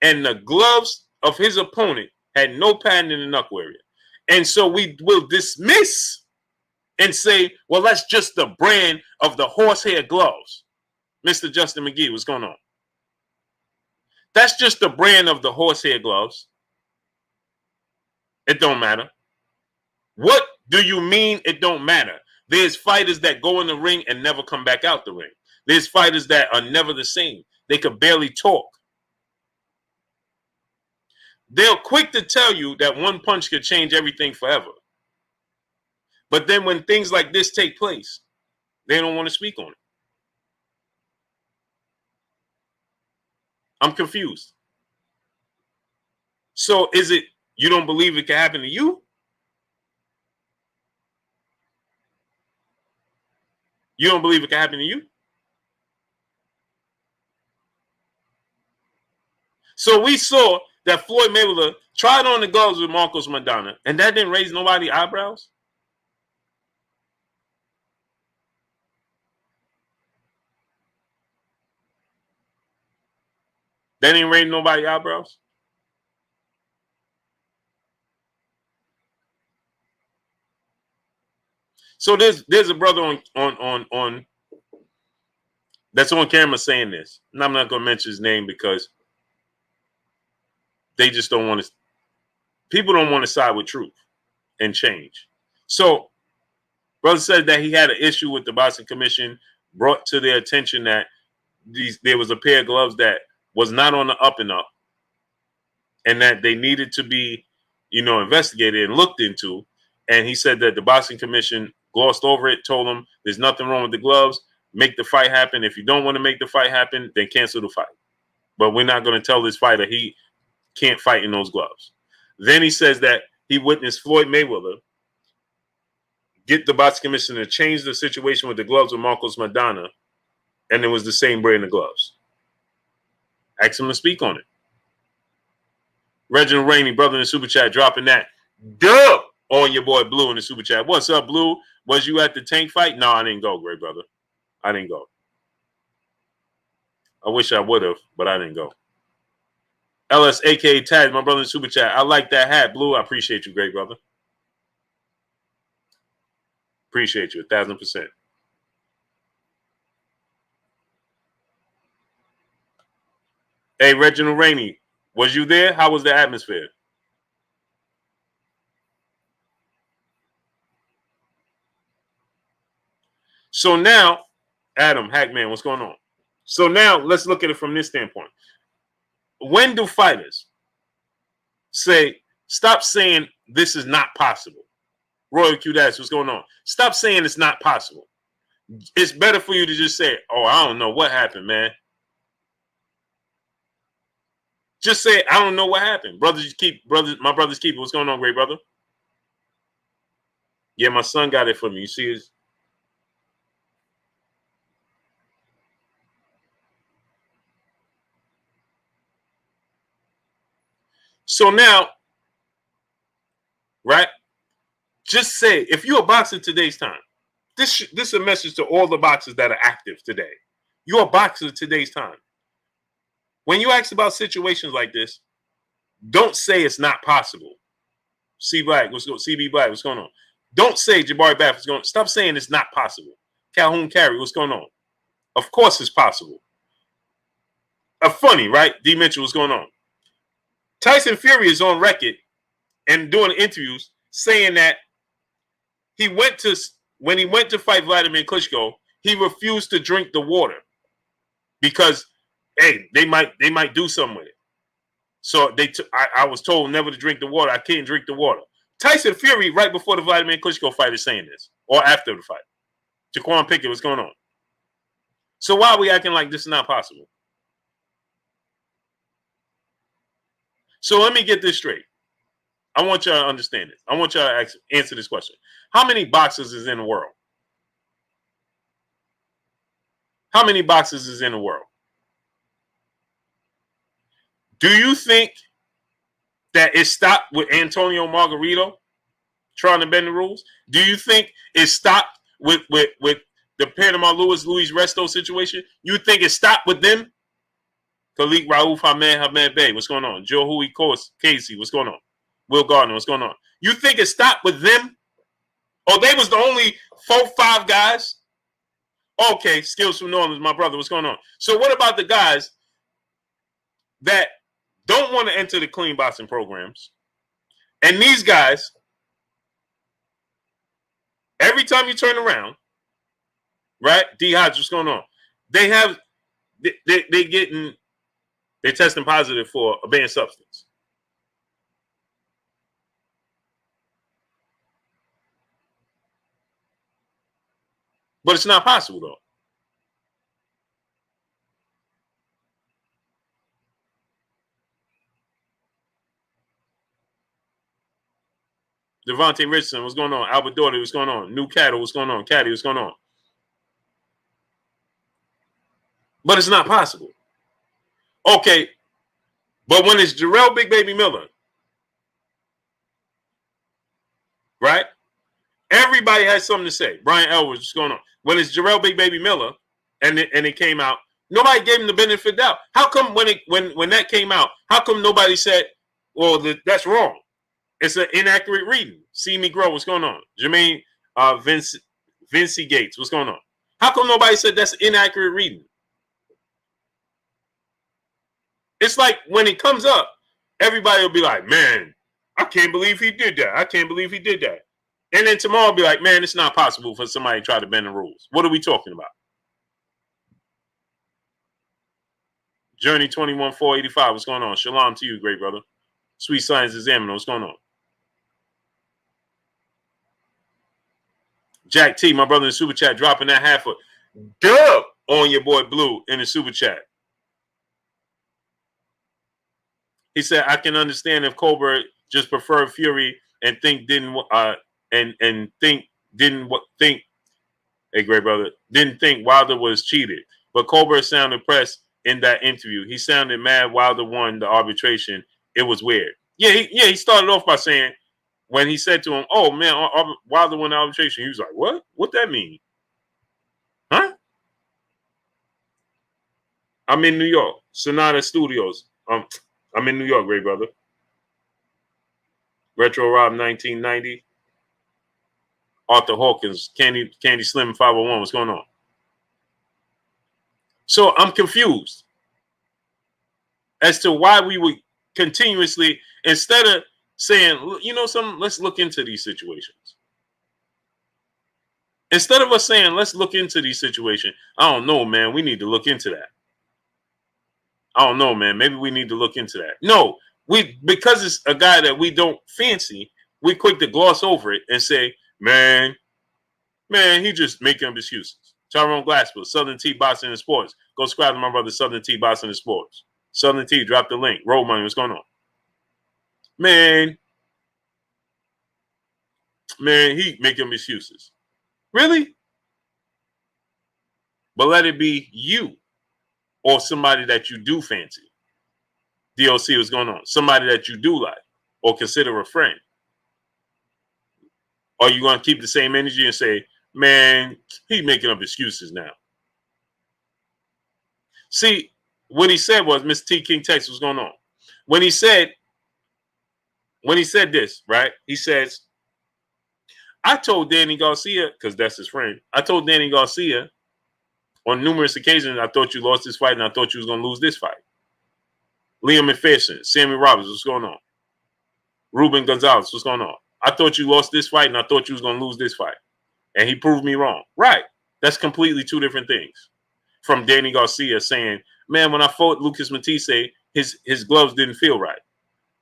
and the gloves of his opponent had no padding in the knuckle area. And so we will dismiss and say, well, that's just the brand of the horsehair gloves. Mr. Justin McGee, what's going on? That's just the brand of the horsehair gloves. It don't matter. What do you mean it don't matter? There's fighters that go in the ring and never come back out the ring. There's fighters that are never the same. They could barely talk. They're quick to tell you that one punch could change everything forever. But then when things like this take place, they don't want to speak on it. I'm confused. So is it you don't believe it can happen to you? You don't believe it can happen to you? So we saw that Floyd Mayweather tried on the gloves with Marcos Maidana, and that didn't raise nobody's eyebrows? That didn't raise nobody's eyebrows? So there's a brother on that's on camera saying this. And I'm not going to mention his name because they just don't want to. People don't want to side with truth and change. So brother said that he had an issue with the Boxing Commission, brought to their attention that there was a pair of gloves that was not on the up and up, and that they needed to be, investigated and looked into. And he said that the Boxing Commission glossed over it, told him there's nothing wrong with the gloves. Make the fight happen. If you don't want to make the fight happen, then cancel the fight. But we're not going to tell this fighter he can't fight in those gloves. Then he says that he witnessed Floyd Mayweather get the Boxing Commission to change the situation with the gloves with Marcos Maidana, and it was the same brand of gloves. Ask him to speak on it. Reginald Rainey, brother in the super chat, dropping that dub on your boy Blue in the super chat. What's up, Blue? Was you at the Tank fight? No, I didn't go, great brother. I didn't go. I wish I would have, but I didn't go. LS, aka Taz, my brother in Super Chat. I like that hat, Blue. I appreciate you, great brother. Appreciate you, 1,000%. Hey, Reginald Rainey, was you there? How was the atmosphere? So now, Adam, Hackman, what's going on? So now let's look at it from this standpoint. When do fighters say, stop saying this is not possible? Royal Q, that's what's going on. Stop saying it's not possible. It's better for you to just say, oh, I don't know what happened, man. Just say, I don't know what happened. My brother's keeper. What's going on, great brother? Yeah, my son got it for me. You see his. So now, right? Just say, if you're a boxer today's time, this is a message to all the boxers that are active today. You're a boxer today's time. When you ask about situations like this, don't say it's not possible. CB Black, what's going on? Don't say Jabari Bath is going. Stop saying it's not possible. Calhoun Carey, what's going on? Of course it's possible. Funny, right? D. Mitchell, what's going on? Tyson Fury is on record and doing interviews saying that when he went to fight Vladimir Klitschko, he refused to drink the water because, hey, they might do something with it. So I was told never to drink the water. I can't drink the water. Tyson Fury, right before the Vladimir Klitschko fight, is saying this, or after the fight. Jaquan Pickett, what's going on? So why are we acting like this is not possible? So let me get this straight. I want y'all to understand this. I want y'all to answer this question. How many boxers is in the world? How many boxers is in the world? Do you think that it stopped with Antonio Margarito trying to bend the rules? Do you think it stopped with the Panama Luis Resto situation? You think it stopped with them? Khalik Raouf Hamed Bey, what's going on? Joe Hui Casey, what's going on? Will Gardner, what's going on? You think it stopped with them? Oh, they was the only 4-5 guys? Okay, Skills from New Orleans, my brother, what's going on? So what about the guys that don't want to enter the clean boxing programs? And these guys, every time you turn around, right? D Hodge, what's going on? They're testing positive for a banned substance. But it's not possible, though. Devontae Richardson, what's going on? Albert Doherty, what's going on? New Cattle, what's going on? Caddy, what's going on? But it's not possible. Okay, but when it's Jarrell Big Baby Miller, right? Everybody has something to say. Brian Elwood, what's going on? When it's Jarrell Big Baby Miller, and it came out, nobody gave him the benefit of the doubt. How come when that came out, how come nobody said, well, that's wrong? It's an inaccurate reading. See me grow, what's going on? Jermaine Vinci Gates, what's going on? How come nobody said that's inaccurate reading? It's like when it comes up, everybody will be like, man, I can't believe he did that. I can't believe he did that. And then tomorrow will be like, man, it's not possible for somebody to try to bend the rules. What are we talking about? Journey 21485, what's going on? Shalom to you, great brother. Sweet Science Examiner, what's going on? Jack T, my brother in the Super Chat, dropping that half a dub on your boy Blue in the Super Chat. He said, I can understand if Colbert just preferred Fury and think didn't Wilder was cheated. But Colbert sounded pressed in that interview. He sounded mad Wilder won the arbitration. It was weird. Yeah, he started off by saying when he said to him, "Oh man, Wilder won arbitration," he was like, "What? What that mean? Huh?" I'm in New York, Sonata Studios. I'm in New York, great brother. Retro Rob 1990. Arthur Hawkins, Candy Slim 501. What's going on? So I'm confused as to why we would continuously, instead of saying, you know, let's look into these situations. Instead of us saying, let's look into these situations, I don't know, man. We need to look into that. I don't know, man. Maybe we need to look into that. No, because it's a guy that we don't fancy, we quick to gloss over it and say, man, he just making up excuses. Tyrone Glassville, Southern T Boxing and Sports. Go subscribe to my brother Southern T Boxing and Sports. Southern T, drop the link. Road Money, what's going on? Man, he making up excuses. Really? But let it be you or somebody that you do fancy. DOC, what's going on? Somebody that you do like or consider a friend. Are you going to keep the same energy and say, man, he's making up excuses now? See, what he said was, Mr. T King Tex, what's going on? When he said this, right? He says, I told Danny Garcia, because that's his friend, I told Danny Garcia on numerous occasions, I thought you lost this fight and I thought you was going to lose this fight. Liam McPherson, Sammy Roberts, what's going on? Ruben Gonzalez, what's going on? I thought you lost this fight and I thought you was going to lose this fight. And he proved me wrong. Right. That's completely two different things. From Danny Garcia saying, man, when I fought Lucas Matisse, his gloves didn't feel right.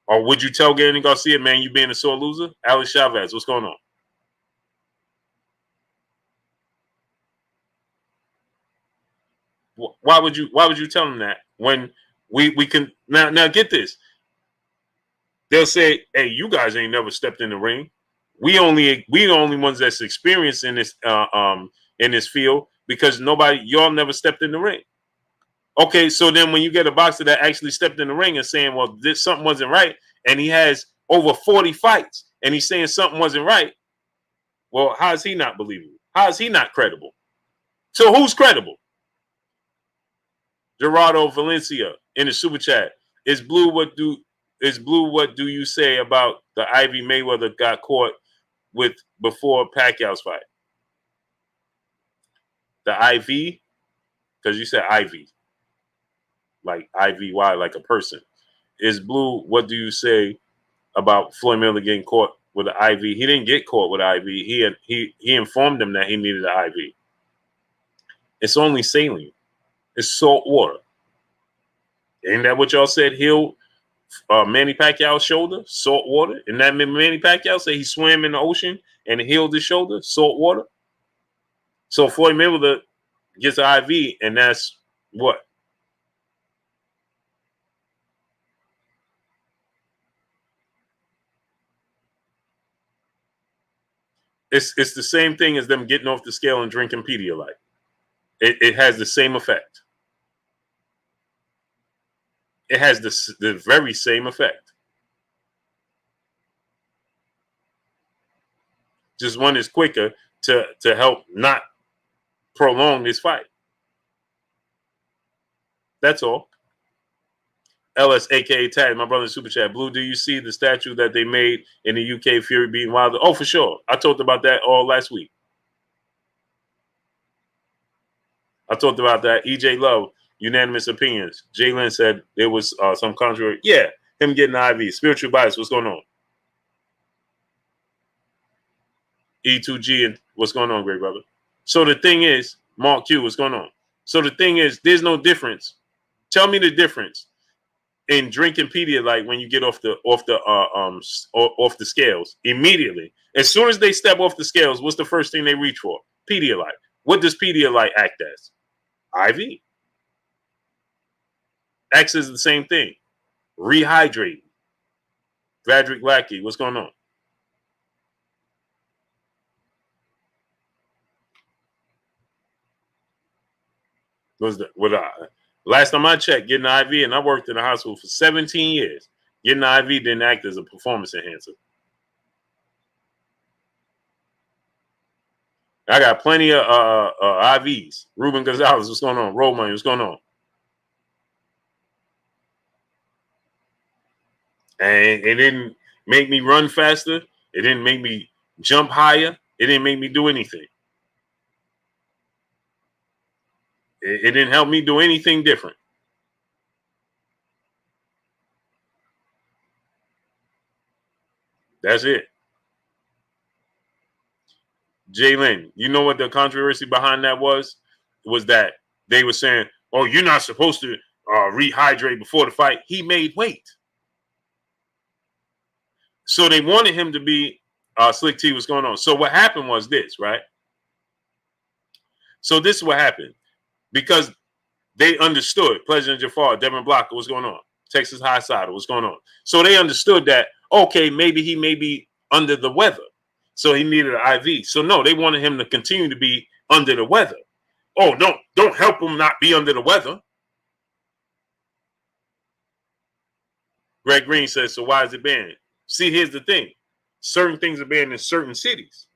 Or would you tell Danny Garcia, man, you being a sore loser? Alex Chavez, what's going on? Why would you tell him that when we can now get this? They'll say, hey, you guys ain't never stepped in the ring. We the only ones that's experienced in this field because y'all never stepped in the ring. Okay, so then when you get a boxer that actually stepped in the ring and saying, well, something wasn't right, and he has over 40 fights, and he's saying something wasn't right, well, how is he not believable? How is he not credible? So who's credible? Gerardo Valencia in the super chat. Is Blue what do you say about the Ivy Mayweather got caught with before Pacquiao's fight? The IV? Because you said Ivy. Like IVY, like a person. Is Blue, what do you say about Floyd Miller getting caught with an IV? He didn't get caught with an IV. He informed them that he needed an IV. It's only saline. It's salt water. Ain't that what y'all said healed Manny Pacquiao's shoulder? Salt water? And that Manny Pacquiao said he swam in the ocean and healed his shoulder? Salt water? So Floyd Mayweather gets an IV, and that's what? It's the same thing as them getting off the scale and drinking Pedialyte. It has the same effect. It has the very same effect. Just one is quicker to help not prolong this fight. That's all. LS, aka Tag, my brother in Super Chat. Blue, do you see the statue that they made in the UK, Fury beating Wilder? Oh, for sure. I talked about that all last week. I talked about that. EJ Love, unanimous opinions. Jalen said there was some controversy. Yeah, him getting the IV. Spiritual bias, what's going on? E2G, and what's going on, great brother? So the thing is, Mark Q, what's going on? So the thing is, there's no difference. Tell me the difference in drinking Pedialyte when you get off the scales immediately. As soon as they step off the scales, what's the first thing they reach for? Pedialyte. What does Pedialyte act as? IV. Acts as the same thing. Rehydrate. Vadrick Lackey, what's going on? Last time I checked, getting an IV, and I worked in the hospital for 17 years. Getting an IV didn't act as a performance enhancer. I got plenty of IVs. Ruben Gonzalez, what's going on? Roll money, what's going on? And it didn't make me run faster. It didn't make me jump higher. It didn't make me do anything. It didn't help me do anything different. That's it. Jalen, you know what the controversy behind that was? Was that they were saying, oh, you're not supposed to rehydrate before the fight. He made weight. So they wanted him to be Slick T, what's going on. So what happened was this, right? So this is what happened. Because they understood, President Jafar, Devin Blocker, what's going on? Texas High Sider, what's going on? So they understood that, okay, maybe he may be under the weather. So he needed an IV. So no, they wanted him to continue to be under the weather. Oh, no, don't help him not be under the weather. Greg Green says, so why is it banned? See, here's the thing. Certain things are banned in certain cities.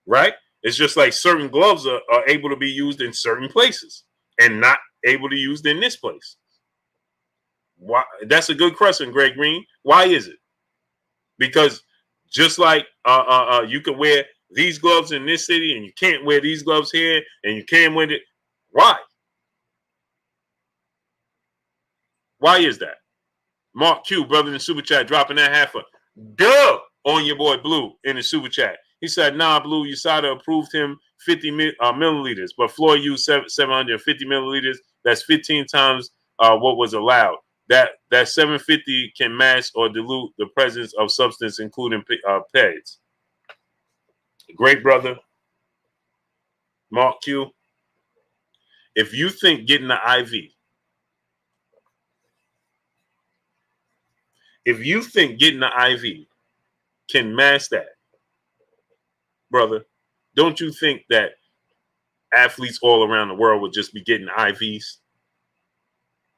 Right? It's just like certain gloves are able to be used in certain places and not able to be used in this place. Why? That's a good question, Greg Green. Why is it? Because just like you can wear these gloves in this city and you can't wear these gloves here and you can wear it. Why? Why is that? Mark Q, brother in the super chat, dropping that half a dub on your boy Blue in the super chat. He said, nah, Blue, USADA approved him 50 milliliters, but Floyd used 750 milliliters. That's 15 times what was allowed. That 750 can mask or dilute the presence of substance, including PEDs. Great brother, Mark Q. If you think getting the IV, can mask that, brother, don't you think that athletes all around the world would just be getting IVs?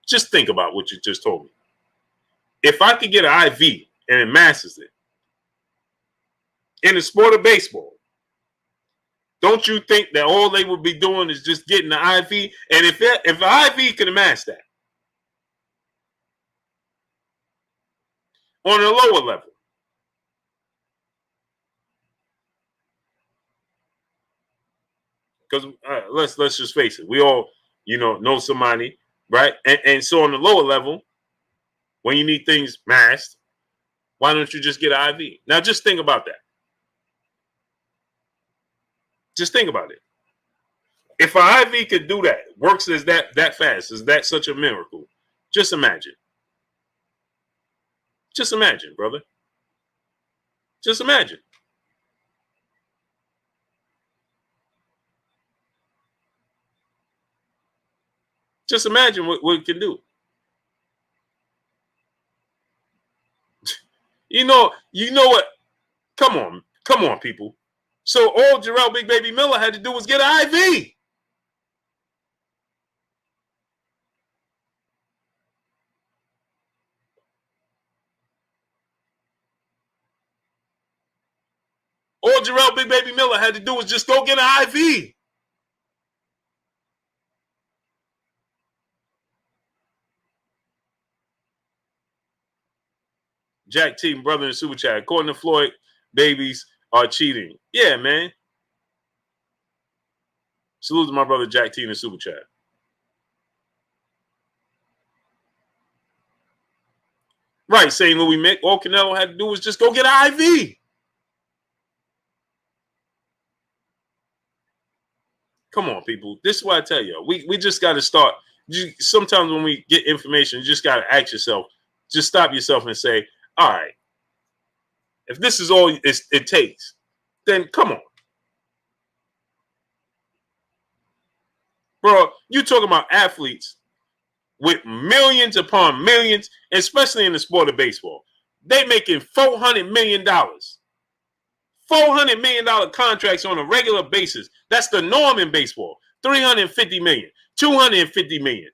Just think about what you just told me. If I could get an IV and it masks it in the sport of baseball, don't you think that all they would be doing is just getting the IV? And if an IV could mask that on a lower level, because let's just face it, we all know somebody, right? And so on the lower level, when you need things masked, why don't you just get an IV? Now just think about that. Just think about it. If an IV could do that, works as that fast, is that such a miracle? Just imagine. Just imagine, brother. Just imagine. Just imagine what it can do. You know what? Come on, people. So all Jarrell Big Baby Miller had to do was get an IV. All Jarrell Big Baby Miller had to do was just go get an IV. Jack Team, brother in the super chat. According to Floyd, babies are cheating. Yeah, man. Salute to my brother Jack T in the super chat. Right, St. Louis Mick. All Canelo had to do was just go get an IV. Come on, people. This is what I tell you. We just got to start. Sometimes when we get information, you just got to ask yourself, just stop yourself and say, all right, if this is all it takes, then come on. Bro, you talking about athletes with millions upon millions, especially in the sport of baseball. They making $400 million. $400 million contracts on a regular basis. That's the norm in baseball. $350 million, $250 million,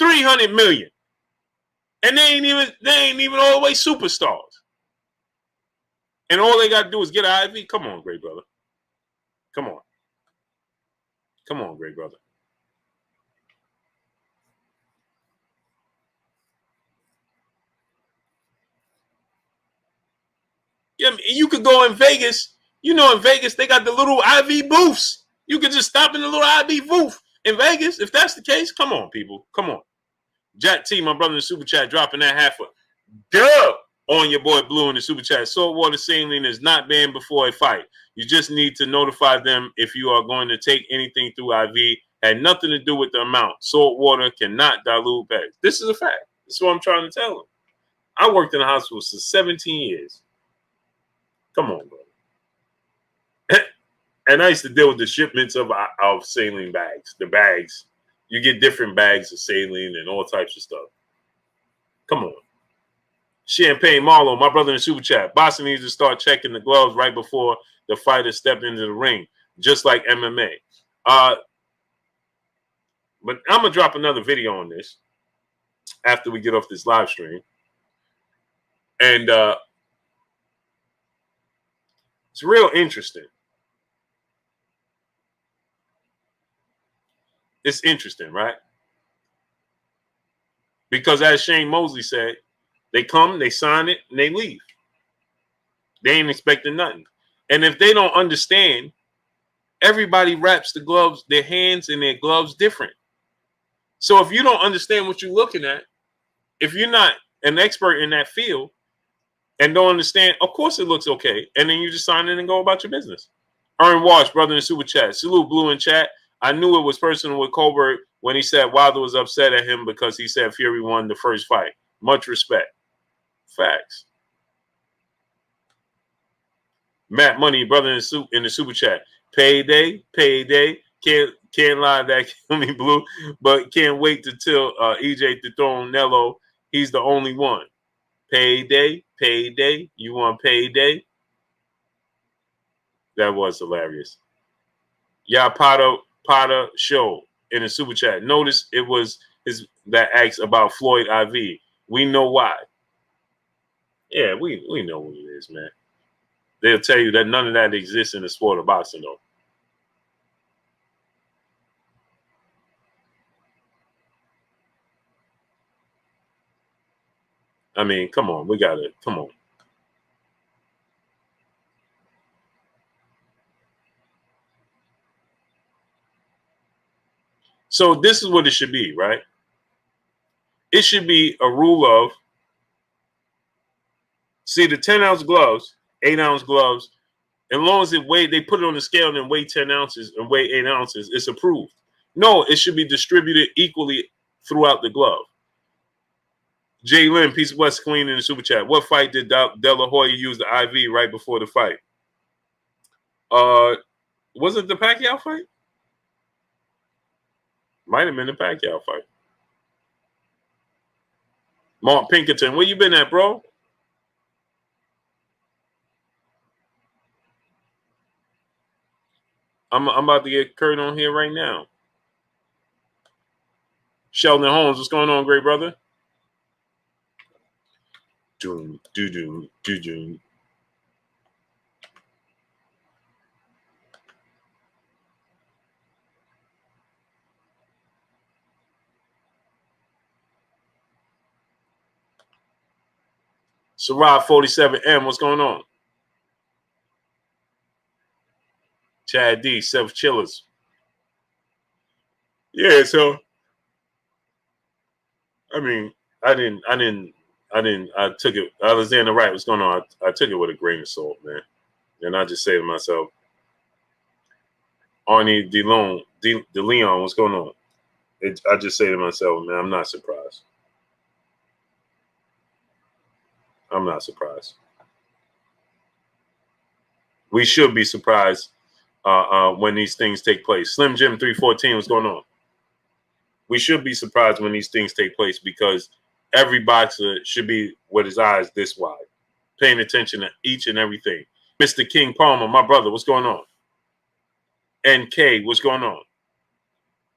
$300 million. And they ain't even all the way superstars. And all they got to do is get an IV. Come on, great brother. Come on. Come on, great brother. Yeah, you could go in Vegas. You know, in Vegas, they got the little IV booths. You could just stop in the little IV booth in Vegas. If that's the case, come on, people. Come on. Jack T, my brother in the super chat, dropping that half a dub on your boy Blue in the super chat. Saltwater saline is not banned before a fight. You just need to notify them if you are going to take anything through IV. Had nothing to do with the amount. Salt water cannot dilute bags. This is a fact. This is what I'm trying to tell them. I worked in the hospital for 17 years. Come on, bro. And I used to deal with the shipments of saline bags. The bags. You get different bags of saline and all types of stuff. Come on. Champagne Marlowe, my brother in the super chat. Boxing needs to start checking the gloves right before the fighter stepped into the ring, just like MMA. But I'm going to drop another video on this after we get off this live stream. And it's real interesting. It's interesting, right? Because as Shane Mosley said, they come, they sign it, and they leave. They ain't expecting nothing. And if they don't understand, everybody wraps the gloves, their hands and their gloves different. So if you don't understand what you're looking at, if you're not an expert in that field and don't understand, of course it looks okay. And then you just sign it and go about your business. Earn Walsh, brother in the super chat. Salute Blue in chat. I knew it was personal with Colbert when he said Wilder was upset at him because he said Fury won the first fight. Much respect. Facts. Matt Money, brother in the super chat. Payday. Can't lie, that kill me, Blue. But can't wait to tell EJ to throw Nello. He's the only one. Payday. You want payday? That was hilarious. Yeah, Potter show in the super chat. Notice it was that asked about Floyd IV. We know why. Yeah, we know what it is, man. They'll tell you that none of that exists in the sport of boxing, though. I mean, come on. Come on. So this is what it should be, right? It should be a rule of, see, the 10-ounce gloves, 8-ounce gloves, as long as they put it on the scale and then weigh 10 ounces and weigh 8 ounces, it's approved. No, it should be distributed equally throughout the glove. Jay Lynn, Peace of West Queen in the super chat. What fight did De La Hoya use the IV right before the fight? Was it the Pacquiao fight? Might have been the Pacquiao fight. Mark Pinkerton, where you been at, bro? I'm about to get Kurt on here right now. Sheldon Holmes, what's going on, great brother? Doom. Sarah 47M, what's going on? Chad D, Self Chillers. Yeah, so I mean, I took it. Alexander Wright, what's going on? I took it with a grain of salt, man. And I just say to myself, Arnie DeLeon, what's going on? I just say to myself, man, I'm not surprised. I'm not surprised. We should be surprised when these things take place. Slim Jim 314, what's going on? We should be surprised when these things take place because every boxer should be with his eyes this wide, paying attention to each and everything. Mr. King Palmer, my brother, what's going on? NK, what's going on?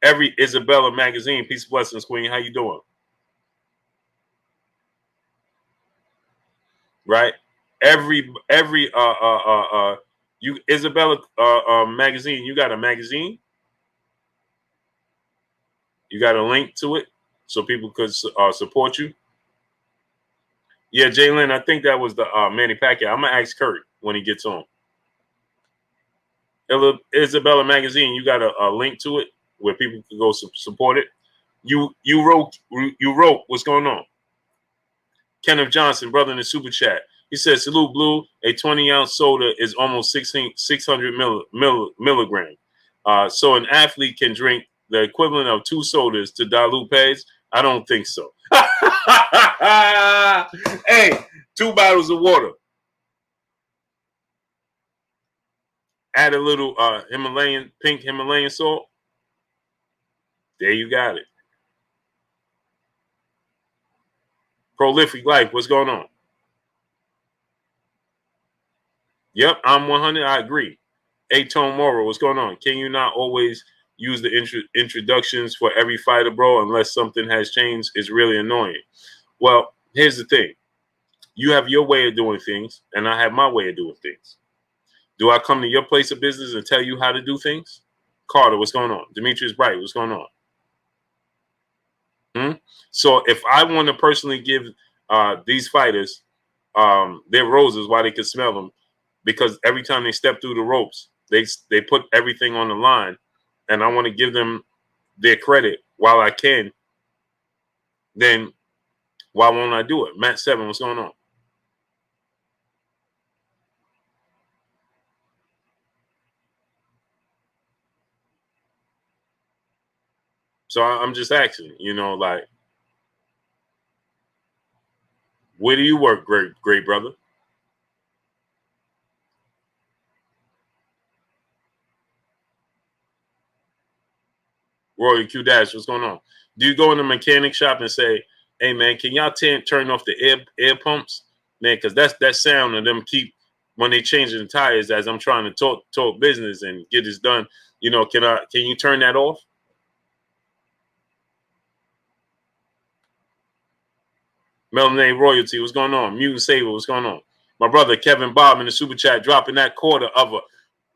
Every Isabella magazine, peace of blessings, Queen. How you doing? Right? Every You Isabella magazine. You got a magazine? You got a link to it so people could support you? Yeah, Jalen, I think that was the Manny Pacquiao. I'm gonna ask Kurt when he gets on. Isabella magazine. You got a link to it where people can go support it. You wrote what's going on? Kenneth Johnson, brother in the super chat. He says, salute Blue, a 20-ounce soda is almost 600 milligrams. So an athlete can drink the equivalent of 2 sodas to dilute pace? I don't think so. Hey, 2 bottles of water. Add a little pink Himalayan salt. There you got it. Prolific Life, what's going on? Yep, I'm 100. I agree. A-Tone Moral, what's going on? Can you not always use the introductions for every fighter, bro, unless something has changed? It's really annoying. Well, here's the thing. You have your way of doing things, and I have my way of doing things. Do I come to your place of business and tell you how to do things? Carter, what's going on? Demetrius Bright, what's going on? So if I want to personally give these fighters their roses while they can smell them, because every time they step through the ropes, they put everything on the line, and I want to give them their credit while I can, then why won't I do it? Matt 7, what's going on? So I'm just asking, like, where do you work, great brother? Roy Q Dash, what's going on? Do you go in the mechanic shop and say, "Hey man, can y'all turn off the air pumps, man? Because that's that sound of them keep when they changing the tires as I'm trying to talk business and get this done. Can you turn that off?" Melanae Royalty, what's going on? Mutant Saber, what's going on? My brother Kevin Bob in the super chat dropping that quarter of a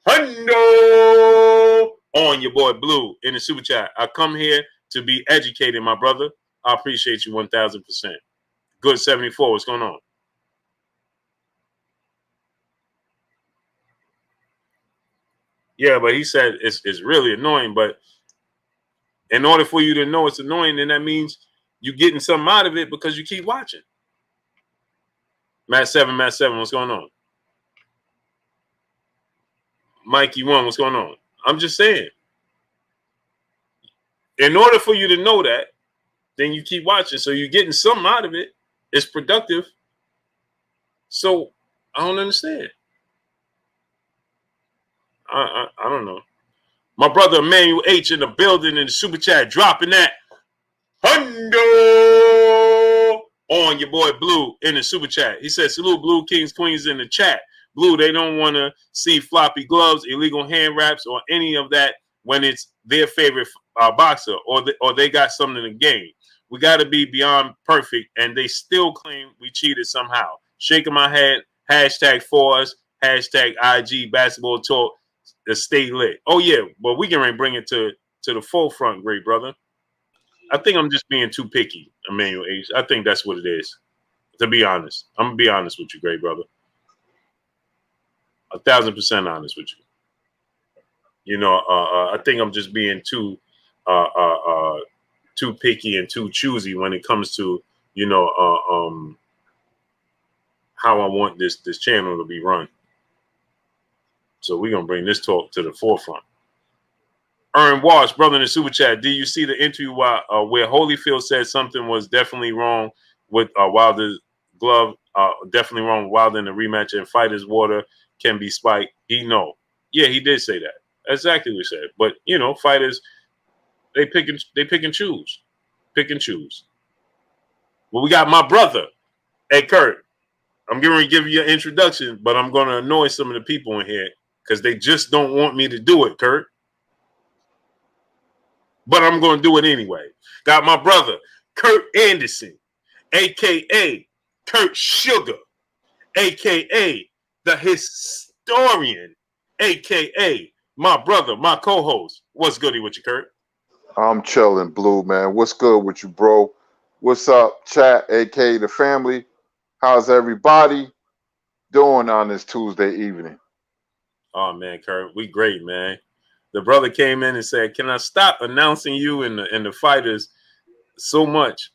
hundo on your boy Blue in the super chat. I come here to be educated, my brother. I appreciate you 1,000%. Good 74, what's going on? Yeah, but he said it's really annoying. But in order for you to know it's annoying, then that means you're getting something out of it because you keep watching. Matt 7, what's going on? Mikey 1, what's going on? I'm just saying. In order for you to know that, then you keep watching. So you're getting something out of it. It's productive. So I don't understand. I don't know. My brother Emmanuel H in the building in the super chat dropping that hundo on your boy Blue in the super chat. He said, salute Blue Kings, Queens in the chat. Blue, they don't want to see floppy gloves, illegal hand wraps, or any of that when it's their favorite boxer or they got something to gain. We got to be beyond perfect, and they still claim we cheated somehow. Shaking my head, hashtag for us, hashtag IG basketball talk, the stay lit. Oh, yeah, but we can bring it to the forefront, great brother. I think I'm just being too picky, Emmanuel H. I think that's what it is, to be honest. I'm going to be honest with you, great brother. 1,000% honest with you. I think I'm just being too picky and too choosy when it comes to, how I want this channel to be run. So we're going to bring this talk to the forefront. Aaron Walsh, brother in the super chat, do you see the interview where Holyfield said something was definitely wrong with Wilder's glove, definitely wrong with Wilder in the rematch, and fighters' water can be spiked? Yeah, he did say that. Exactly what he said. But fighters, they pick and choose. Well, we got my brother. Hey, Kurt, I'm going to give you an introduction, but I'm going to annoy some of the people in here because they just don't want me to do it, Kurt. But I'm going to do it anyway. Got my brother, Kurt Anderson, a.k.a. Kurt Sugar, a.k.a. the historian, a.k.a. my brother, my co-host. What's goody with you, Kurt? I'm chilling, Blue, man. What's good with you, bro? What's up, chat, aka the family? How's everybody doing on this Tuesday evening? Oh man, Kurt, we great, man. The brother came in and said, "Can I stop announcing you and the fighters so much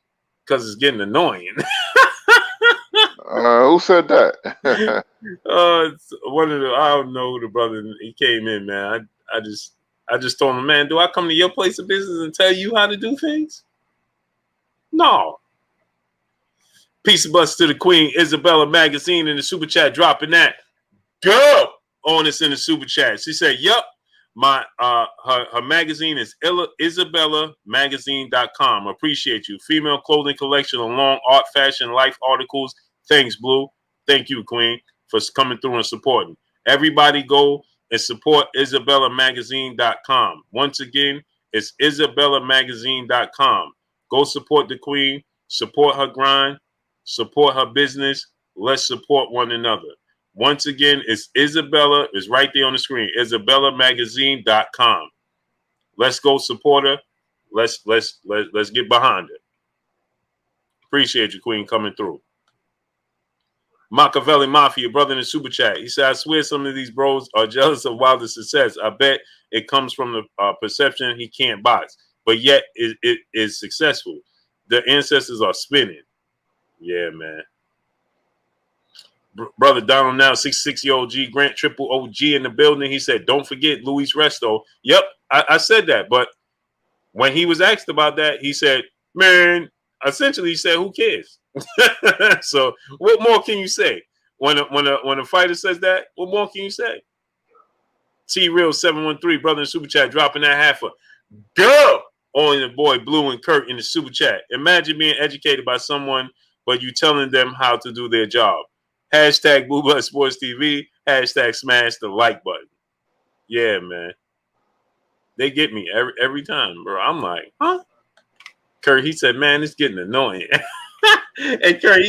because it's getting annoying?" Who said that? It's one of the I don't know who the brother. He came in, man. I just told him, man, do I come to your place of business and tell you how to do things? No. Peace of bust to the Queen, Isabella Magazine in the super chat, dropping that. Go on us in the super chat. She said, "Yup, my her magazine is IsabellaMagazine.com. Appreciate you. Female clothing collection along art, fashion, life articles. Thanks, Blue. Thank you, Queen, for coming through and supporting. Everybody go and support IsabellaMagazine.com. Once again, it's IsabellaMagazine.com. Go support the Queen, support her grind, support her business. Let's support one another. Once again, it's Isabella. It's right there on the screen. IsabellaMagazine.com. Let's go support her. Let's get behind her. Appreciate you, Queen, coming through. Machiavelli Mafia, brother in the super chat. He said, "I swear some of these bros are jealous of Wilder's success. I bet it comes from the perception he can't box, but yet it is successful. The ancestors are spinning." Yeah, man. Brother Donald now 66-year-old G Grant triple OG in the building. He said, "Don't forget Luis Resto." Yep, I said that, but when he was asked about that, he said, "Man," essentially he said, "Who cares?" So what more can you say when a fighter says that? What more can you say? T Real 713 brother in super chat dropping that half a go on the boy Blue and Kurt in the super chat. Imagine being educated by someone, but you telling them how to do their job. Hashtag Booba Sports TV. Hashtag smash the like button. Yeah, man. They get me every time, bro. I'm like, huh? Kurt, he said, "Man, it's getting annoying." And Kurt,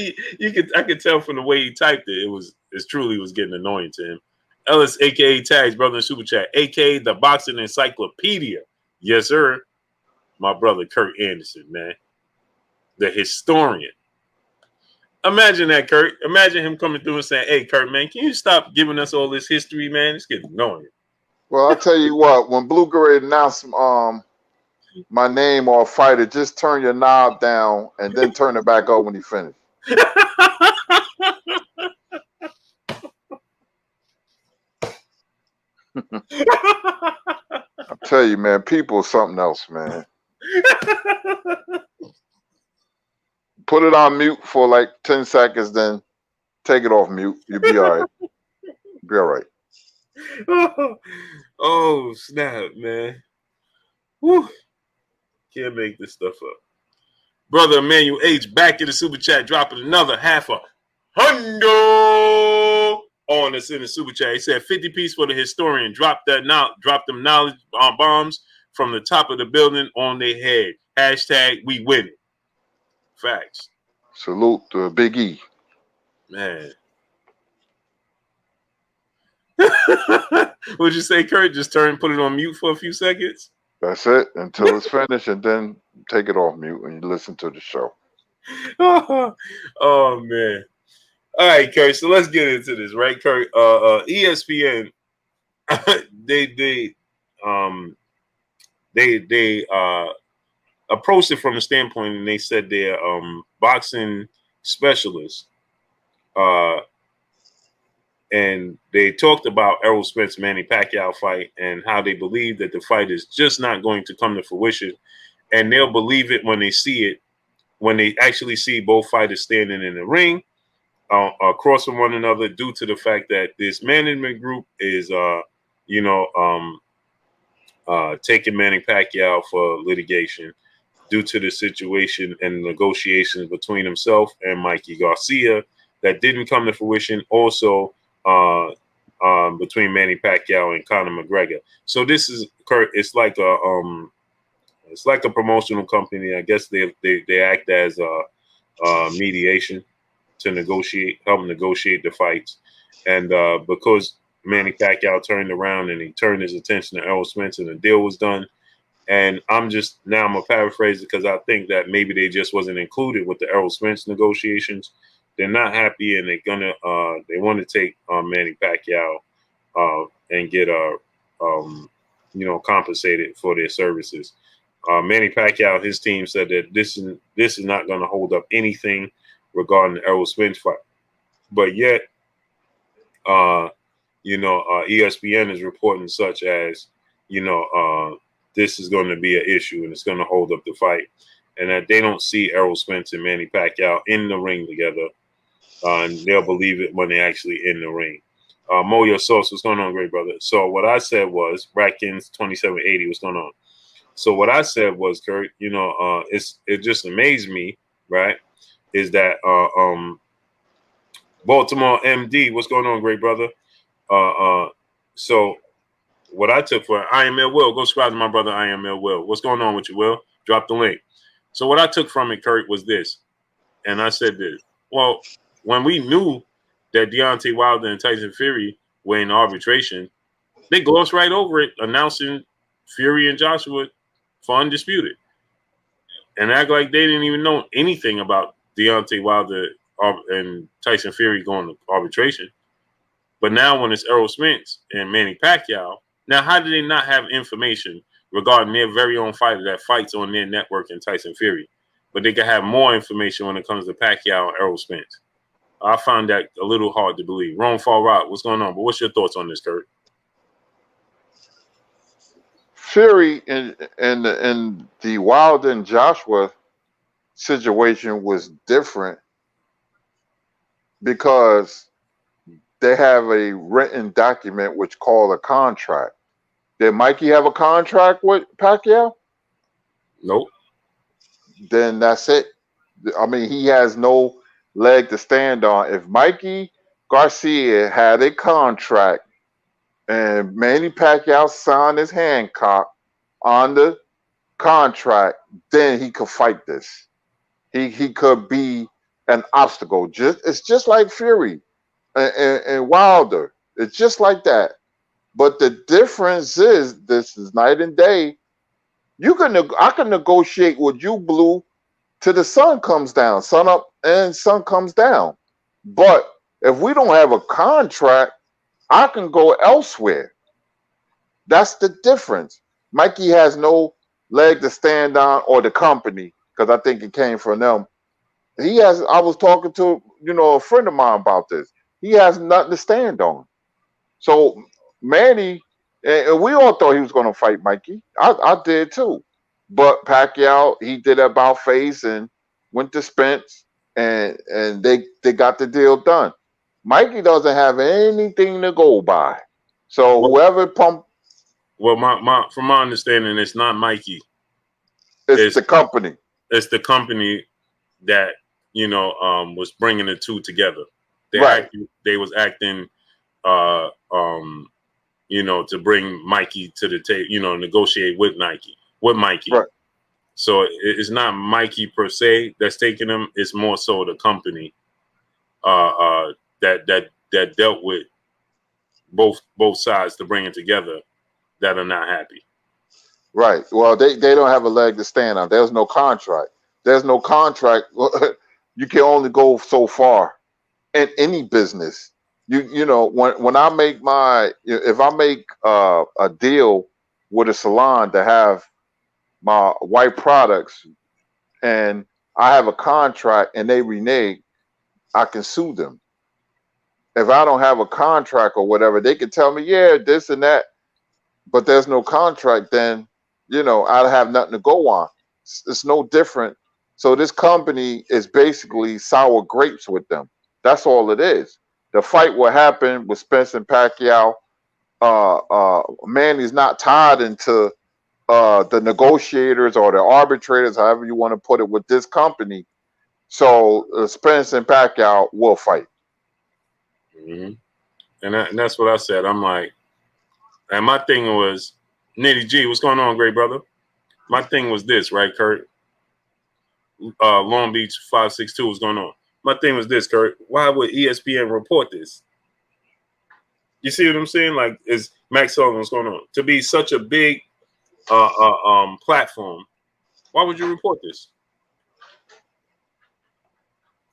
I could tell from the way he typed it, it truly was getting annoying to him. Ellis, aka Tags, brother in super chat, aka the boxing encyclopedia. Yes, sir. My brother Kurt Anderson, man. The historian. Imagine that, Kurt. Imagine him coming through and saying, "Hey, Kurt, man, can you stop giving us all this history, man? It's getting annoying." Well, I'll tell you what, when Blue Gray announced my name or a fighter, just turn your knob down and then turn it back up when he finished. I'll tell you, man, people are something else, man. Put it on mute for like 10 seconds, then take it off mute. You'll be all right. Be all right. Oh, snap, man. Whew. Can't make this stuff up. Brother Emmanuel H back in the super chat, dropping another half a hundo on us in the super chat. He said 50 piece for the historian. Drop them knowledge bombs from the top of the building on their head. Hashtag we win it. Facts. Salute to Big E. Man. Would you say, Kurt? Just put it on mute for a few seconds? That's it until it's finished, and then take it off mute and you listen to the show. Oh man! All right, Kurt. So let's get into this, right, Kurt? ESPN, they approached it from a standpoint, and they said they're boxing specialists, and they talked about Errol Spence Manny Pacquiao fight and how they believe that the fight is just not going to come to fruition, and they'll believe it when they see it, when they actually see both fighters standing in the ring across from one another, due to the fact that this management group is, taking Manny Pacquiao for litigation due to the situation and negotiations between himself and Mikey Garcia that didn't come to fruition. Also, between Manny Pacquiao and Conor McGregor. So this is, Kurt, it's like a promotional company. I guess they act as a mediation to help negotiate the fights. And because Manny Pacquiao turned around and he turned his attention to Errol Spence and the deal was done. And I'm gonna paraphrase it because I think that maybe they just wasn't included with the Errol Spence negotiations. They're not happy and they want to take Manny Pacquiao and get compensated for their services. Manny Pacquiao, his team said that this is not going to hold up anything regarding the Errol Spence fight, but yet, ESPN is reporting such as, this is going to be an issue and it's going to hold up the fight, and that they don't see Errol Spence and Manny Pacquiao in the ring together, and they'll believe it when they're actually in the ring. Mo, your source, what's going on, great brother? So what I said was, Bratkins 2780, what's going on? So what I said was, Kurt, it just amazed me, right? Is that Baltimore MD, what's going on, great brother? So what I took for I Am Ill Will, go subscribe to my brother I Am Ill Will. What's going on with you, Will? Drop the link. So what I took from it, Kurt, was this, and I said this. Well, when we knew that Deontay Wilder and Tyson Fury were in arbitration, they glossed right over it, announcing Fury and Joshua for undisputed, and act like they didn't even know anything about Deontay Wilder and Tyson Fury going to arbitration. But now when it's Errol Spence and Manny Pacquiao, now how do they not have information regarding their very own fighter that fights on their network in Tyson Fury? But they can have more information when it comes to Pacquiao and Errol Spence. I found that a little hard to believe. Rome Fall Rock, what's going on? But what's your thoughts on this, Kurt? Fury and the Wilder and Joshua situation was different because they have a written document which called a contract. Did Mikey have a contract with Pacquiao? Nope. Then that's it. I mean, he has no leg to stand on. If Mikey Garcia had a contract and Manny Pacquiao signed his Hancock on the contract, then he could fight this. He could be an obstacle. It's just like Fury and Wilder. It's just like that. But the difference is, this is night and day. I can negotiate with you, Blue, till the sun comes down, sun up and sun comes down. But if we don't have a contract, I can go elsewhere. That's the difference. Mikey has no leg to stand on, or the company, because I think it came from them. I was talking to a friend of mine about this. He has nothing to stand on. So Manny, and we all thought he was going to fight Mikey. I did too. But Pacquiao, he did about face and went to Spence, and they got the deal done. Mikey doesn't have anything to go by. So whoever pumped. Well, from my understanding, it's not Mikey. It's the company. It's the company that was bringing the two together. They was acting, to bring Mikey to the table, negotiate with Mikey. Right. So it's not Mikey per se that's taking them. It's more so the company that dealt with both sides to bring it together that are not happy. Right. Well, they don't have a leg to stand on. There's no contract. There's no contract. You can only go so far in any business. When I make if I make a deal with a salon to have my white products and I have a contract and they renege, I can sue them. If I don't have a contract or whatever, they can tell me, yeah, this and that, but there's no contract, then I have nothing to go on. It's no different. So this company is basically sour grapes with them. That's all it is. The fight will happen with Spence and Pacquiao. Manny's not tied into the negotiators or the arbitrators, however you want to put it, with this company. So Spence and Pacquiao will fight. Mm-hmm. And that's what I said. I'm like, and my thing was, Nitty G, what's going on, great brother? My thing was this, right, Kurt? Long Beach 562 was going on. My thing was this, Kurt. Why would ESPN report this? You see what I'm saying? Like, is Max Sullivan, what's going on? To be such a big platform, why would you report this?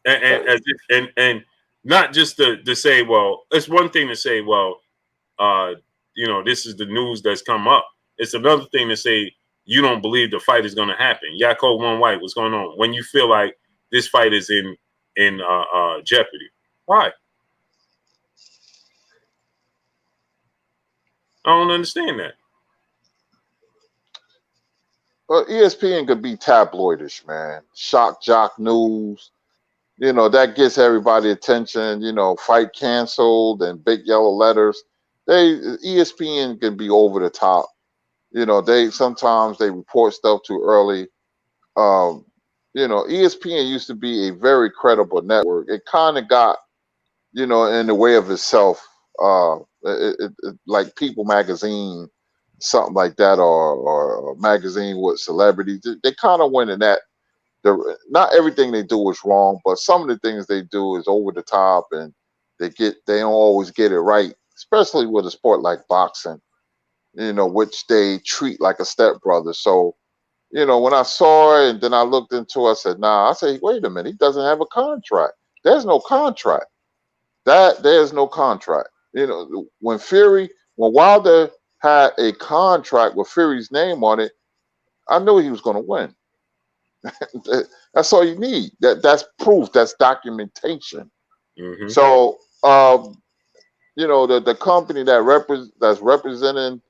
And not just to say, well, it's one thing to say, well, this is the news that's come up. It's another thing to say you don't believe the fight is going to happen. Yako One White, what's going on? When you feel like this fight is in jeopardy, why? I don't understand that. Well, ESPN could be tabloidish, man. Shock jock news. That gets everybody attention. Fight canceled and big yellow letters. ESPN can be over the top. They sometimes they report stuff too early. ESPN used to be a very credible network. It kind of got, in the way of itself. Like People Magazine, something like that, or a magazine with celebrities. They kind of went in that. Not everything they do is wrong, but some of the things they do is over the top, and they don't always get it right, especially with a sport like boxing, which they treat like a stepbrother. So, when I saw it and then I looked into it, I said, nah, I say, wait a minute, he doesn't have a contract. There's no contract. There's no contract. When Wilder had a contract with Fury's name on it, I knew he was going to win. That's all you need. That's proof. That's documentation. Mm-hmm. So, the company that's representing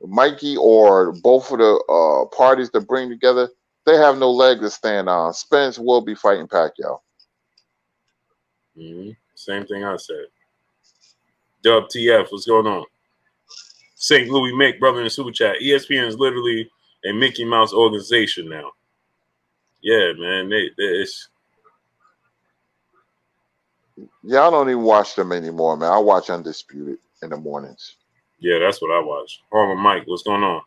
Mikey or both of the parties to bring together, they have no leg to stand on. Spence will be fighting Pacquiao. Mm-hmm. Same thing I said. Dub TF, what's going on? St. Louis Mick, brother in the super chat. ESPN is literally a Mickey Mouse organization now. Yeah, man. Yeah, I don't even watch them anymore, man. I watch Undisputed in the mornings. Yeah, that's what I watch. Harlem Mike, what's going on?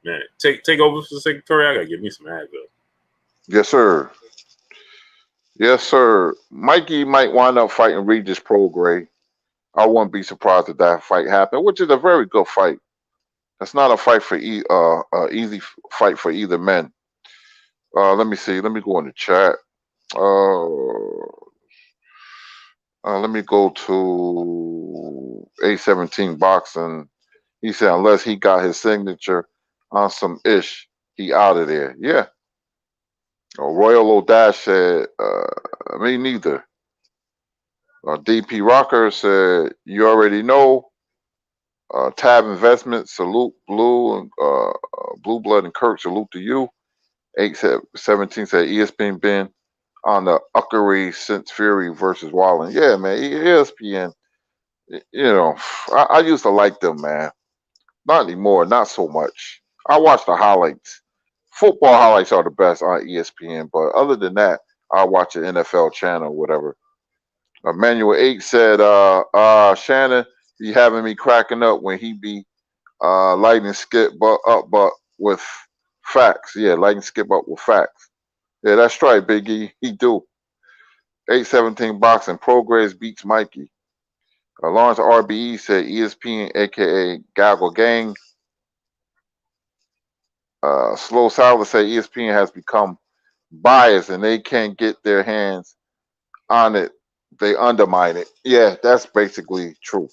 Man, take over for the secretary. I gotta give me some Advil. Yes, sir. Yes, sir. Mikey might wind up fighting Regis Prograis. I wouldn't be surprised if that fight happened, which is a very good fight. It's not a fight for easy fight for either men. Let me see. Let me go in the chat. Let me go to A17 Boxing. He said unless he got his signature on some ish, he out of there. Yeah. Royal O'Dash said, me neither. DP Rocker said, you already know. Tab Investment, salute Blue and Blue Blood and Kirk, salute to you. 817 said ESPN been on the uckery since Fury versus Wallen. Yeah, man, ESPN. I used to like them, man. Not anymore, not so much. I watch the highlights. Football highlights are the best on ESPN, but other than that, I watch the NFL channel, whatever. Manuel 8 said, Shannon be having me cracking up when he be lighting Skip but with facts. Yeah, lighting Skip up with facts. Yeah, that's right, Biggie. He do. 817 Boxing. Progress beats Mikey. Lawrence RBE said ESPN, aka Gaggle Gang. Slow Salva said ESPN has become biased and they can't get their hands on it. They undermine it. Yeah, that's basically true.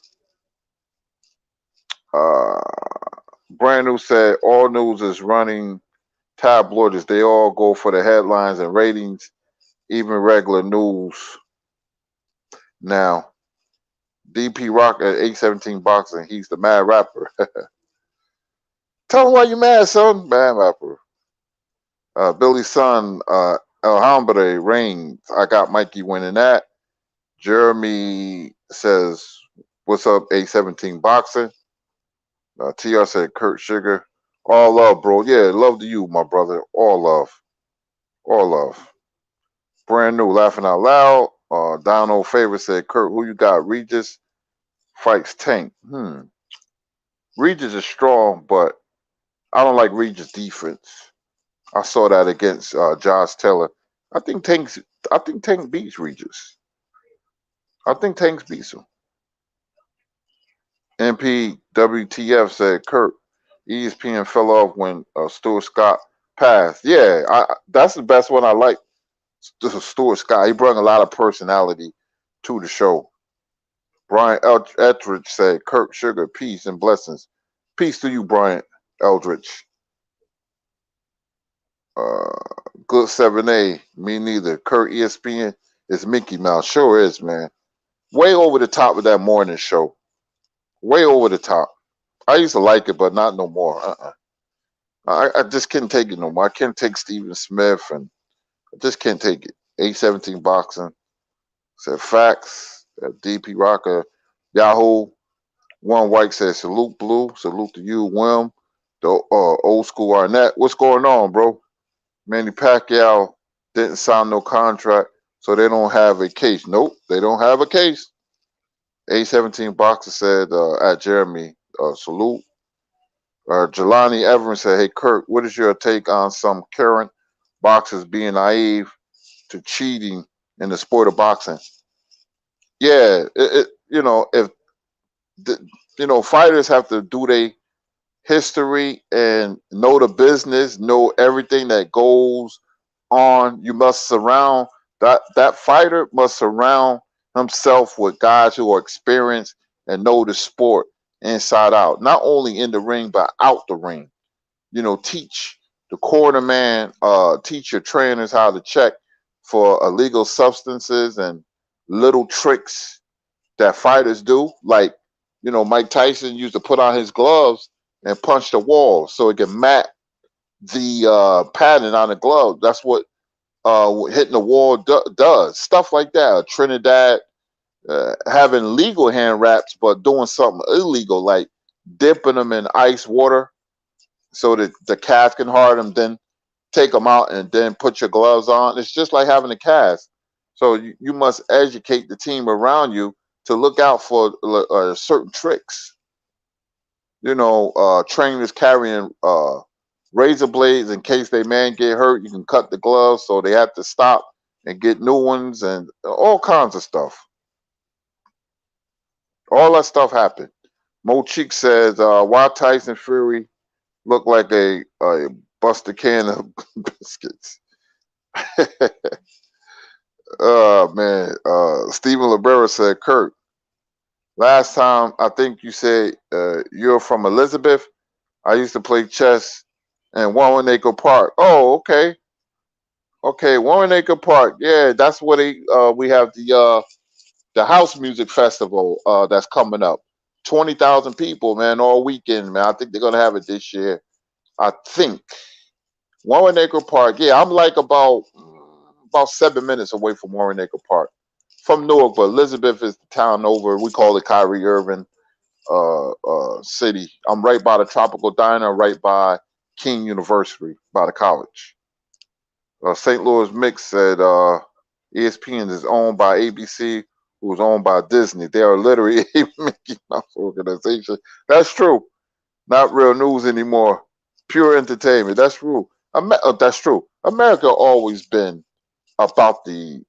Brand New said all news is running tabloids. They all go for the headlines and ratings, even regular news. Now, DP Rock at 817 Boxing, he's the mad rapper. Tell him why you mad, son. Mad rapper. Billy's son, Alhambra reigns. I got Mikey winning that. Jeremy says, what's up, 817 Boxing? TR said, Kurt Sugar. All love, bro. Yeah, love to you, my brother. All love. All love. Brand new, laughing out loud. Donald Favor said, Kurt, who you got? Regis fights Tank. Regis is strong, but I don't like Regis' defense. I saw that against Josh Taylor. I think Tank beats Regis. I think Tank beats him. MPWTF said Kurt, ESPN fell off when Stuart Scott passed. Yeah, that's the best one I like. This is Stuart Scott. He brought a lot of personality to the show. Brian Eldridge said, Kirk Sugar, peace and blessings. Peace to you, Brian Eldridge. Uh, Good 7A, me neither. Kurt ESPN is Mickey Mouse. Sure is, man. Way over the top of that morning show. Way over the top. I used to like it, but not no more. I just couldn't take it no more. I can't take Stephen Smith, and I just can't take it. 817 Boxing said facts. DP Rocker, Yahoo. One White says salute Blue. Salute to you, Wim. The old school Arnett. What's going on, bro? Manny Pacquiao didn't sign no contract, so they don't have a case. Nope, they don't have a case. 817 Boxer said at Jeremy, salute. Jelani Evans said, hey, Kurt, what is your take on some current boxers being naive to cheating in the sport of boxing? Yeah, if fighters have to do their history and know the business, know everything that goes on. You must surround that fighter must surround himself with guys who are experienced and know the sport inside out, not only in the ring but out the ring. Teach the corner man, teach your trainers how to check for illegal substances and little tricks that fighters do. Like, Mike Tyson used to put on his gloves and punch the wall so it can mat the pattern on the glove. That's what hitting the wall does. Stuff like that. Trinidad having legal hand wraps, but doing something illegal, like dipping them in ice water so that the cast can harden them, then take them out and then put your gloves on. It's just like having a cast. So you must educate the team around you to look out for certain tricks. Trainers carrying razor blades in case they man get hurt. You can cut the gloves, so they have to stop and get new ones and all kinds of stuff. All that stuff happened. Mo Cheek says, why Tyson Fury look like a busted can of biscuits? Oh, man. Stephen Libera said, Kurt, last time I think you said you're from Elizabeth. I used to play chess in Warren Park. Oh, okay. Okay, Warren Park. Yeah, that's where we have the house music festival that's coming up. 20,000 people, man, all weekend, man. I think they're gonna have it this year. I think Warren Park. Yeah, I'm like about 7 minutes away from Warren Park, from Newark, but Elizabeth is the town over. We call it Kyrie Irving city. I'm right by the Tropical Diner, right by King University, by the college. St. Louis Mix said ESPN is owned by ABC, who's owned by Disney. They are literally a Mickey Mouse organization. That's true. Not real news anymore. Pure entertainment. That's true. That's true. America always been about the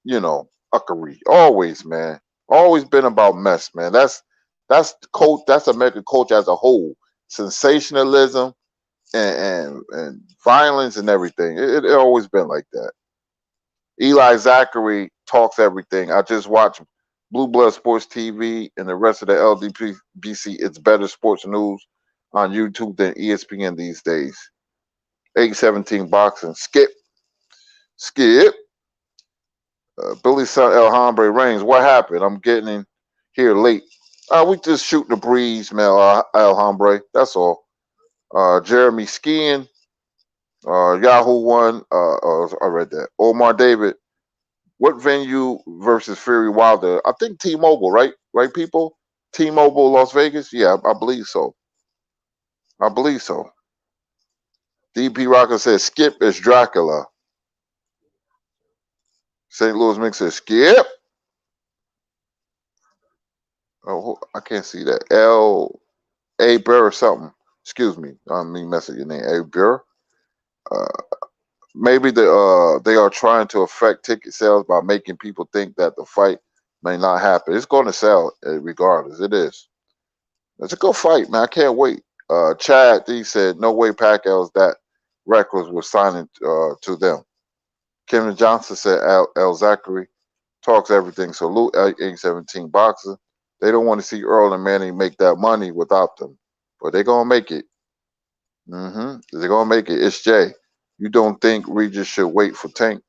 uckery. Always, man. Always been about mess, man. That's That's American culture as a whole. Sensationalism and violence and everything. It always been like that. Eli Zachary talks everything. I just watch Blue Blood Sports TV and the rest of the LDBC. It's better sports news on YouTube than ESPN these days. 817 Boxing. Skip. Billy son El Hombre Reigns. What happened? I'm getting in here late. We just shooting the breeze, man. El Hombre. That's all. Jeremy skiing. Yahoo won. I read that. Omar David. What venue versus Fury Wilder? I think T-Mobile, right? Right, people? T-Mobile, Las Vegas? Yeah, I believe so. I believe so. DP Rocker says Skip is Dracula. St. Louis Mix says Skip. Oh, I can't see that. A Burr or something. Excuse me. I don't mean mess up your name. A Burr. Maybe they are trying to affect ticket sales by making people think that the fight may not happen. It's going to sell regardless. It is. It's a good fight, man. I can't wait. Chad D said, "No way Pacquiao's that reckless with signing to them." Kevin Johnson said, "Al Zachary talks everything. Salute 817 boxer. They don't want to see Earl and Manny make that money without them, but they're gonna make it. They're gonna make it." It's Jay. You don't think Regis should wait for Tank?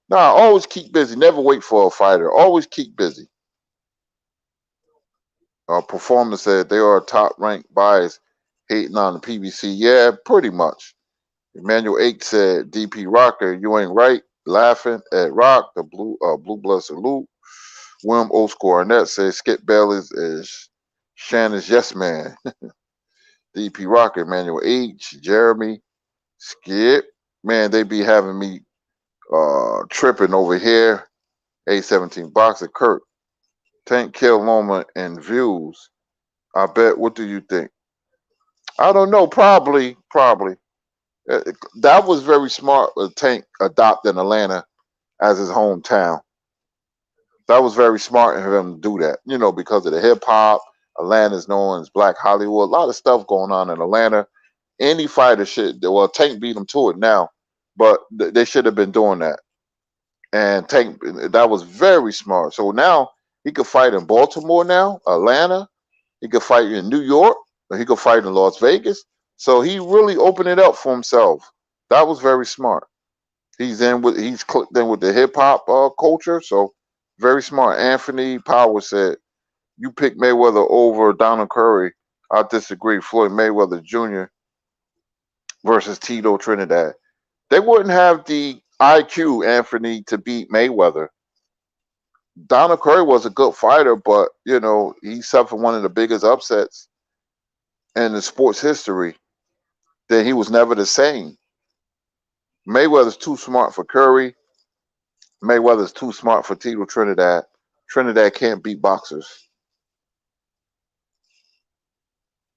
Nah, always keep busy. Never wait for a fighter. Always keep busy. Performer said they are top ranked buyers hating on the PBC. Yeah, pretty much. Emmanuel 8 said, DP Rocker, you ain't right. Laughing at Rock, the blue blood salute. William Old School Arnett says Skip Bayless is Shannon's yes man. DP Rocker, Emmanuel H, Jeremy, Skip. Man, they be having me tripping over here. A17 Boxer, Kurt. Tank Kill Loma and Views. I bet. What do you think? I don't know. Probably. That was very smart. Tank adopting Atlanta as his hometown. That was very smart of him to do that. You know, because of the hip hop. Atlanta's known as Black Hollywood. A lot of stuff going on in Atlanta. Any fighter should. Well, Tank beat him to it now, but they should have been doing that. And Tank, that was very smart. So now he could fight in Baltimore now, Atlanta. He could fight in New York, or he could fight in Las Vegas. So he really opened it up for himself. That was very smart. He's clicked in with the hip hop culture. So very smart. Anthony Power said, "You pick Mayweather over Donald Curry." I disagree. Floyd Mayweather Jr. versus Tito Trinidad. They wouldn't have the IQ, Anthony, to beat Mayweather. Donald Curry was a good fighter, but you know he suffered one of the biggest upsets in the sports history. Then he was never the same. Mayweather's too smart for Curry. Mayweather's too smart for Tito Trinidad. Trinidad can't beat boxers.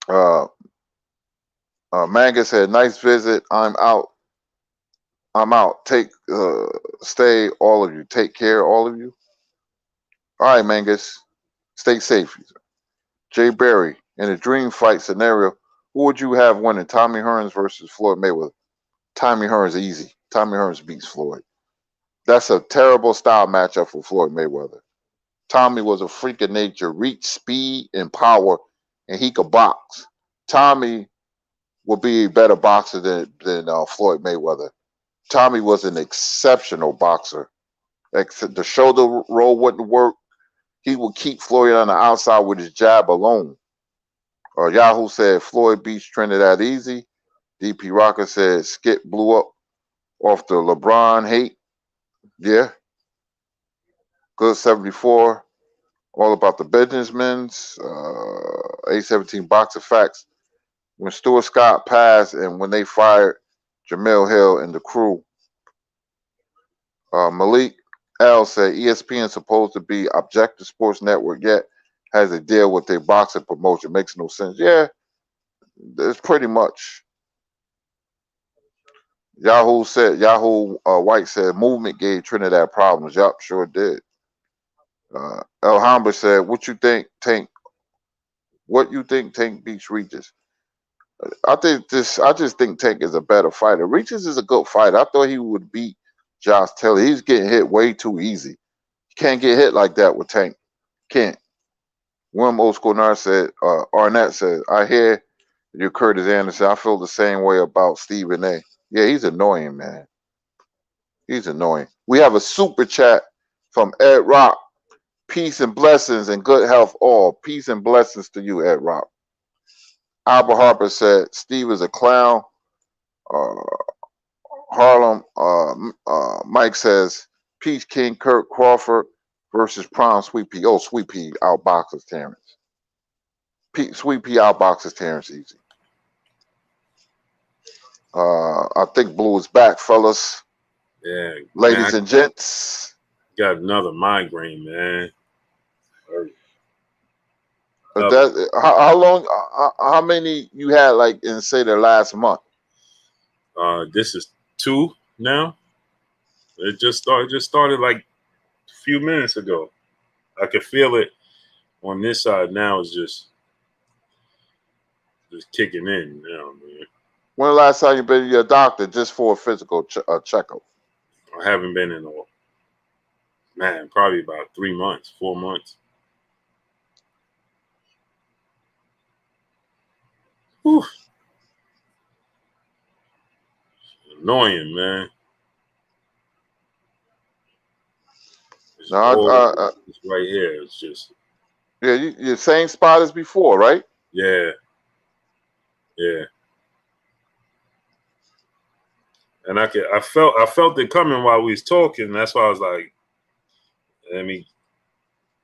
Uh, Manga said, "Nice visit. I'm out. I'm out. Stay, all of you. Take care, all of you." All right, Mangus. Stay safe. Jay Berry, in a dream fight scenario, who would you have winning? Tommy Hearns versus Floyd Mayweather. Tommy Hearns easy. Tommy Hearns beats Floyd. That's a terrible style matchup for Floyd Mayweather. Tommy was a freak of nature, reach, speed, and power, and he could box. Tommy would be a better boxer than Floyd Mayweather. Tommy was an exceptional boxer. The shoulder roll wouldn't work. He would keep Floyd on the outside with his jab alone. Yahoo said Floyd beats Trinidad easy. DP Rocker said Skip blew up off the LeBron hate. Yeah. Good 74. All about the businessmen's. A17 Boxer Facts. When Stuart Scott passed and when they fired Jamel Hill and the crew. Malik L said ESPN is supposed to be Objective Sports Network, yet has a deal with their boxing promotion. Makes no sense. Yeah, it's pretty much. Yahoo White said movement gave Trinidad problems. Yup, sure did. El Hamba said, "What you think, Tank? What you think Tank beats Regis?" I just think Tank is a better fighter. Regis is a good fighter. I thought he would beat Josh Taylor. He's getting hit way too easy. You can't get hit like that with Tank. Can't. William Old School Arnett said, "I hear you, Curtis Anderson. I feel the same way about Stephen A. Yeah, he's annoying, man. He's annoying." We have a super chat from Ed Rock. Peace and blessings and good health all. Peace and blessings to you, Ed Rock. Albert Harper said, "Steve is a clown." Uh, Harlem, Mike says, "Peace King Kurt Crawford versus Prom Sweet Pea." Oh, Sweet Pea outboxes Terrence. Sweet Pea outboxes Terrence easy. I think Blue is back, fellas. Yeah. Ladies and gents. Got another migraine, man. How long? How many you had, like, in say the last month? This is 2 now. It just started like a few minutes ago. I can feel it on this side now. It's just just kicking in now, man. When the last time you been to your doctor just for a physical checkup? I haven't been in probably about 3 months, 4 months. Whew. Annoying, man. It's No, it's right here. It's just yeah, you same spot as before, right? yeah. And I felt it coming while we was talking. That's why I was like, let me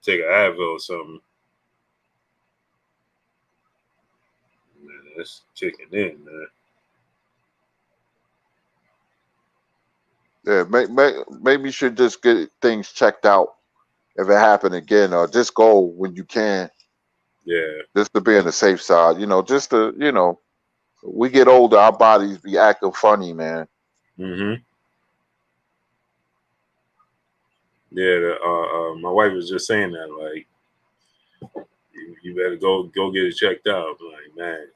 take an Advil or something. Man, it's kicking in, man. Yeah, maybe you should just get things checked out if it happened again, or just go when you can, Yeah. just to be on the safe side. Just to we get older, our bodies be acting funny, man. Mm-hmm. Yeah. My wife was just saying that, like, you better go get it checked out. I'm like, man.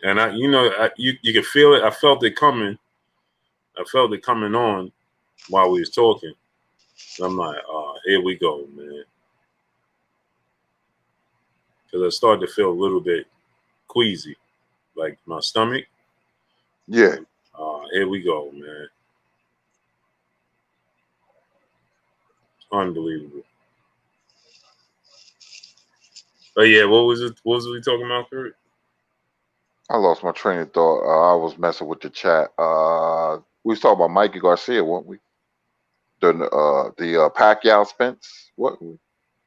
And you can feel it. I felt it coming. I felt it coming on while we was talking. I'm like, here we go, man. Because I started to feel a little bit queasy, like my stomach. Yeah. Here we go, man. Unbelievable. But yeah, what was it? What was we talking about, Kurt? I lost my train of thought. I was messing with the chat. We was talking about Mikey Garcia, weren't we? The Pacquiao Spence, what?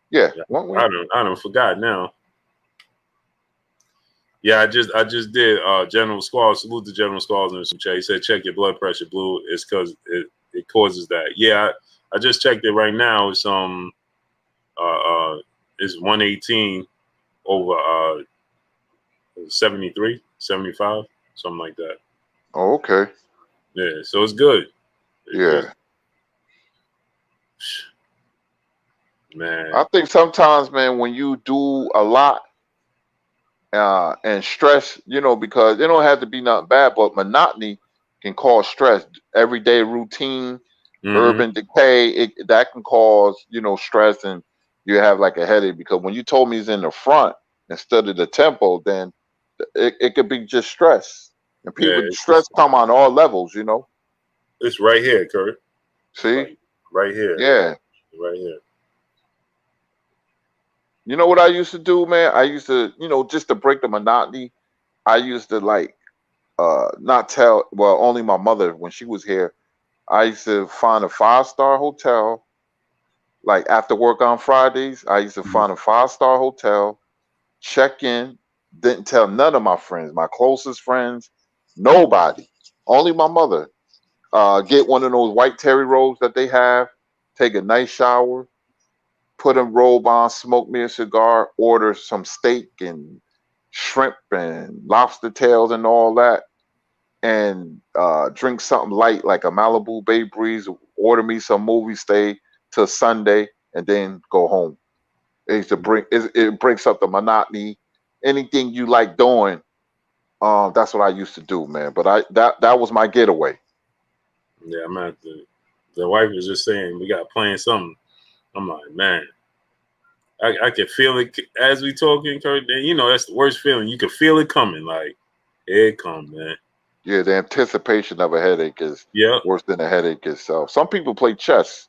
Yeah, Yeah, weren't we? I don't forgot now. Yeah, I just did General Squall. Salute to General Squalls in some chat. He said check your blood pressure, Blue. It's because it causes that. Yeah, I just checked it right now. It's 118 over 73, 75, something like that. Oh, okay. Yeah, so it's good. It's just, Yeah. man. I think sometimes, man, when you do a lot and stress, because it don't have to be nothing bad, but monotony can cause stress. Everyday routine, Mm-hmm. urban decay, that can cause, stress, and you have like a headache. Because when you told me it's in the front instead of the tempo, then it could be just stress. And Yeah, people, stress come on all levels. it's right here, Kurt. It's See? like right here, Yeah. right here. You know what I used to do, man? I used to, just to break the monotony, I used to like not tell, well, only my mother when she was here. I used to find a 5-star hotel, like after work on Fridays. I used to Mm-hmm. find a 5-star hotel, check in, didn't tell none of my friends, my closest friends, nobody, only my mother. Get one of those white terry robes that they have, take a nice shower, put a robe on, smoke me a cigar, order some steak and shrimp and lobster tails and all that, and drink something light like a Malibu Bay Breeze, order me some movie, stay till Sunday, and then go home. It breaks up the monotony. Anything you like doing, that's what I used to do, man. But that was my getaway. Yeah, I'm at the wife was just saying we got playing something. I'm like, man, I can feel it as we talking, Kurt. And that's the worst feeling. You can feel it coming, like here it come, man. Yeah, the anticipation of a headache is Yeah. worse than a headache itself. Some people play chess.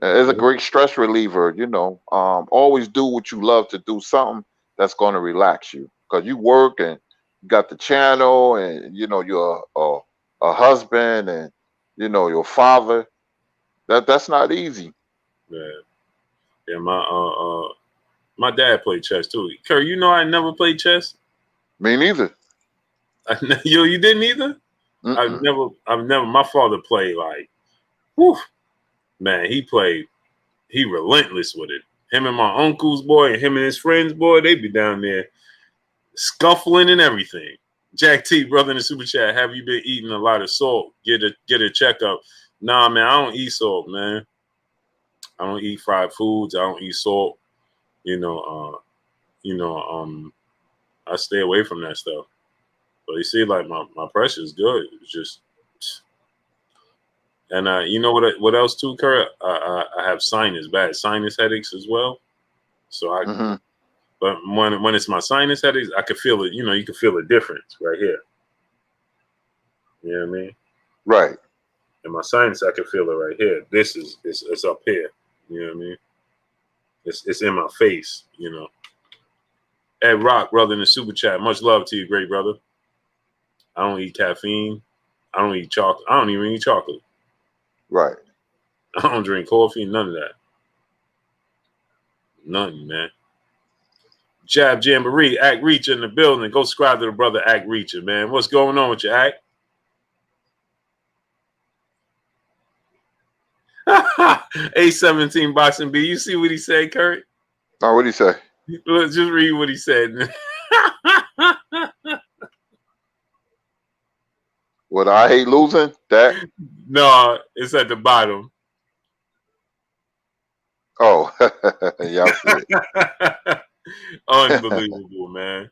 It's a great stress reliever. Always do what you love to do, something that's going to relax you. Because you work and you got the channel, and you're a husband, and your father. That's not easy. Yeah. Yeah, my dad played chess too. Kurt, I never played chess. Me neither. You didn't either? Mm-mm. I've never, my father played like, whew, man, he relentless with it. Him and my uncle's boy and him and his friends, boy, they be down there scuffling and everything. Jack T, brother in the super chat, have you been eating a lot of salt? Get a checkup. Nah, man, I don't eat salt, man. I don't eat fried foods. I don't eat salt. You know, uh, you know, um, I stay away from that stuff. But you see, like my pressure is good. It's just, and you know what else too, Kurt? I have bad sinus headaches as well. So but when it's my sinus headaches, I can feel it. You know, you can feel the difference right here. You know what I mean? Right. And my sinus, I can feel it right here. This is it's up here. You know what I mean? It's in my face. You know. Ed Rock, brother, in the super chat. Much love to you, great brother. I don't eat caffeine. I don't eat chocolate. I don't even eat chocolate. Right. I don't drink coffee. None of that. Nothing, man. Jab Jamboree, Act Reacher in the building. Go subscribe to the brother Act Reacher, man. What's going on with your Act? A17 Boxing B. You see what he said, Kurt? Now, what do you say? Just read what he said. What I hate losing? That? No, it's at the bottom. Oh, yeah, I see it. Unbelievable, man.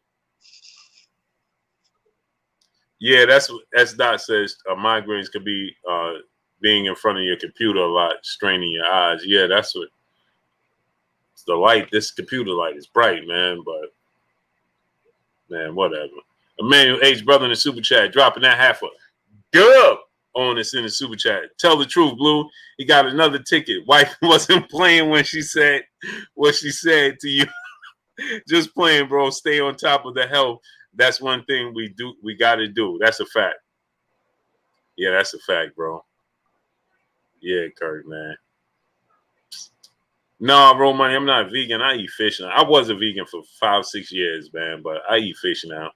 Yeah, that's Dot says. Migraines could be being in front of your computer a lot, straining your eyes. Yeah, that's what. It's the light. This computer light is bright, man. But man, whatever. Emmanuel H. brother in the super chat, dropping that half a dub on us in the super chat. Tell the truth, Blue. He got another ticket. Wife wasn't playing when she said what she said to you. Just playing, bro. Stay on top of the health. That's one thing we got to do. That's a fact. Yeah, that's a fact, bro. Yeah, Kurt, man. No, bro, man, I'm not vegan. I eat fish now. I was a vegan for 5-6 years, man, but I eat fish now.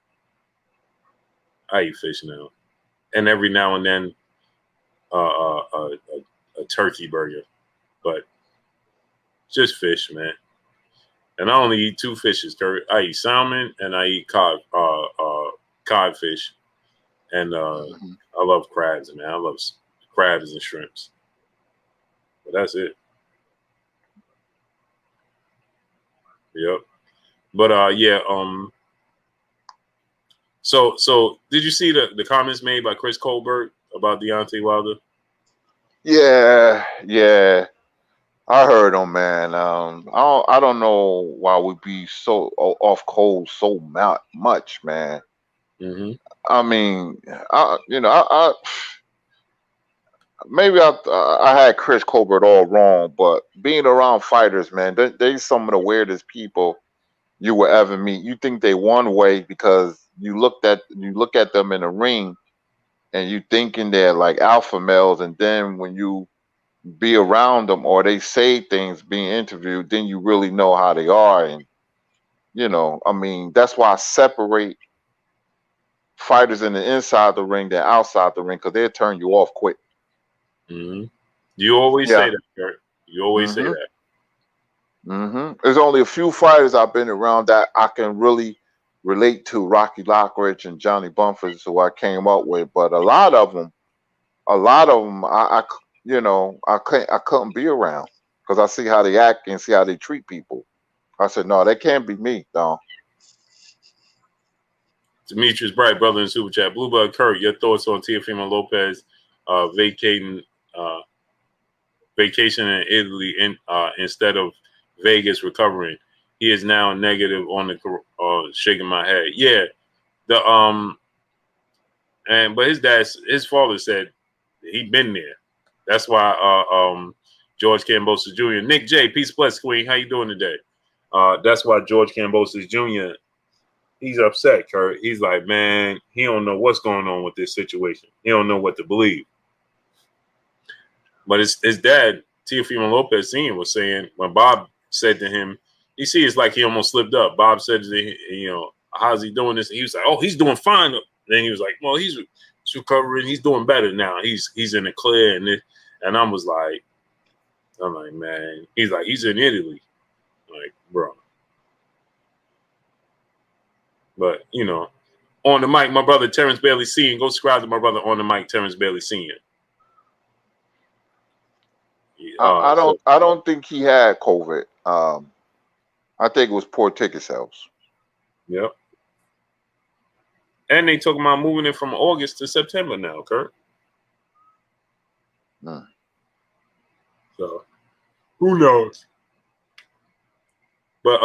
And every now and then, a turkey burger, but just fish, man. And I only eat 2 fishes, Kurt. I eat salmon and I eat codfish, and I love crabs, man. I love crabs and shrimps. But that's it. Yep. But yeah. So did you see the comments made by Chris Colbert about Deontay Wilder? Yeah. I heard him, man. I don't know why we be so off cold so much, man. Mm-hmm. I mean, I maybe I had Chris Colbert all wrong, but being around fighters, man, they some of the weirdest people you will ever meet. You think they one way because you look at them in the ring and you thinking they're like alpha males, and then when you be around them or they say things being interviewed, then you really know how they are. And I mean, that's why I separate fighters in the inside the ring than outside the ring, because they'll turn you off quick. Mm-hmm. You always say that, Kurt. You always say that. There's only a few fighters I've been around that I can really relate to, Rocky Lockridge and Johnny Bumphers, who I came up with. But a lot of them, I couldn't be around because I see how they act and see how they treat people. I said, no, that can't be me, no. Demetrius Bright, brother in super chat. Bluebird Kurt, your thoughts on Teofimo Lopez vacation in Italy instead of Vegas recovering? He is now negative on the shaking my head. Yeah, but his father said he'd been there. That's why George Kambosos Jr. Nick J, peace bless Queen. How you doing today? That's why George Kambosos Jr. He's upset, Kurt. He's like, man, he don't know what's going on with this situation. He don't know what to believe. But his dad, Teofimo Lopez Sr., was saying when Bob said to him, you see, it's like he almost slipped up. Bob said to him, how's he doing this? And he was like, oh, he's doing fine. And then he was like, well, he's recovering. He's doing better now. He's in the clear. And I'm like, man, he's like, he's in Italy. Like, bro. But, on the mic, my brother Terrence Bailey Sr. Go subscribe to my brother on the mic, Terrence Bailey Sr. I don't think he had COVID. I think it was poor ticket sales. Yep. And they talking about moving it from August to September now, Kurt. So who knows? But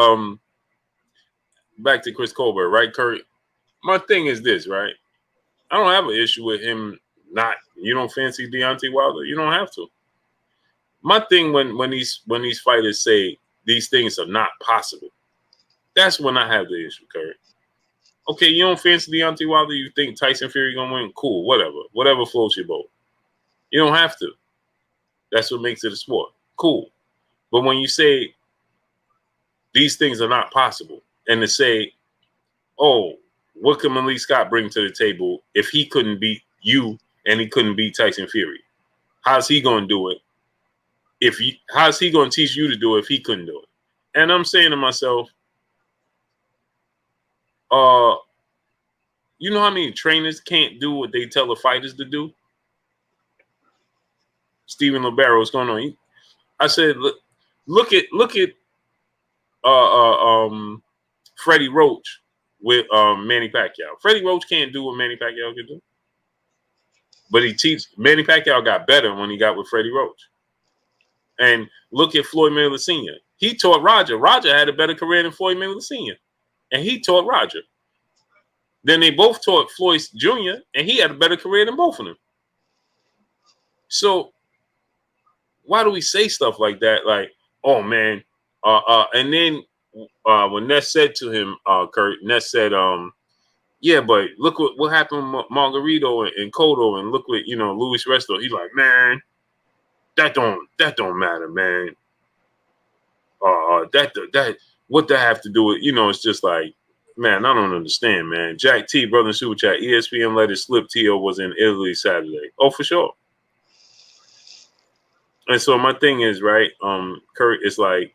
back to Chris Colbert, right, Kurt? My thing is this, right? I don't have an issue with him not. You don't fancy Deontay Wilder? You don't have to. My thing when these fighters say these things are not possible, that's when I have the issue, Kurt. Okay, you don't fancy Deontay Wilder, you think Tyson Fury gonna win? Cool, whatever floats your boat. You don't have to. That's what makes it a sport. Cool, but when you say these things are not possible, and to say, oh, what can Malik Scott bring to the table if he couldn't beat you and he couldn't beat Tyson Fury? How's he gonna do it? How's he gonna teach you to do it if he couldn't do it? And I'm saying to myself, you know how many trainers can't do what they tell the fighters to do? Stephen Libero, what's going on? I said, look at Freddie Roach with Manny Pacquiao. Freddie Roach can't do what Manny Pacquiao can do, but Manny Pacquiao got better when he got with Freddie Roach. And look at Floyd Mayweather Sr. He taught Roger. Roger had a better career than Floyd Mayweather Sr. And he taught Roger. Then they both taught Floyd Jr. and he had a better career than both of them. So why do we say stuff like that? Like, oh man, and then when Ness said to him, Kurt, Ness said, yeah, but look what happened with Margarito and Cotto, and look what Luis Resto. He's like, man, that don't matter, man. That what that have to do with it's just like, man, I don't understand, man. Jack T, brother in Super Chat, ESPN let it slip. T.O. was in Italy Saturday. Oh, for sure. And so my thing is, right, Kurt, it's like,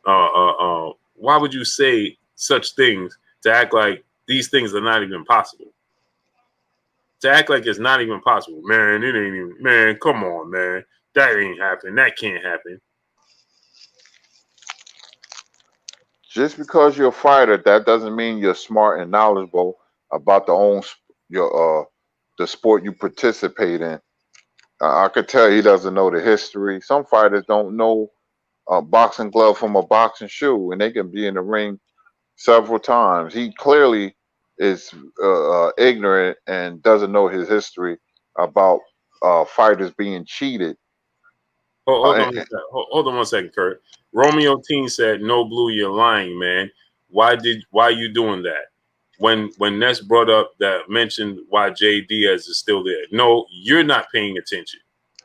why would you say such things to act like these things are not even possible? To act like it's not even possible. Man, it ain't even, man, come on, man. That ain't happening. That can't happen. Just because you're a fighter, that doesn't mean you're smart and knowledgeable about the sport you participate in. I could tell he doesn't know the history. Some fighters don't know a boxing glove from a boxing shoe, and they can be in the ring several times. He clearly is ignorant and doesn't know his history about fighters being cheated. Hold on one second, Kurt. Romeo Teen said, "No, Blue, you're lying, man. Why you doing that?" When Ness brought up that mentioned why Jay Diaz is still there. No, you're not paying attention.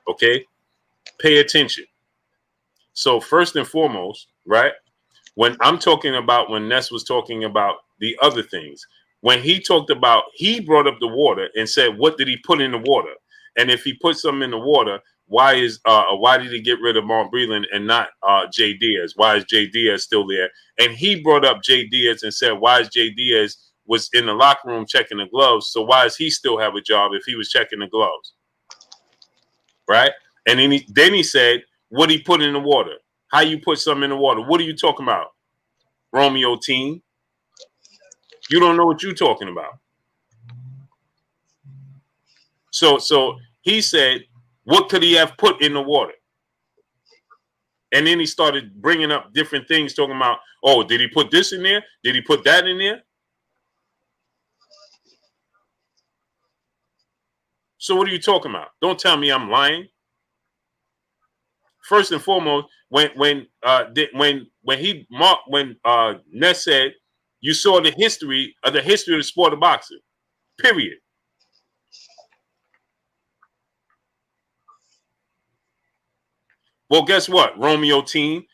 Okay, pay attention. So first and foremost, right? When I'm talking about when Ness was talking about the other things, when he talked about, he brought up the water and said, what did he put in the water? And if he put something in the water, why did he get rid of Mark Breland and not Jay Diaz? Why is Jay Diaz still there? And he brought up Jay Diaz and said, why is Jay Diaz was in the locker room checking the gloves? So why does he still have a job if he was checking the gloves? Right? And then he said, what he put in the water? How you put something in the water? What are you talking about, Romeo Teen? You don't know what you're talking about. So he said, what could he have put in the water? And then he started bringing up different things, talking about, oh, did he put this in there? Did he put that in there? So what are you talking about? Don't tell me I'm lying. First and foremost, when Ness said you saw the history of the sport of boxing, period. Well, guess what, Romeo Teen?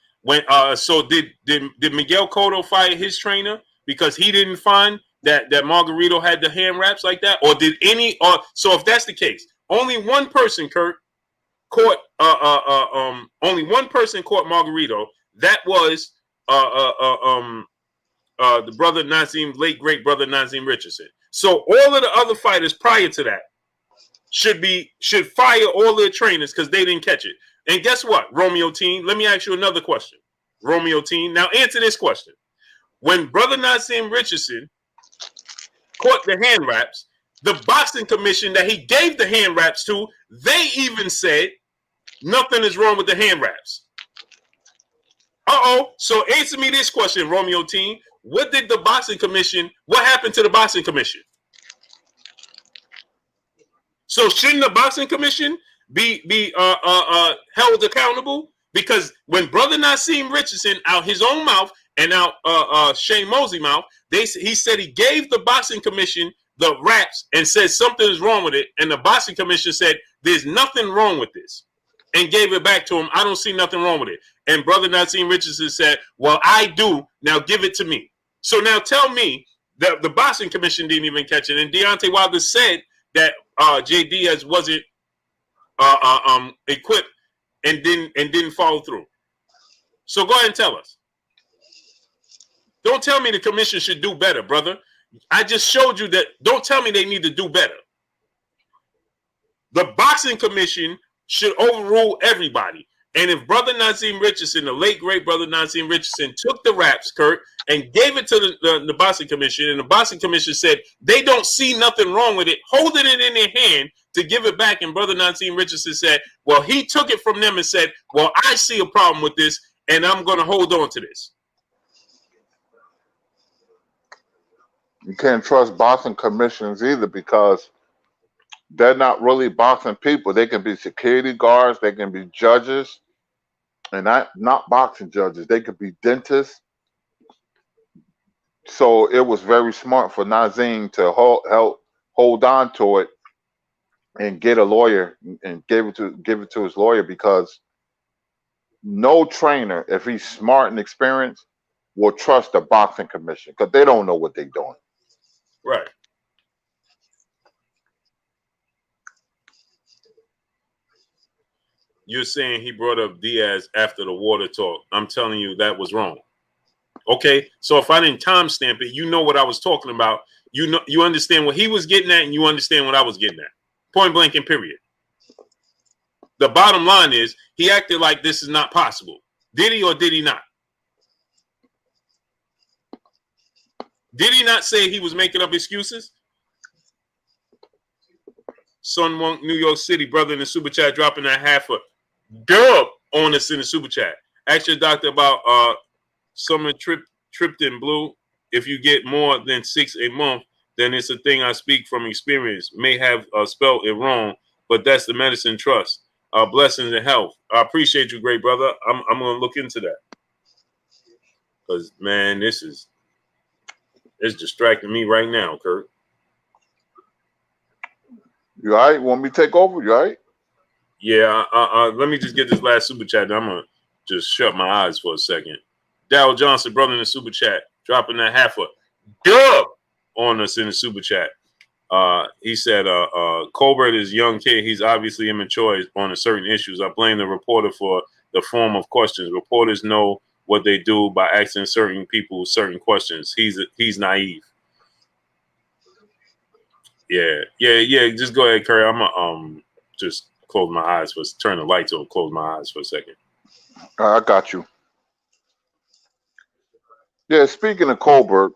So did Miguel Cotto fire his trainer because he didn't find that Margarito had the hand wraps like that, or did any? So if that's the case, only one person, Kurt, caught only one person caught Margarito. That was the brother Nazim, late great brother Nazim Richardson. So all of the other fighters prior to that should fire all their trainers because they didn't catch it. And guess what, Romeo Teen? Let me ask you another question, Romeo Teen. Now answer this question: when brother Nazim Richardson caught the hand wraps. The boxing commission that he gave the hand wraps to, they even said nothing is wrong with the hand wraps. So answer me this question, Romeo team. What did the boxing commission, what happened to the boxing commission? So shouldn't the boxing commission be held accountable? Because when Brother Nassim Richardson, out his own mouth and out Shane Mosley's mouth, he said he gave the boxing commission the raps and said something is wrong with it, and the boxing commission said there's nothing wrong with this, and gave it back to him. I don't see nothing wrong with it. And Brother Nassim Richardson said, well, I do. Now give it to me. So now tell me that the boxing commission didn't even catch it. And Deontay Wilder said that J. Diaz wasn't equipped and didn't follow through. So go ahead and tell us. Don't tell me the commission should do better, brother. I just showed you that. Don't tell me they need to do better. The boxing commission should overrule everybody. And if Brother Nassim Richardson, the late great Brother Nassim Richardson, took the raps, Kurt, and gave it to the boxing commission, and the boxing commission said they don't see nothing wrong with it, holding it in their hand to give it back, and Brother Nassim Richardson said, well, he took it from them and said, well, I see a problem with this, and I'm going to hold on to this. You can't trust boxing commissions either, because they're not really boxing people. They can be security guards, they can be judges, and not boxing judges. They could be dentists. So it was very smart for Nazim to hold on to it and get a lawyer and give it to his lawyer, because no trainer, if he's smart and experienced, will trust the boxing commission, because they don't know what they're doing. Right. You're saying he brought up Diaz after the water talk. I'm telling you that was wrong. Okay, so if I didn't timestamp it, you know what I was talking about. You understand what he was getting at, and you understand what I was getting at. Point blank and period. The bottom line is he acted like this is not possible. Did he or did he not? Did he not say he was making up excuses? Sun Wonk, New York City, brother in the super chat, dropping that half a dub on us in the super chat. Ask your doctor about summer Triptan Blue. If you get more than 6 a month, then it's a thing. I speak from experience. May have spelled it wrong, but that's the medicine trust. Blessings and health. I appreciate you, great brother. I'm going to look into that. Because, man, it's distracting me right now, Kurt. You all right? Want me to take over? You all right? Yeah, let me just get this last super chat. I'm going to just shut my eyes for a second. Darryl Johnson, brother in the super chat, dropping that half a dub on us in the super chat. He said, Colbert is a young kid. He's obviously immature on certain issues. I blame the reporter for the form of questions. Reporters know what they do by asking certain people certain questions. He's naive. Yeah. Just go ahead, Curry. I'm gonna just close my eyes turn the lights on. Close my eyes for a second. I got you. Yeah. Speaking of Colbert,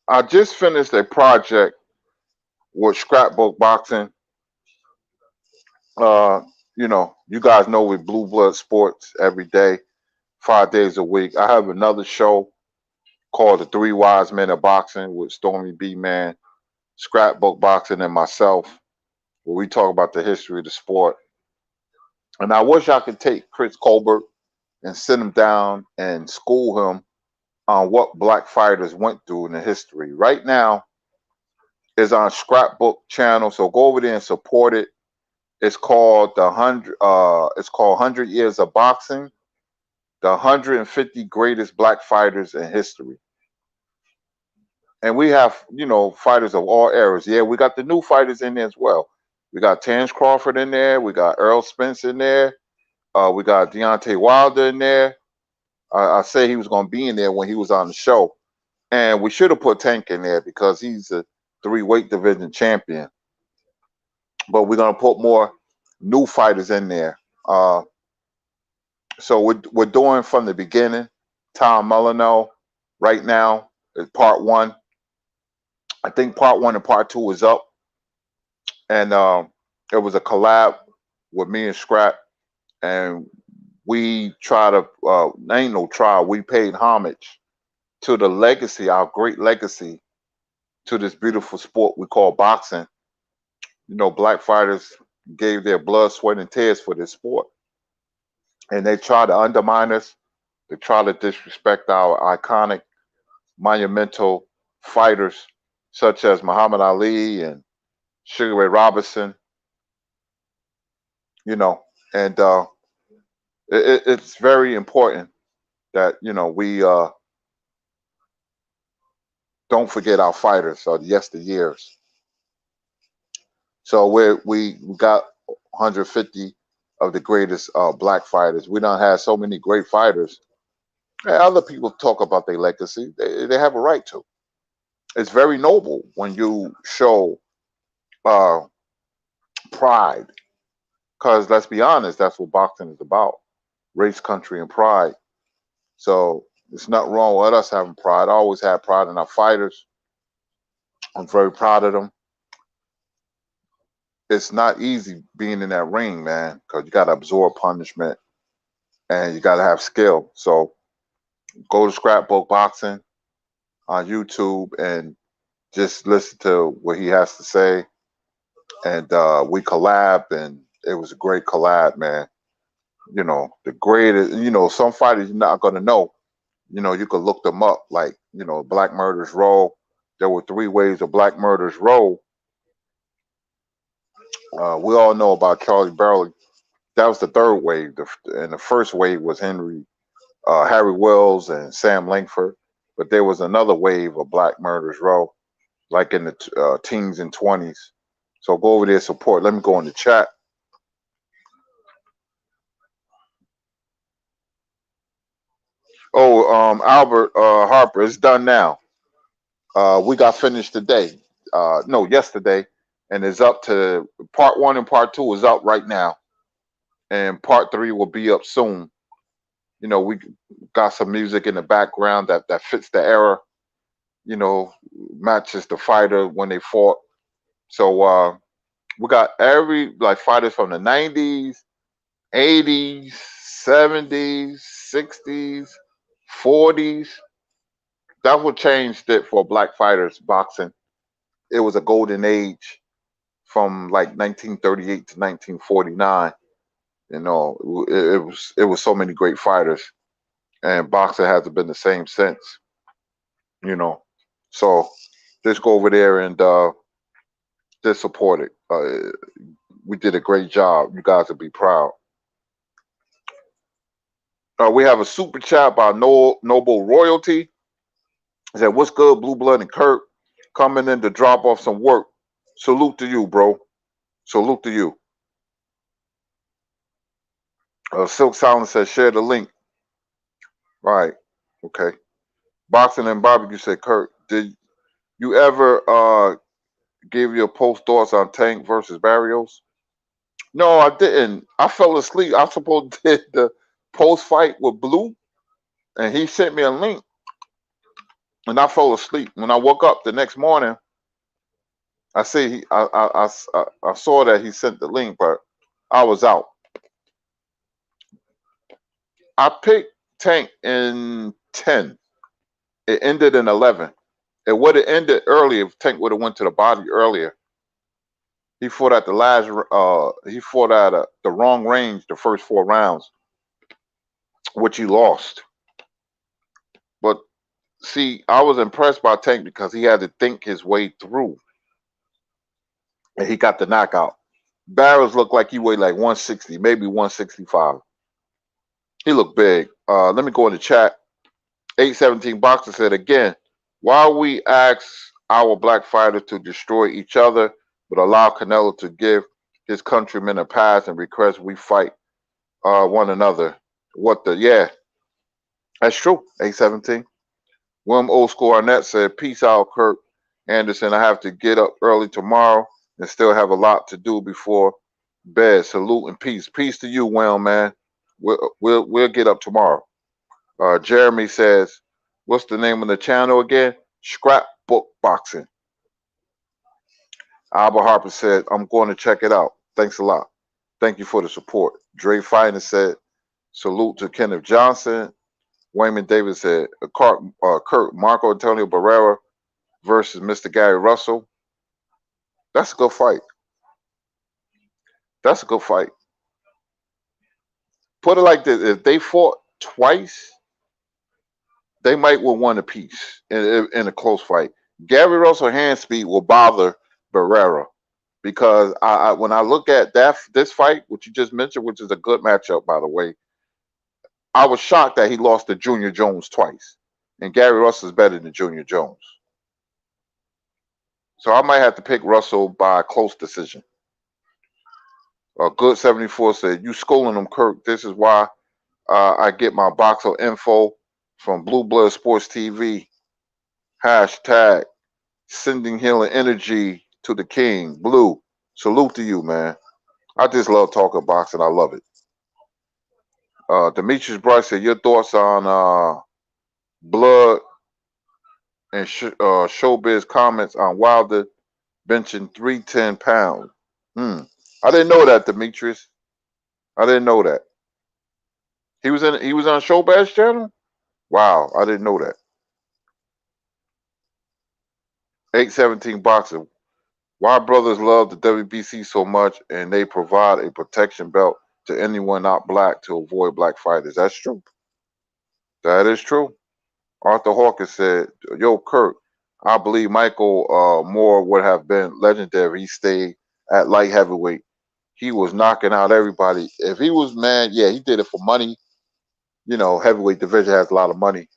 I just finished a project with Scrapbook Boxing. You guys know we Blue Blood Sports every day, 5 days a week. I have another show called The Three Wise Men of Boxing with Stormy B. Man, Scrapbook Boxing, and myself, where we talk about the history of the sport. And I wish I could take Chris Colbert and sit him down and school him on what black fighters went through in the history. Right now, is on Scrapbook channel, so go over there and support it. It's called 100 Years of Boxing, the 150 greatest black fighters in history. And we have, fighters of all eras. Yeah, we got the new fighters in there as well. We got Terrence Crawford in there. We got Errol Spence in there. We got Deontay Wilder in there. I say he was going to be in there when he was on the show. And we should have put Tank in there because he's a 3-weight division champion. But we're going to put more new fighters in there. So we're doing from the beginning. Tom Molyneux right now is part 1. I think part one and part two is up, and it was a collab with me and Scrap, and we try to ain't no trial. We paid homage to the legacy, our great legacy, to this beautiful sport we call boxing. You know, black fighters gave their blood, sweat, and tears for this sport, and they try to undermine us. They try to disrespect our iconic, monumental fighters such as Muhammad Ali and Sugar Ray Robinson. You know, and it's very important that we don't forget our fighters or the yesteryears. So we got 150 of the greatest black fighters. We don't have so many great fighters. And other people talk about their legacy. They have a right to. It's very noble when you show uh, pride, because let's be honest, that's what boxing is about: race, country, and pride. So it's not wrong with us having pride. I always had pride in our fighters. I'm very proud of them. It's not easy being in that ring, man, because you got to absorb punishment and you got to have skill. So go to Scrapbook Boxing on YouTube and just listen to what he has to say. And we collab, and it was a great collab, man. You know, the greatest, some fighters you're not going to know. You could look them up, like, Black Murderers Row. There were three waves of Black Murderers Row. We all know about Charlie Barley. That was the third wave. And the first wave was Harry Wells and Sam Langford. But there was another wave of Black Murderers Row, like in the teens and 20s. So go over there, support. Let me go in the chat. Oh, Albert Harper, it's done now. We got finished today. No, yesterday. And it's up to part one and part two is up right now. And part three will be up soon. We got some music in the background that fits the era, matches the fighter when they fought. So we got every like fighters from the 90s, 80s, 70s, 60s, 40s. That's what changed it for black fighters boxing. It was a golden age from like 1938 to 1949. It was so many great fighters, and boxing hasn't been the same since. You know, so just go over there and just support it. We did a great job. You guys will be proud. We have a super chat by Noble Royalty. He said, "What's good, Blue Blood and Kurt? Coming in to drop off some work. Salute to you, bro. Salute to you." Silk Silence says, "Share the link." Right. Okay. Boxing and Barbecue said, "Kurt, did you ever give your post thoughts on Tank versus Barrios?" No, I didn't. I fell asleep. I supposed to did the post fight with Blue, and he sent me a link, and I fell asleep. When I woke up the next morning, I see I saw that he sent the link, but I was out. I picked Tank in 10. It ended in 11. It would have ended earlier if Tank would have went to the body earlier. He fought at the last. He fought at the wrong range the first 4 rounds, which he lost. But see, I was impressed by Tank because he had to think his way through, and he got the knockout. Barrows looked like he weighed like 160, maybe 165. He looked big. Let me go in the chat. 817 Boxer said again, "Why we ask our black fighters to destroy each other, but allow Canelo to give his countrymen a pass and request we fight one another? What the yeah, that's true." 817. William Old School Arnett said, "Peace out, Kurt Anderson. I have to get up early tomorrow and still have a lot to do before bed. Salute and peace. Peace to you, William, man. We'll get up tomorrow." Jeremy says, "What's the name of the channel again?" Scrapbook Boxing. Albert Harper said, I'm going to check it out. Thanks a lot. Thank you for the support. Dre Fighter said, salute to Kenneth Johnson. Wayman Davis said, Kurt Marco Antonio Barrera versus Mr. Gary Russell. That's a good fight. That's a good fight. Put it like this: if they fought twice, they might win one apiece in a close fight. Gary Russell hand speed will bother Barrera because when I look at this fight, which you just mentioned, which is a good matchup by the way, I was shocked that he lost to Junior Jones twice, and Gary Russell is better than Junior Jones. So I might have to pick Russell by a close decision. Good 74 said, "You schooling them, Kirk? This is why I get my boxer info from Blue Blood Sports TV. Hashtag sending healing energy to the king. Blue, salute to you, man. I just love talking boxing. I love it." Demetrius Bryce said, "Your thoughts on blood and showbiz comments on Wilder benching 310 pounds?" I didn't know that, Demetrius. I didn't know that. He was on Showbiz channel? Wow, I didn't know that. 817 boxing. Why brothers love the WBC so much and they provide a protection belt to anyone not black to avoid black fighters. That's true. That is true. Arthur Hawkins said, "Yo, Kurt, I believe Michael Moore would have been legendary if he stayed at light heavyweight. He was knocking out everybody. If he was mad, yeah, he did it for money. You know, heavyweight division has a lot of money.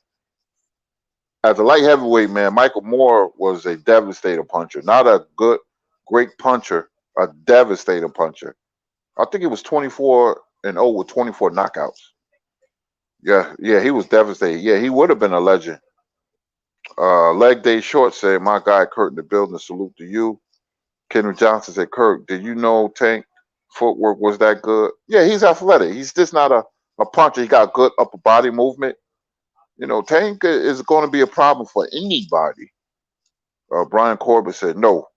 As a light heavyweight, man, Michael Moore was a devastating puncher. Not a great puncher, a devastating puncher. I think it was 24-0 with 24 knockouts. Yeah, he was devastating. Yeah, he would have been a legend. Leg Day Short said, "My guy Kurt in the building, salute to you." Kendrick Johnson said, "Kurt, did you know Tank footwork was that good?" Yeah, he's athletic. He's just not a puncher. He got good upper body movement. You know, Tank is going to be a problem for anybody. Brian Corbett said, "No,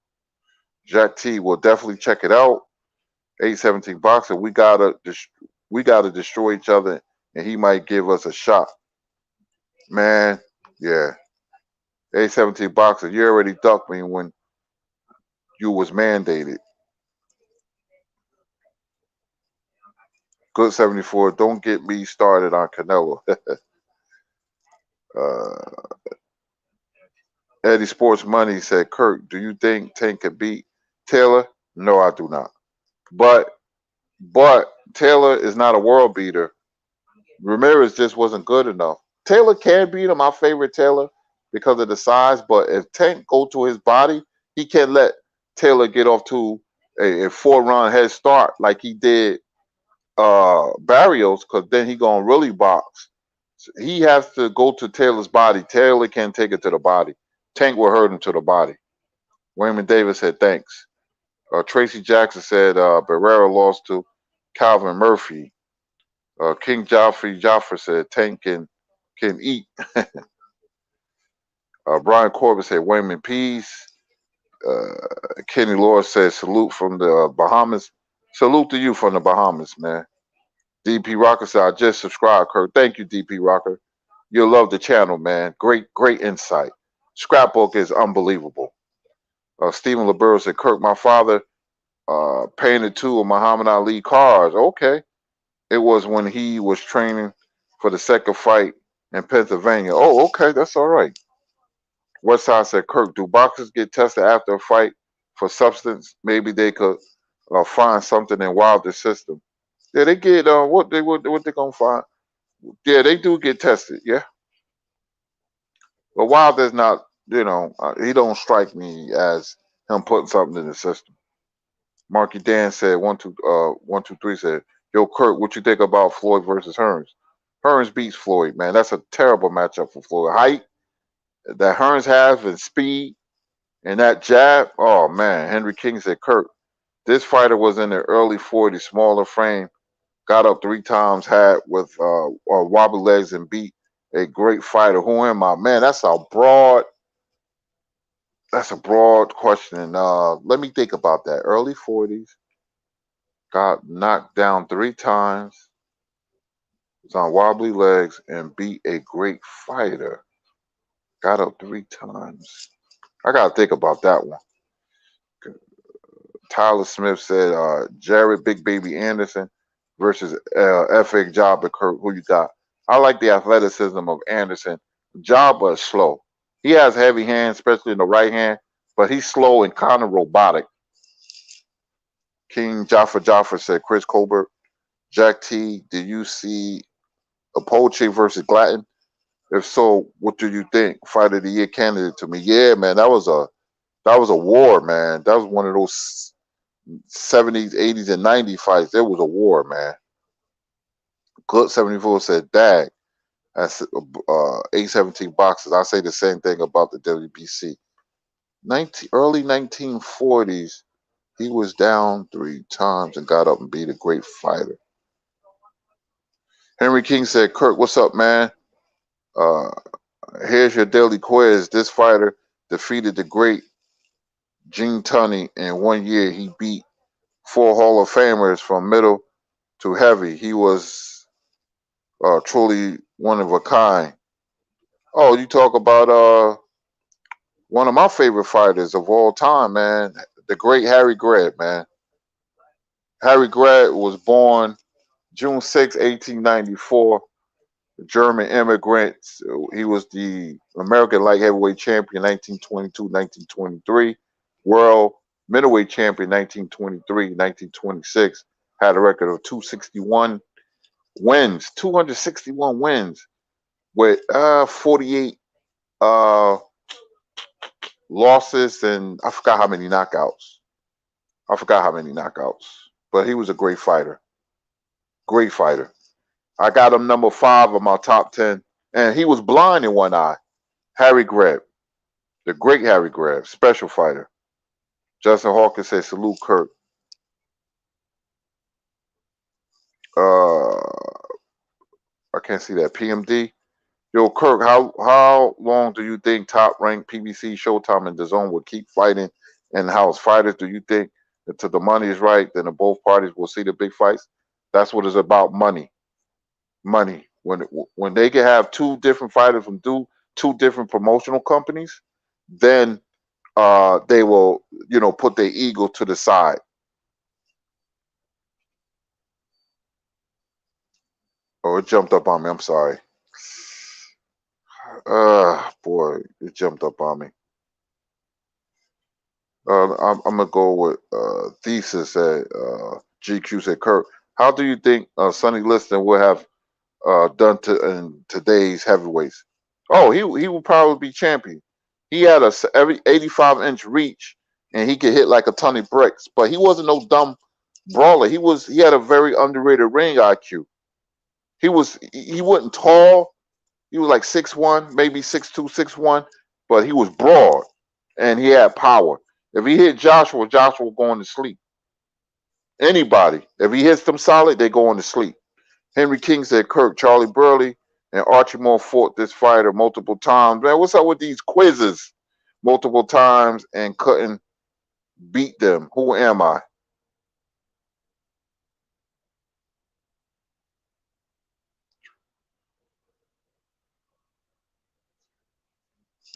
Jack T will definitely check it out." 817 Boxer, we gotta destroy each other, and he might give us a shot. Man, yeah. 817 Boxer, you already ducked me when you was mandated. Good 74, don't get me started on Canelo. uh, Eddie Sports Money said, "Kurt, do you think Tank could beat Taylor?" No, I do not. But Taylor is not a world beater. Ramirez just wasn't good enough. Taylor can beat him. I favorite Taylor because of the size, but if Tank go to his body, he can't let Taylor get off to a 4-round head start like he did Barrios, because then he gonna really box. So he has to go to Taylor's body. Taylor can't take it to the body. Tank will hurt him to the body. Wayman Davis said thanks. Tracy Jackson said Barrera lost to Calvin Murphy. King Joffrey said Tank can eat. Brian Corbett said Wayman Peace. Kenny Law said salute from the Bahamas. Salute to you from the Bahamas, man. DP Rocker said I just subscribed, Kurt. Thank you, DP Rocker. You'll love the channel, man. Great insight. Scrapbook is unbelievable. Stephen Libero said, "Kirk, my father painted 2 of Muhammad Ali cars." Okay. It was when he was training for the second fight in Pennsylvania. Oh, okay, that's all right. Westside said, "Kirk, do boxers get tested after a fight for substance? Maybe they could find something in Wilder's system." Yeah, they get what they gonna find? Yeah, they do get tested. Yeah, but Wilder's not. He don't strike me as him putting something in the system. Marky Dan said 123 said, "Yo, Kurt, what you think about Floyd versus Hearns?" Hearns beats Floyd, man. That's a terrible matchup for Floyd. Height that Hearns has and speed and that jab. Oh man, Henry King said, "Kurt, this fighter was in the early 40s, smaller frame, got up 3 times, had with wobbly legs and beat a great fighter. Who am I? Man, that's a broad That's a broad question. Let me think about that. Early 40s, got knocked down 3 times, was on wobbly legs, and beat a great fighter. Got up 3 times. I gotta think about that one. Tyler Smith said Jared Big Baby Anderson versus F.A. Jabba Kurt. Who you got? I like the athleticism of Anderson. Jabba is slow. He has heavy hands, especially in the right hand, but he's slow and kind of robotic. King Jaffa said Chris Colbert. Jack T, do you see Apoche versus Glatton? If so, what do you think? Fight of the year candidate to me. Yeah, man, that was a war, man. That was one of those 70s, 80s, and 90s fights. There was a war, man. Good 74 said, Dag, that's 817 boxes. I say the same thing about the WBC. Early 1940s, he was down 3 times and got up and beat a great fighter. Henry King said, Kirk, what's up, man? Uh, Here's your daily quiz. This fighter defeated the great Gene Tunney in 1 year. He beat 4 Hall of Famers from middle to heavy. He was truly one of a kind. Oh, you talk about one of my favorite fighters of all time, man. The great Harry Greb, man. Harry Greb was born June 6, 1894. German immigrant. He was the American light heavyweight champion 1922, 1923. World middleweight champion 1923, 1926. Had a record of 261 wins with 48 uh, losses, and I forgot how many knockouts. But he was a great fighter. Great fighter. I got him number 5 of my top 10, and he was blind in one eye. Harry Greb, the great Harry Greb, special fighter. Justin Hawkins says, salute Kirk. I can't see that. PMD. Yo, Kirk, how long do you think top ranked PBC, Showtime, and the Zone will keep fighting in house? Fighters, do you think until the money is right, then both parties will see the big fights? That's what it's about, money. Money. When they can have 2 different fighters from two different promotional companies, then they will, put their ego to the side. Oh, it jumped up on me. I'm sorry. Boy, it jumped up on me. I'm gonna go with thesis at GQ said, Kirk, how do you think Sonny Liston would have done in today's heavyweights? Oh, he would probably be champion. He had every 85-inch reach, and he could hit like a ton of bricks. But he wasn't no dumb brawler. He had a very underrated ring IQ. He wasn't tall. He was like 6'1", maybe 6'2", 6'1", but he was broad and he had power. If he hit Joshua going to sleep. Anybody, if he hits them solid, they going to sleep. Henry King said, Kirk, Charlie Burley and Archie Moore fought this fighter multiple times. Man, what's up with these quizzes? Multiple times and couldn't beat them. Who am I?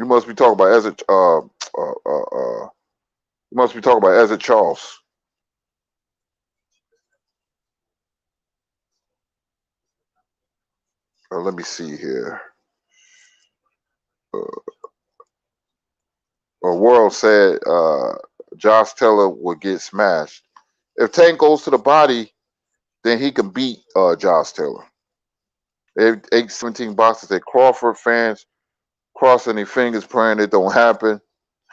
You must be talking about Ezra. You must be talking about Ezra Charles. Let me see here. World said Josh Taylor would get smashed. If Tank goes to the body, then he can beat Josh Taylor. 817 boxes said Crawford fans crossing their fingers praying it don't happen.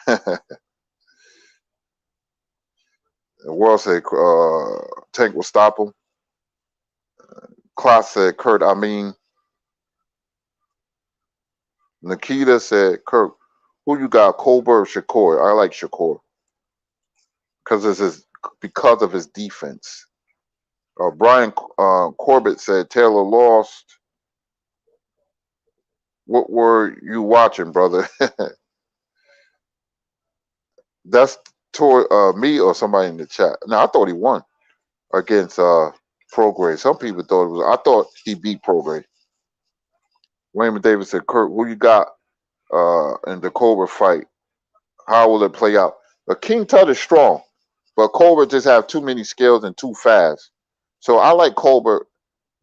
The World said Tank will stop him. Kloss said Kurt, I mean. Nikita said, Kirk, who you got, Colbert or Shakur? I like Shakur because of his defense. Brian Corbett said Taylor lost. What were you watching, brother? That's toward me or somebody in the chat. No, I thought he won against Prograis. Some people thought it was. I thought he beat Prograis. Raymond Davis said, "Kurt, who you got in the Cobra fight? How will it play out?" King Tut is strong, but Cobra just have too many skills and too fast. So I like Cobra.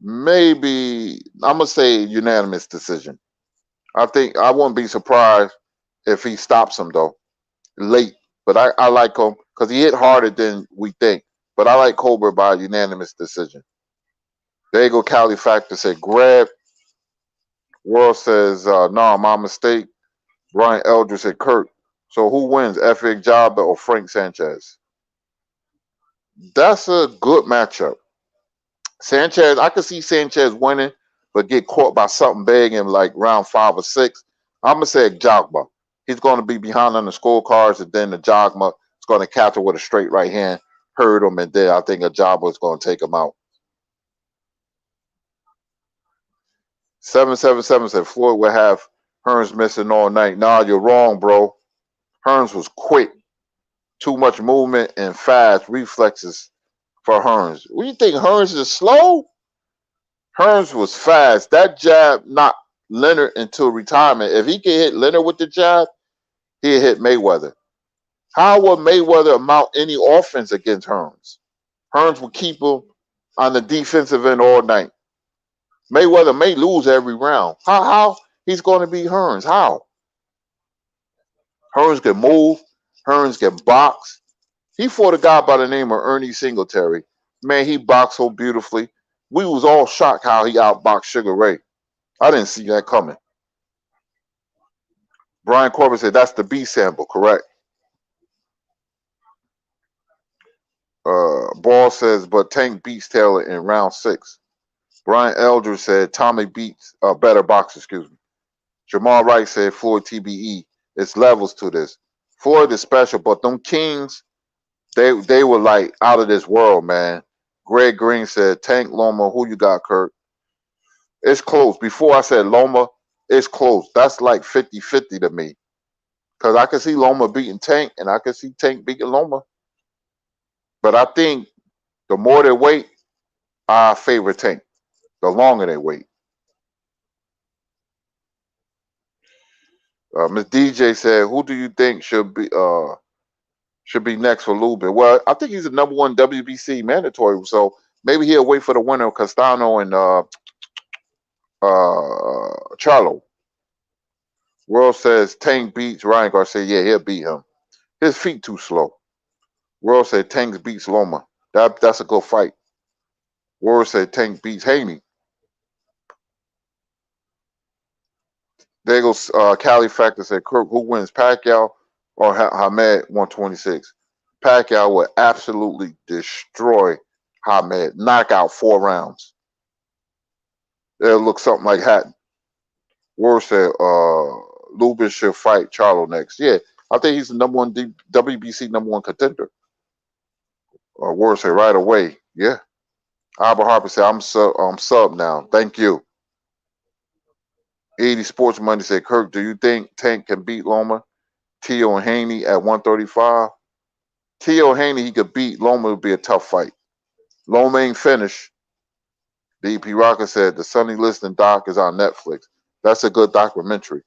Maybe I'm gonna say unanimous decision. I think I wouldn't be surprised if he stops him though late. But I like him because he hit harder than we think. But I like Cobra by unanimous decision. There you go, Cali Factor said grab. World says nah, my mistake. Brian Eldridge said Kurt. So who wins, F.A. Jabba or Frank Sanchez? That's a good matchup. Sanchez, I could see Sanchez winning, but get caught by something big in like round 5 or 6. I'm gonna say Jogma. He's going to be behind on the scorecards, and then the Jogma is going to capture with a straight right hand, hurt him, and then I think a Jogma is going to take him out. 777 said Floyd will have Hearns missing all night. Nah, you're wrong, bro. Hearns was quick, too much movement and fast reflexes for Hearns. What do you think? Hearns is slow? Hearns was fast. That jab knocked Leonard into retirement. If he could hit Leonard with the jab, he'd hit Mayweather. How would Mayweather mount any offense against Hearns? Hearns would keep him on the defensive end all night. Mayweather may lose every round. How he's going to beat Hearns? How? Hearns can move. Hearns can box. He fought a guy by the name of Ernie Singletary. Man, he boxed so beautifully. We was all shocked how he outboxed Sugar Ray. I didn't see that coming. Brian Corbin said that's the B sample, correct? Ball says, but Tank beats Taylor in round 6. Brian Eldridge said Tommy beats better boxer, excuse me. Jamal Wright said Floyd TBE. It's levels to this. Floyd is special, but them Kings, they were like out of this world, man. Greg Green said Tank Loma, who you got, Kurt? It's close. Before I said Loma, it's close. That's like 50-50 to me. Because I can see Loma beating Tank, and I can see Tank beating Loma. But I think the more they wait, I favor Tank. The longer they wait. Miss DJ said, "Who do you think should be next for Lubin?" Well, I think he's the #1 WBC mandatory, so maybe he'll wait for the winner of Castano and Charlo. World says Tank beats Ryan Garcia. Yeah, he'll beat him. His feet too slow. World said Tank beats Loma. That's a good fight. World said Tank beats Haney. There goes Cali Factor said Kirk, who wins, Pacquiao or Hamed 126? Pacquiao would absolutely destroy Hamed, knock out 4 rounds. It'll look something like Hatton. World said Lubin should fight Charlo next. Yeah, I think he's the #1 WBC #1 contender. World said right away. Yeah. Albert Harper said I'm sub now. Thank you. 80 Sports Money said, Kirk, do you think Tank can beat Loma? Tio and Haney at 135. Tio Haney, he could beat. Loma would be a tough fight. Loma ain't finished. DP Rocker said the Sonny Liston doc is on Netflix. That's a good documentary.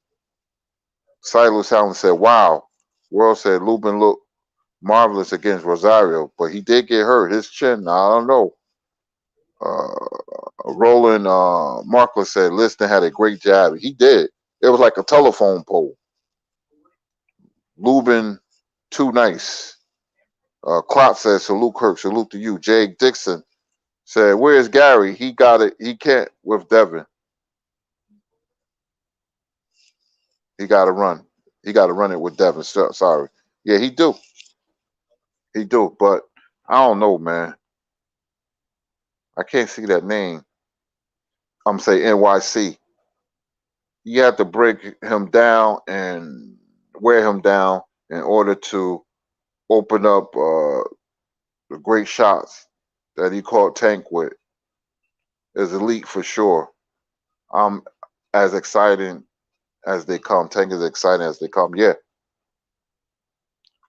Silas Allen said, wow. World said Lubin looked marvelous against Rosario, but he did get hurt. His chin, I don't know. Roland Markler said Liston had a great jab. He did. It was like a telephone pole. Lubin, too nice. Klotz said, salute Kirk, salute to you. Jake Dixon said, where's Gary? He got it. He can't with Devin. He got to run. He got to run it with Devin. Sorry. Yeah, he do. He do. But I don't know, man. I can't see that name. I'm saying NYC. You have to break him down and wear him down in order to open up the great shots that he caught Tank with. Is elite for sure. I'm as exciting as they come. Tank is exciting as they come. Yeah.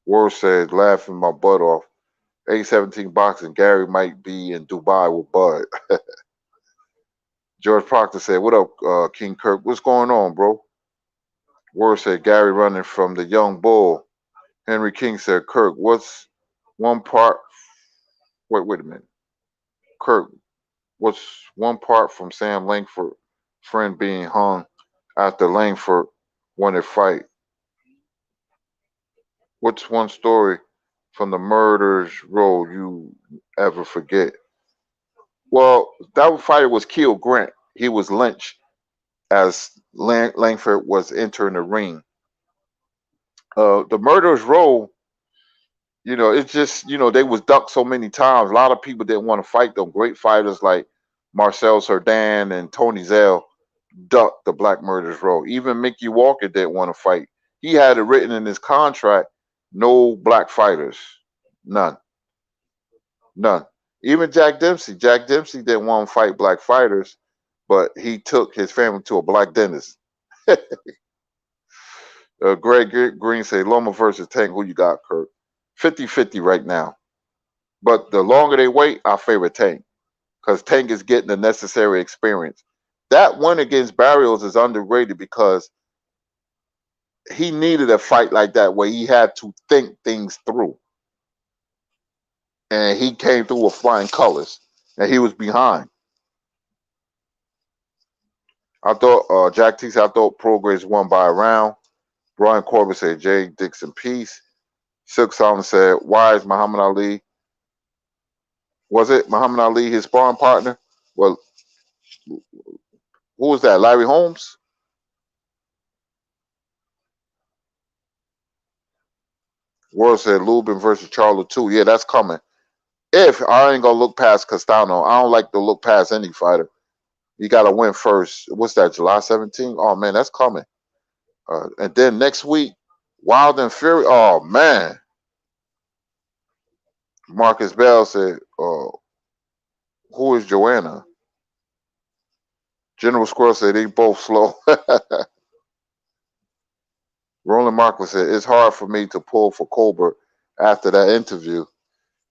Ward said, laughing my butt off. 817 boxing. Gary might be in Dubai with Bud. George Proctor said, what up, King Kirk? What's going on, bro? Ward said, Gary running from the young bull. Henry King said, Kirk, what's one part? Wait a minute. Kirk, what's one part from Sam Langford friend being hung after Langford won a fight? What's one story from the murder's row you ever forget? Well, that fighter was Keel Grant. He was lynched as Langford was entering the ring. The murderer's row, it's just, they was ducked so many times. A lot of people didn't want to fight them. Great fighters like Marcel Cerdan and Tony Zell ducked the Black Murderer's Row. Even Mickey Walker didn't want to fight. He had it written in his contract, no black fighters. None. None. Even Jack Dempsey. Jack Dempsey didn't want to fight black fighters, but he took his family to a black dentist. Greg Green said, Loma versus Tank, who you got, Kurt? 50-50 right now. But the longer they wait, I favor Tank because Tank is getting the necessary experience. That one against Barrios is underrated because he needed a fight like that where he had to think things through. And he came through with flying colors. And he was behind. I thought Jack T said, I thought Progress won by a round. Brian Corbett said, Jay Dixon, peace. Silk Solomon said, why is Muhammad Ali? Was it Muhammad Ali, his sparring partner? Well, who was that? Larry Holmes? World said Lubin versus Charlo 2. Yeah, that's coming. If I ain't gonna look past Castano, I don't like to look past any fighter. You gotta win first. What's that? July 17th? Oh man, that's coming. And then next week, Wild and Fury. Oh man. Marcus Bell said, who is Joanna? General Squirrel said they both slow. Roland Marcus said, it's hard for me to pull for Colbert after that interview.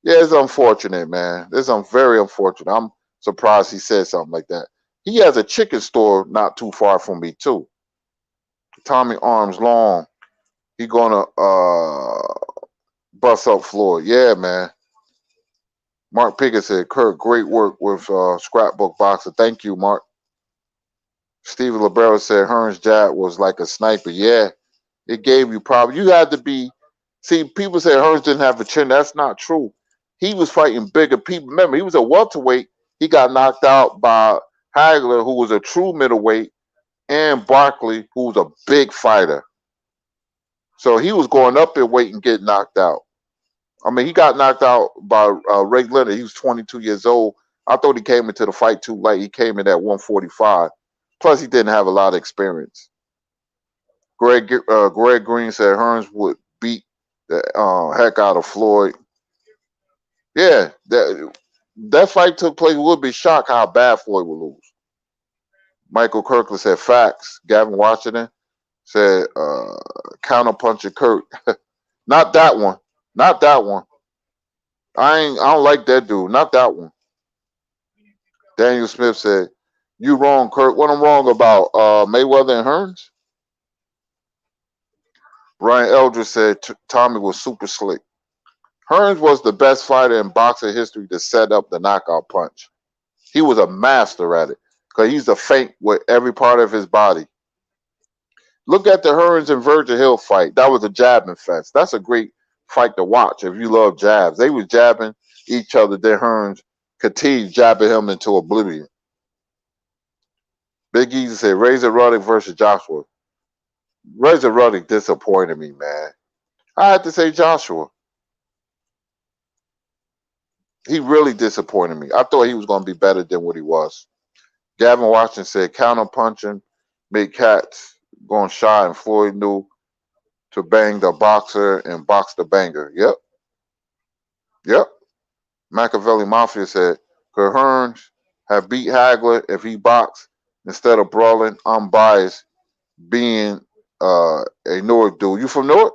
Yeah, it's unfortunate, man. It's very unfortunate. I'm surprised he said something like that. He has a chicken store not too far from me, too. Tommy Arms Long. He gonna bust up Floyd. Yeah, man. Mark Pickett said, Kirk, great work with Scrapbook Boxer. Thank you, Mark. Steven Libero said Hearns jab was like a sniper. Yeah, it gave you problems. You had to be. See, people say Hearns didn't have a chin. That's not true. He was fighting bigger people. Remember, he was a welterweight. He got knocked out by Hagler, who was a true middleweight, and Barkley, who was a big fighter. So he was going up in weight and getting knocked out. I mean, he got knocked out by Ray Leonard. He was 22 years old. I thought he came into the fight too late. He came in at 145. Plus, he didn't have a lot of experience. Greg Green said Hearns would beat the heck out of Floyd. Yeah, that fight took place. We would be shocked how bad Floyd would lose. Michael Kirkland said facts. Gavin Washington said counterpuncher Kurt. Not that one. Not that one. I don't like that dude. Not that one. Daniel Smith said, you wrong, Kurt. What I'm wrong about? Mayweather and Hearns? Brian Eldridge said Tommy was super slick. Hearns was the best fighter in boxing history to set up the knockout punch. He was a master at it because he's a feint with every part of his body. Look at the Hearns and Virgil Hill fight. That was a jabbing fest. That's a great fight to watch if you love jabs. They was jabbing each other. Then Hearns continued jabbing him into oblivion. Big Easy said Razor Ruddock versus Joshua. Razor Ruddock disappointed me, man. I had to say Joshua. He really disappointed me. I thought he was going to be better than what he was. Gavin Washington said counter punching made cats going shy, and Floyd knew to bang the boxer and box the banger. Yep. Machiavelli Mafia said, could Hearns have beat Hagler if he boxed instead of brawling? I'm biased being a Newark dude. You from Newark?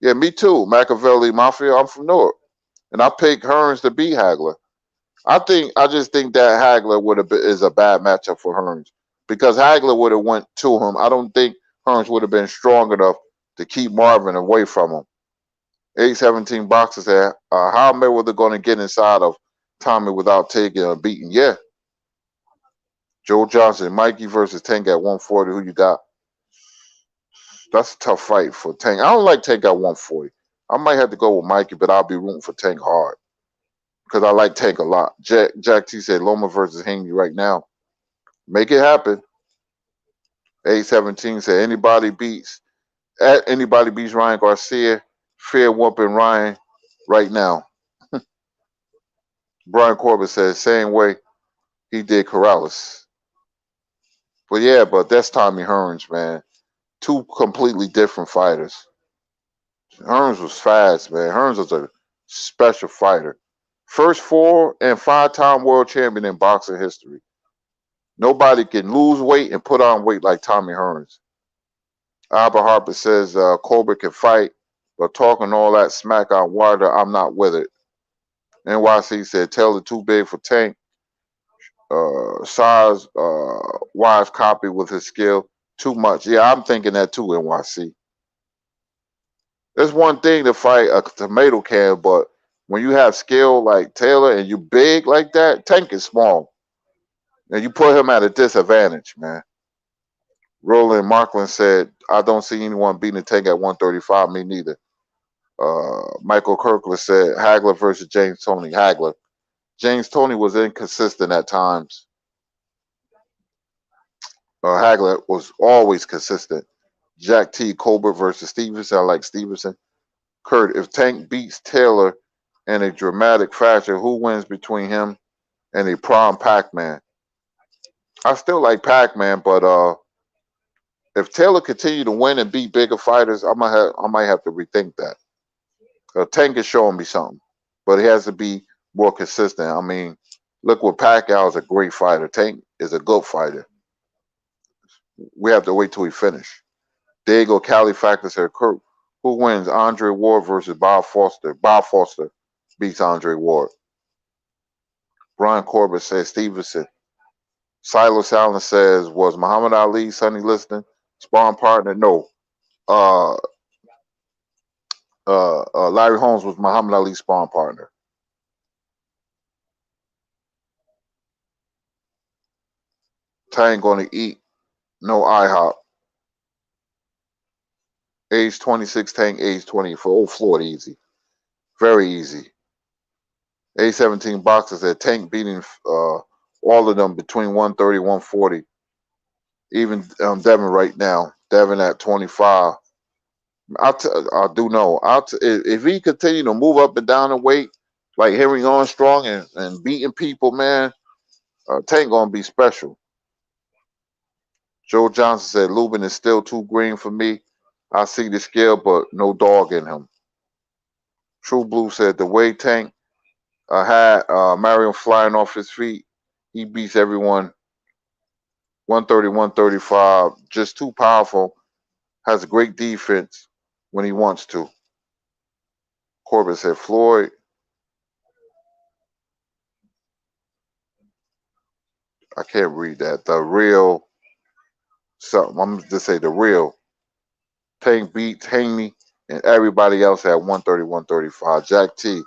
Yeah, me too. Machiavelli Mafia. I'm from Newark, and I picked Hearns to beat Hagler. I just think that Hagler would have been is a bad matchup for Hearns because Hagler would have went to him. I don't think Hearns would have been strong enough to keep Marvin away from him. 817 boxers there. How Mayweather going to get inside of Tommy without taking a beating? Yeah. Joe Johnson, Mikey versus Tank at 140. Who you got? That's a tough fight for Tank. I don't like Tank at 140. I might have to go with Mikey, but I'll be rooting for Tank hard because I like Tank a lot. Jack T said Loma versus Haney right now. Make it happen. 817 said anybody beats Ryan Garcia, fair whooping Ryan right now. Brian Corbett says same way he did Corrales. But that's Tommy Hearns, man. Two completely different fighters. Hearns was fast, man. Hearns was a special fighter. First 4 and 5-time world champion in boxing history. Nobody can lose weight and put on weight like Tommy Hearns. Albert Harper says Colbert can fight, but talking all that smack on Wilder, I'm not with it. NYC said Taylor too big for Tank. Size wise copy with his skill too much. Yeah, I'm thinking that too. NYC. It's one thing to fight a tomato can, but when you have skill like Taylor and you big like that, Tank is small, and you put him at a disadvantage, man. Roland Markland said, "I don't see anyone beating Tank at 135. Me neither." Michael Kirkland said, "Hagler versus James Toney." Hagler. James Toney was inconsistent at times. Hagler was always consistent. Jack T. Colbert versus Stevenson. I like Stevenson. Kurt, if Tank beats Taylor in a dramatic fashion, who wins between him and a prime Pac-Man? I still like Pac-Man, but if Taylor continue to win and beat bigger fighters, I might have to rethink that. Tank is showing me something, but he has to be more consistent. I mean, look what Pacquiao is a great fighter. Tank is a good fighter. We have to wait till we finish. Diego Cali Factor said, Kurt, who wins Andre Ward versus Bob Foster? Bob Foster beats Andre Ward. Brian Corbett says Stevenson. Silas Allen says, was Muhammad Ali, Sonny Liston, sparring partner? No. Larry Holmes was Muhammad Ali's sparring partner. Tank going to eat. No IHOP. Age 26, Tank, age 24. Oh, Florida, easy. Very easy. Age 17 boxers at Tank beating all of them between 130 and 140. Even Devin right now. Devin at 25. I do know. If he continue to move up and down the weight, like Henry Armstrong and beating people, man, Tank going to be special. Joe Johnson said, Lubin is still too green for me. I see the skill, but no dog in him. True Blue said, the way Tank had Marion flying off his feet, he beats everyone 130, 135, just too powerful, has a great defense when he wants to. Corbett said, Floyd, I can't read that. The real something. I'm just say the real. Tank beats Haney and everybody else at 130, 135. Jack T.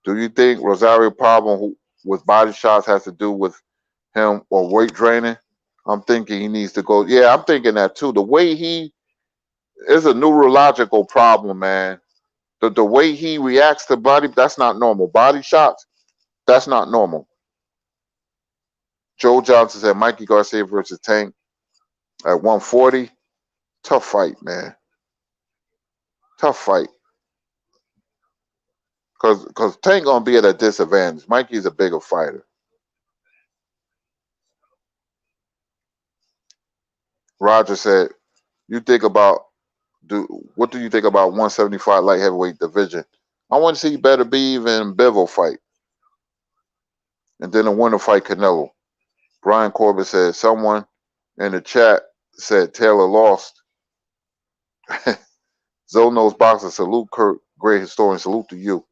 Do you think Rosario problem with body shots has to do with him or weight training? I'm thinking he needs to go. Yeah, I'm thinking that too. The way he is a neurological problem, man. The way he reacts to body, that's not normal. Body shots, that's not normal. Joe Johnson said Mikey Garcia versus Tank at 140. Tough fight, man. Tough fight. Because Tank gonna be at a disadvantage. Mikey's a bigger fighter. Roger said, "You think about what do you think about 175 light heavyweight division? I want to see Better Be even Bevel fight, and then a winner fight Canelo." Brian Corbett said, "Someone in the chat said Taylor lost." Zonos Boxer, salute Kurt, great historian, salute to you.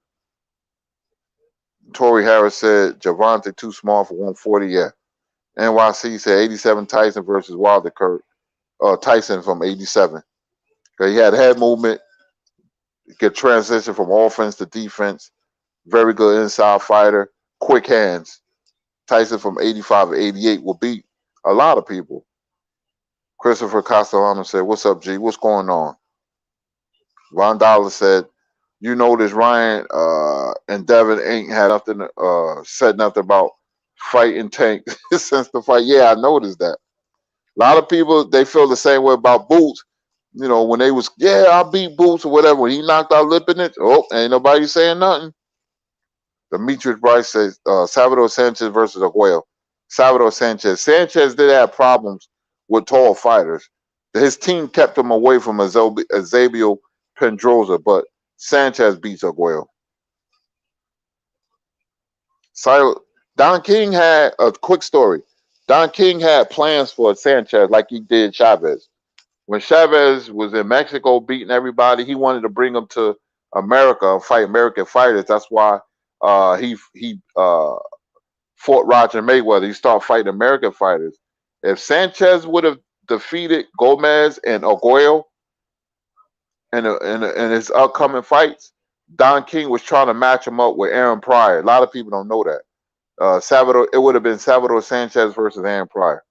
Tori Harris said Javante too small for 140. Yeah. NYC said 87 Tyson versus Wilder. Kurt Tyson from 87. He had head movement, could transition from offense to defense. Very good inside fighter, quick hands. Tyson from 85 to 88 will beat a lot of people. Christopher Castellano said, "What's up, G? What's going on?" Ron Dollar said, "You notice Ryan and Devin ain't had nothing said nothing about fighting Tank since the fight." Yeah, I noticed that. A lot of people they feel the same way about Boots. You know, when they was, yeah, I beat Boots or whatever. When he knocked out Lipinich, oh, ain't nobody saying nothing. Demetrius Bryce says Salvador Sanchez versus Aguayo. Salvador Sanchez. Sanchez did have problems with tall fighters. His team kept him away from Eusebio Pedroza, but Sanchez beats Aguayo. Don King had a quick story. Don King had plans for Sanchez like he did Chavez. When Chavez was in Mexico beating everybody, he wanted to bring him to America, fight American fighters. That's why he fought Roger Mayweather. He started fighting American fighters. If Sanchez would have defeated Gomez and Aguayo in his upcoming fights, Don King was trying to match him up with Aaron Pryor. A lot of people don't know that. It would have been Salvador Sanchez versus Aaron Pryor.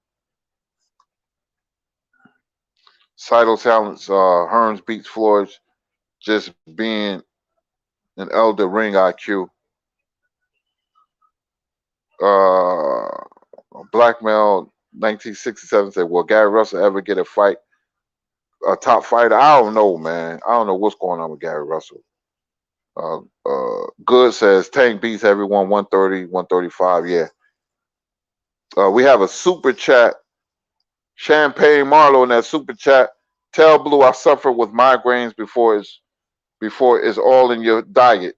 Saito Talents, Hearns beats Floyd just being an elder ring IQ. Blackmail 1967 said, "Will Gary Russell ever get a top fighter?" I don't know, man. I don't know what's going on with Gary Russell. Good says Tank beats everyone 130, 135. Yeah. We have a super chat. Champagne Marlowe in that super chat. Tell Blue I suffer with migraines before it's all in your diet.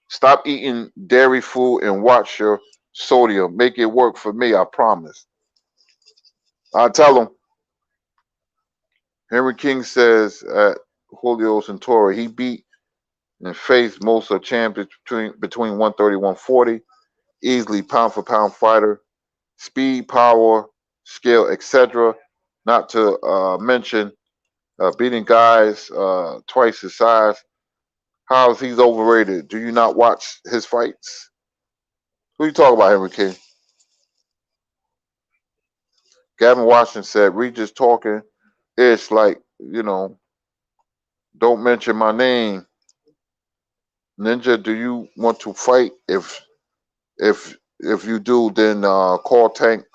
Stop eating dairy food and watch your sodium. Make it work for me, I promise. I tell him. Henry King says at Julio Santori, he beat and faced most of champions between 130 and 140. Easily pound for pound fighter. Speed, power, skill, etc. Not to mention beating guys twice his size. How is he's overrated? Do you not watch his fights? Who you talking about, Henry King? Gavin Washington said, Regis talking. It's like, don't mention my name. Ninja, do you want to fight? If you do, then call Tank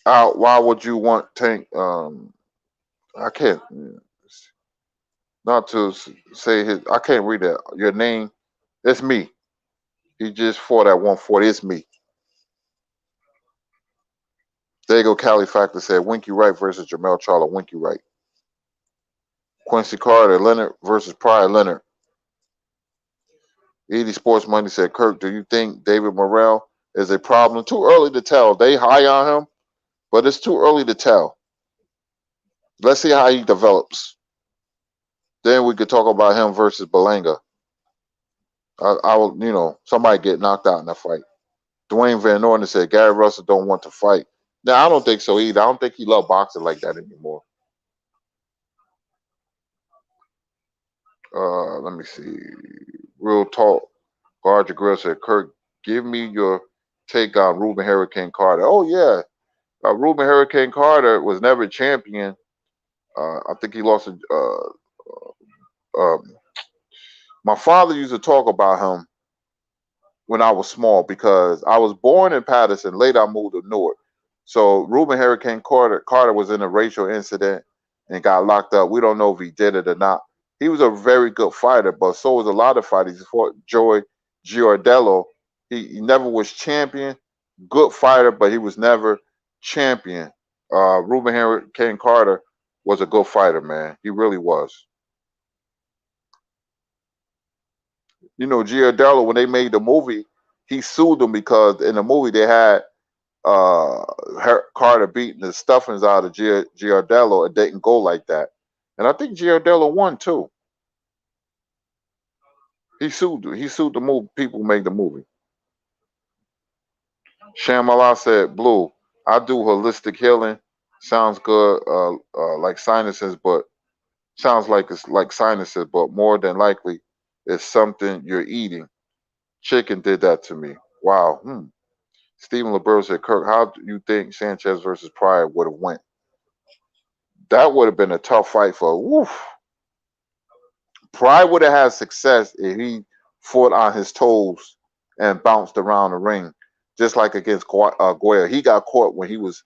out. Why would you want Tank? I can't. Not to say his. I can't read that. Your name. It's me. He just fought at 140. It's me. There you go. Cali Factor said Winky Wright versus Jamel Charlo. Winky Wright. Quincy Carter, Leonard versus Pryor. Leonard. Edie Sports Money said, Kirk, do you think David Morrell is a problem? Too early to tell. They high on him, but it's too early to tell. Let's see how he develops. Then we could talk about him versus Belanga. I will, somebody get knocked out in that fight. Dwayne Van Orden said Gary Russell don't want to fight. Now, I don't think so either. I don't think he loves boxing like that anymore. Let me see. Real talk. Garger Grill said, Kirk, give me your take on Ruben Hurricane Carter. Oh, yeah. Ruben Hurricane Carter was never champion. I think he lost. My father used to talk about him when I was small because I was born in Patterson. Later, I moved to Newark. So Ruben Hurricane Carter was in a racial incident and got locked up. We don't know if he did it or not. He was a very good fighter, but so was a lot of fighters. He fought Joey Giardello. He never was champion. Good fighter, but he was never champion. Ruben Hurricane Carter was a good fighter, man. He really was. Giardello, when they made the movie, he sued them because in the movie they had Carter beating the stuffings out of Giardello. It didn't go like that. And I think Giardello won too. He sued. He sued the movie people who made the movie. Shamala said, "Blue, I do holistic healing. Sounds good, like sinuses, but sounds like it's like sinuses, but more than likely, it's something you're eating. Chicken did that to me. Wow. Stephen LeBeau said, Kirk, how do you think Sanchez versus Pryor would have went? That would have been a tough fight for. Woof. Pryor would have had success if he fought on his toes and bounced around the ring, just like against Goya. He got caught when he was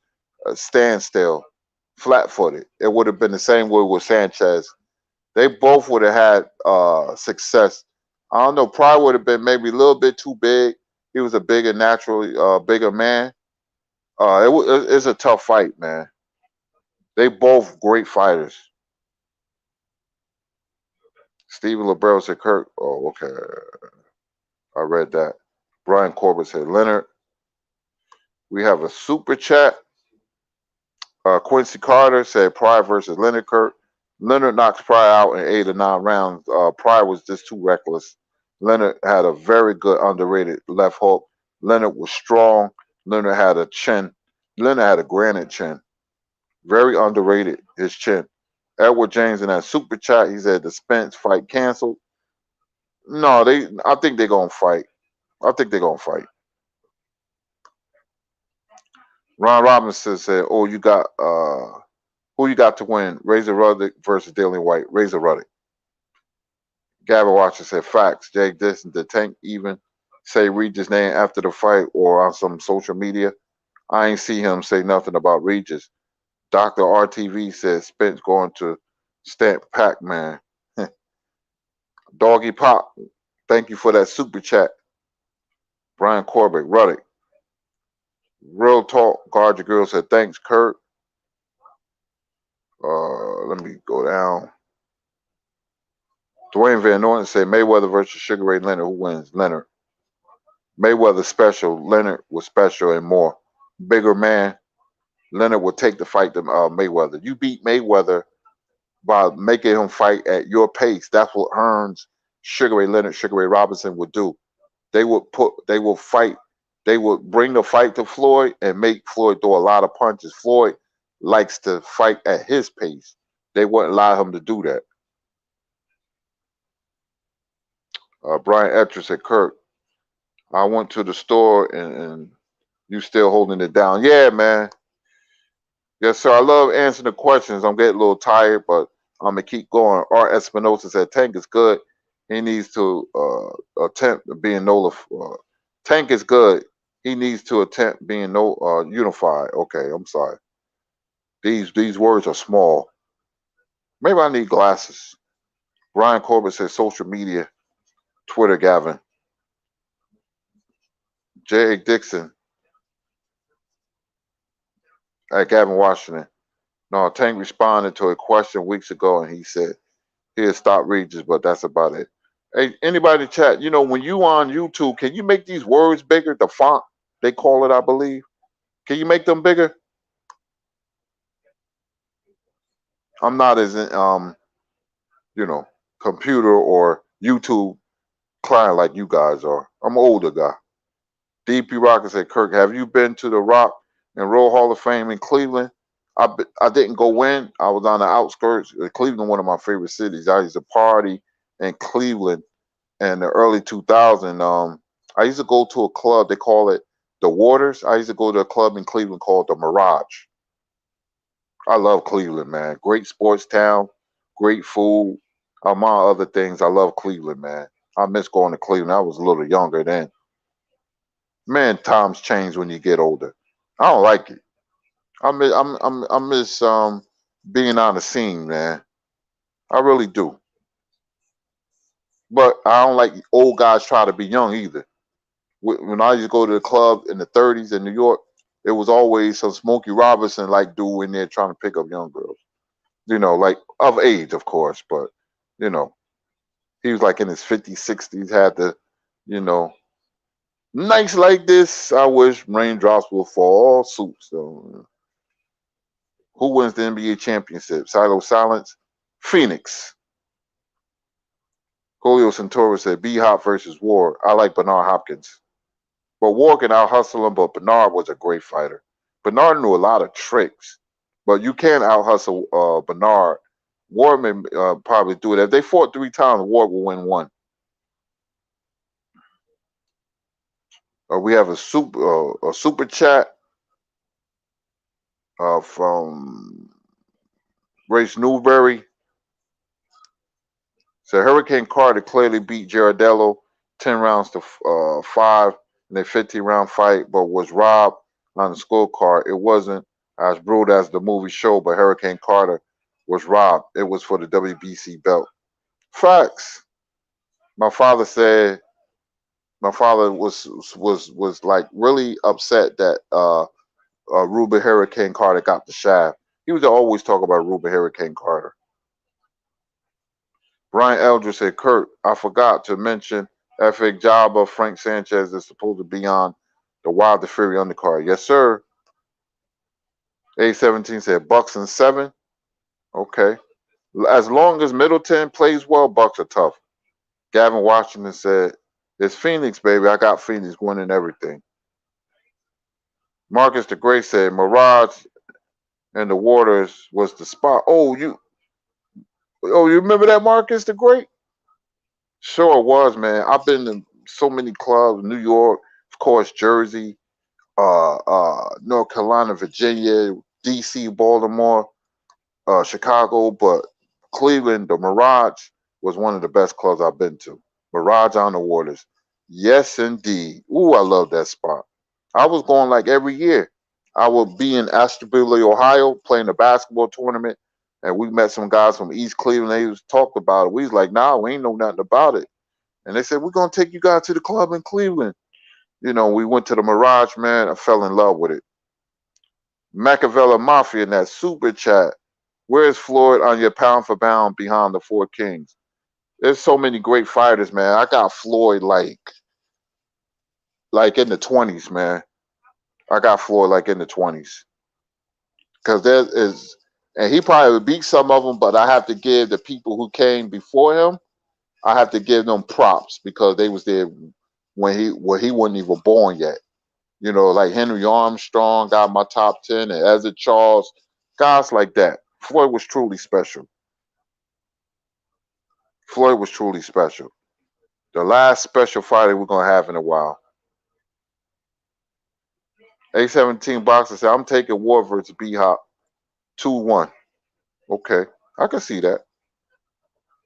standstill, flat-footed. It would have been the same way with Sanchez. They both would have had success. I don't know. Pryor would have been maybe a little bit too big. He was a bigger, naturally bigger man. It's a tough fight, man. They both great fighters. Stephen LeBron said, Kirk. Oh, okay. I read that. Brian Corbett said, Leonard. We have a super chat. Quincy Carter said, Pryor versus Leonard, Kirk. Leonard knocks Pryor out in 8 or 9 rounds. Pryor was just too reckless. Leonard had a very good underrated left hook. Leonard was strong. Leonard had a chin. Leonard had a granite chin. Very underrated, his chin. Edward James in that super chat, he said the Spence fight canceled. No, I think they're gonna fight. I think they're gonna fight. Ron Robinson said, "Oh, you got who you got to win? Razor Ruddock versus Dylan White. Razor Ruddock." Gavin Watcher said, "Facts. Jake Dixon, the Tank even say Regis' name after the fight or on some social media. I ain't see him say nothing about Regis." Dr. RTV said Spence going to stamp Pac-Man. Doggy Pop, thank you for that super chat. Brian Corbett, Ruddock. Real Talk, Guard Your Girl said, thanks, Kurt. Let me go down. Dwayne Van Norton said Mayweather versus Sugar Ray Leonard. Who wins? Leonard. Mayweather special. Leonard was special and more. Bigger man. Leonard would take the fight to Mayweather. You beat Mayweather by making him fight at your pace. That's what Hearns, Sugar Ray Leonard, Sugar Ray Robinson would do. They would fight. They would bring the fight to Floyd and make Floyd throw a lot of punches. Floyd likes to fight at his pace. They wouldn't allow him to do that. Brian Etcher said, Kirk, I went to the store and you still holding it down. Yeah, man. Yes, sir. I love answering the questions. I'm getting a little tired, but I'm going to keep going. Art Espinosa said, Tank is good. He needs to attempt being Tank is good. He needs to attempt being unified. Okay, I'm sorry. These words are small. Maybe I need glasses. Brian Corbett says social media, Twitter, Gavin. J. A. Dixon at Gavin Washington. No, Tank responded to a question weeks ago, and he said he'll stop Regis, but that's about it. Hey, anybody in chat, when you on YouTube, can you make these words bigger? The font, they call it, I believe. Can you make them bigger? I'm not as computer or YouTube client like you guys are. I'm an older guy. DP Rocket said, Kirk, have you been to the Rock and Roll Hall of Fame in Cleveland? I didn't go in. I was on the outskirts. Cleveland, one of my favorite cities. I used to party in Cleveland in the early 2000s. I used to go to a club. They call it the Waters. I used to go to a club in Cleveland called the Mirage. I love Cleveland, man. Great sports town, great food. Among other things, I love Cleveland, man. I miss going to Cleveland. I was a little younger then. Man, times change when you get older. I don't like it. I miss being on the scene, man. I really do. But I don't like old guys try to be young either. When I used to go to the club in the 30s in New York, it was always some Smokey Robinson like dude in there trying to pick up young girls. Like of age, of course, but you know, he was like in his 50s, 60s, had the, you know, nights like this, I wish raindrops will fall, suits. So, who wins the NBA championship? Silo Silence, Phoenix. Julio Santoro said B Hop versus Ward. I like Bernard Hopkins. But Ward can out hustle him, but Bernard was a great fighter. Bernard knew a lot of tricks, but you can't out hustle Bernard. Ward may probably do it. If they fought 3 times, Ward will win 1. We have a super chat from Grace Newberry. So Hurricane Carter clearly beat Girardello 10 rounds to 5 in a 15-round fight, but was robbed on the scorecard. It wasn't as brutal as the movie showed, but Hurricane Carter was robbed. It was for the WBC belt. Facts. My father said. My father was like really upset that Ruben Hurricane Carter got the shaft. He was always talk about Ruben Hurricane Carter. Brian Eldridge said, Kurt, I forgot to mention F.A. Jabba Frank Sanchez is supposed to be on the Wilder Fury undercard. Yes, sir. A17 said Bucks and 7. Okay. As long as Middleton plays well, Bucks are tough. Gavin Washington said, it's Phoenix, baby. I got Phoenix winning everything. Marcus the Great said, Mirage and the Waters was the spot. Oh, you remember that, Marcus the Great? Sure was, man. I've been to so many clubs, New York, of course, Jersey, North Carolina, Virginia, DC, Baltimore, Chicago, but Cleveland, the Mirage was one of the best clubs I've been to. Mirage on the Waters. Yes, indeed. Ooh, I love that spot. I was going like every year. I would be in Ashtabula, Ohio, playing a basketball tournament, and we met some guys from East Cleveland. They was talked about it. We was like, nah, we ain't know nothing about it. And they said, we're going to take you guys to the club in Cleveland. You know, we went to the Mirage, man. I fell in love with it. Machiavelli Mafia in that super chat. Where's Floyd on your pound for pound behind the 4 Kings? There's so many great fighters, man. I got Floyd like in the 20s, man. I got Floyd like in the 20s. Because there is, and he probably beat some of them, but I have to give the people who came before him, I have to give them props because they was there when he wasn't even born yet. You know, like Henry Armstrong got my top 10 and Ezra Charles, guys like that. Floyd was truly special. Floyd was truly special. The last special fighter we're going to have in a while. A17 Boxer said, I'm taking War versus B-Hop 2-1. Okay. I can see that.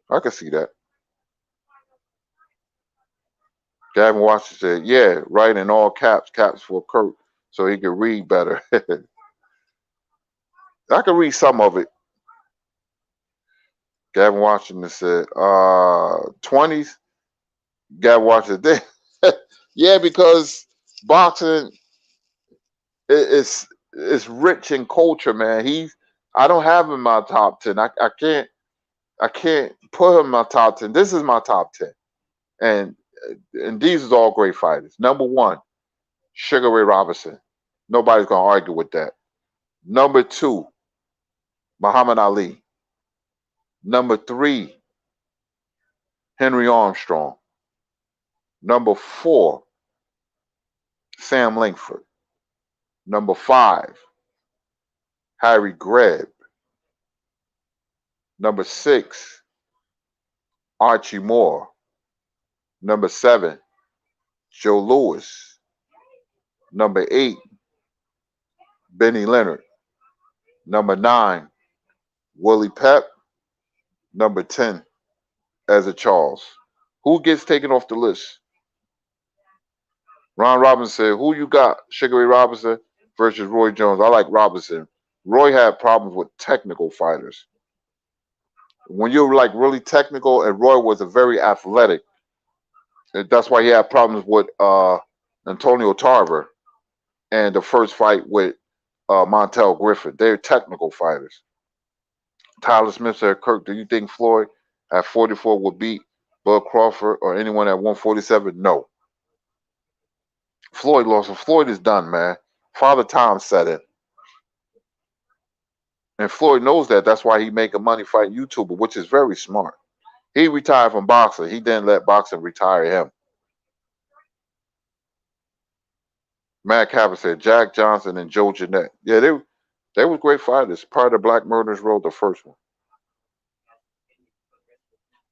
I can see that. Gavin Washington said, yeah, right in all caps for Kurt, so he can read better. I can read some of it. Gavin Washington said, 20s. Gavin Washington, yeah, because boxing is rich in culture, man. I don't have him in my top 10. I can't put him in my top 10. This is my top 10. And these is all great fighters. Number 1, Sugar Ray Robinson. Nobody's going to argue with that. Number 2, Muhammad Ali. Number 3, Henry Armstrong. Number 4, Sam Langford. Number 5, Harry Greb. Number 6, Archie Moore. Number 7, Joe Louis. Number 8, Benny Leonard. Number 9, Willie Pep. Number 10, Ezra Charles. Who gets taken off the list? Ron Robinson said, who you got? Sugar Ray Robinson versus Roy Jones. I like Robinson. Roy had problems with technical fighters. When you're like really technical, and Roy was a very athletic, and that's why he had problems with Antonio Tarver and the first fight with Montel Griffin. They're technical fighters. Tyler Smith said, Kirk, do you think Floyd at 44 would beat Bud Crawford or anyone at 147? No. Floyd lost. Floyd is done, man. Father Time said it. And Floyd knows that. That's why he making money fighting YouTuber, which is very smart. He retired from boxing. He didn't let boxing retire him. Matt Capper said Jack Johnson and Joe Jeanette. Yeah, they were great fighters. Part of the Black Murderers Road, the first one.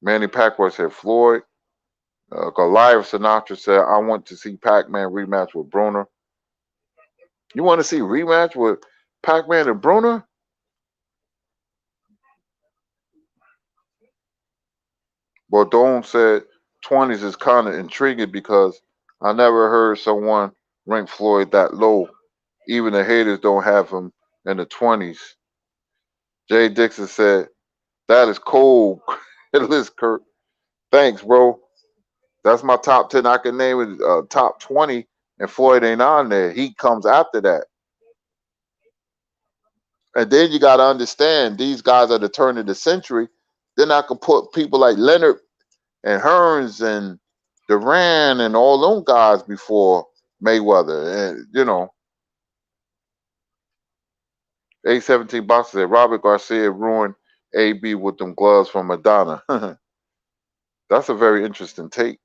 Manny Pacquiao said Floyd. Goliath Sinatra said, I want to see Pac-Man rematch with Bruner. You want to see rematch with Pac-Man and Bruner? Bordone said 20s is kind of intriguing because I never heard someone rank Floyd that low. Even the haters don't have him in the 20s. Jay Dixon said, that is cold. List Kurt. Thanks, bro. That's my top 10. I can name it top 20, and Floyd ain't on there. He comes after that. And then you got to understand, these guys are the turn of the century. Then I could put people like Leonard and Hearns and Duran and all them guys before Mayweather. And, you know, 817 boxers said Robert Garcia ruined AB with them gloves from Madonna. That's a very interesting take.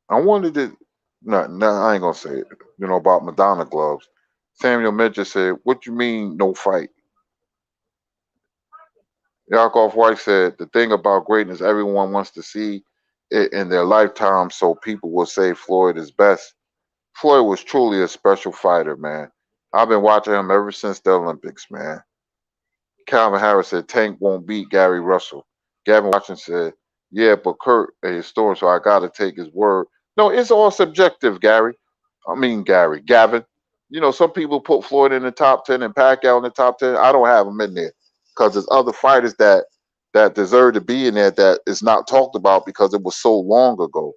I wanted to, no, I ain't going to say it, you know, about Madonna gloves. Samuel Mitchell said, what you mean no fight? Yakov White said, the thing about greatness, everyone wants to see it in their lifetime, so people will say Floyd is best. Floyd was truly a special fighter, man. I've been watching him ever since the Olympics, man. Calvin Harris said, Tank won't beat Gary Russell. Gavin Washington said, yeah, but Kurt a historian, so I got to take his word. No, it's all subjective, Gary. Gavin. You know, some people put Floyd in the top 10 and Pacquiao in the top 10. I don't have him in there because there's other fighters that deserve to be in there that is not talked about because it was so long ago.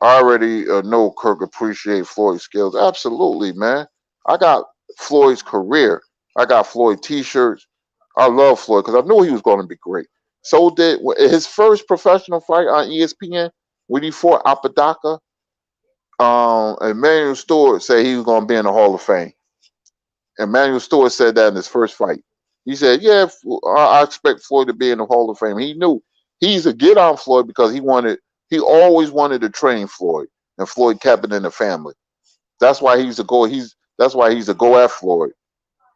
I already know Kirk appreciate Floyd's skills. Absolutely, man. I got Floyd's career. I got Floyd T-shirts. I love Floyd because I knew he was going to be great. So did his first professional fight on ESPN when he fought Apodaca. Emmanuel Stewart said he was going to be in the Hall of Fame. Emmanuel Stewart said that in his first fight. He said, "Yeah, I expect Floyd to be in the Hall of Fame." He knew he's a get on Floyd because he always wanted to train Floyd, and Floyd kept it in the family. That's why he's a go. That's why he's a go at Floyd.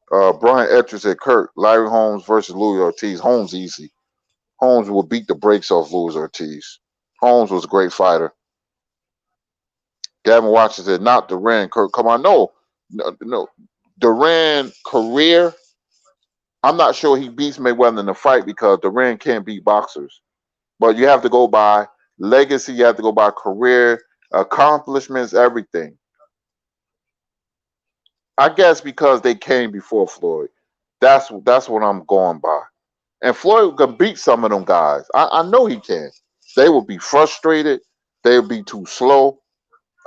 Brian Etcher said, "Kurt, Larry Holmes versus Louis Ortiz. Holmes easy. Holmes will beat the brakes off Louis Ortiz. Holmes was a great fighter." Gavin Watson said, "Not Duran, Kurt. Come on, no. Duran career. I'm not sure he beats Mayweather in the fight because Duran can't beat boxers. But you have to go by legacy. You have to go by career accomplishments, everything. I guess because they came before Floyd. That's what I'm going by. And Floyd can beat some of them guys. I know he can. They will be frustrated. They will be too slow.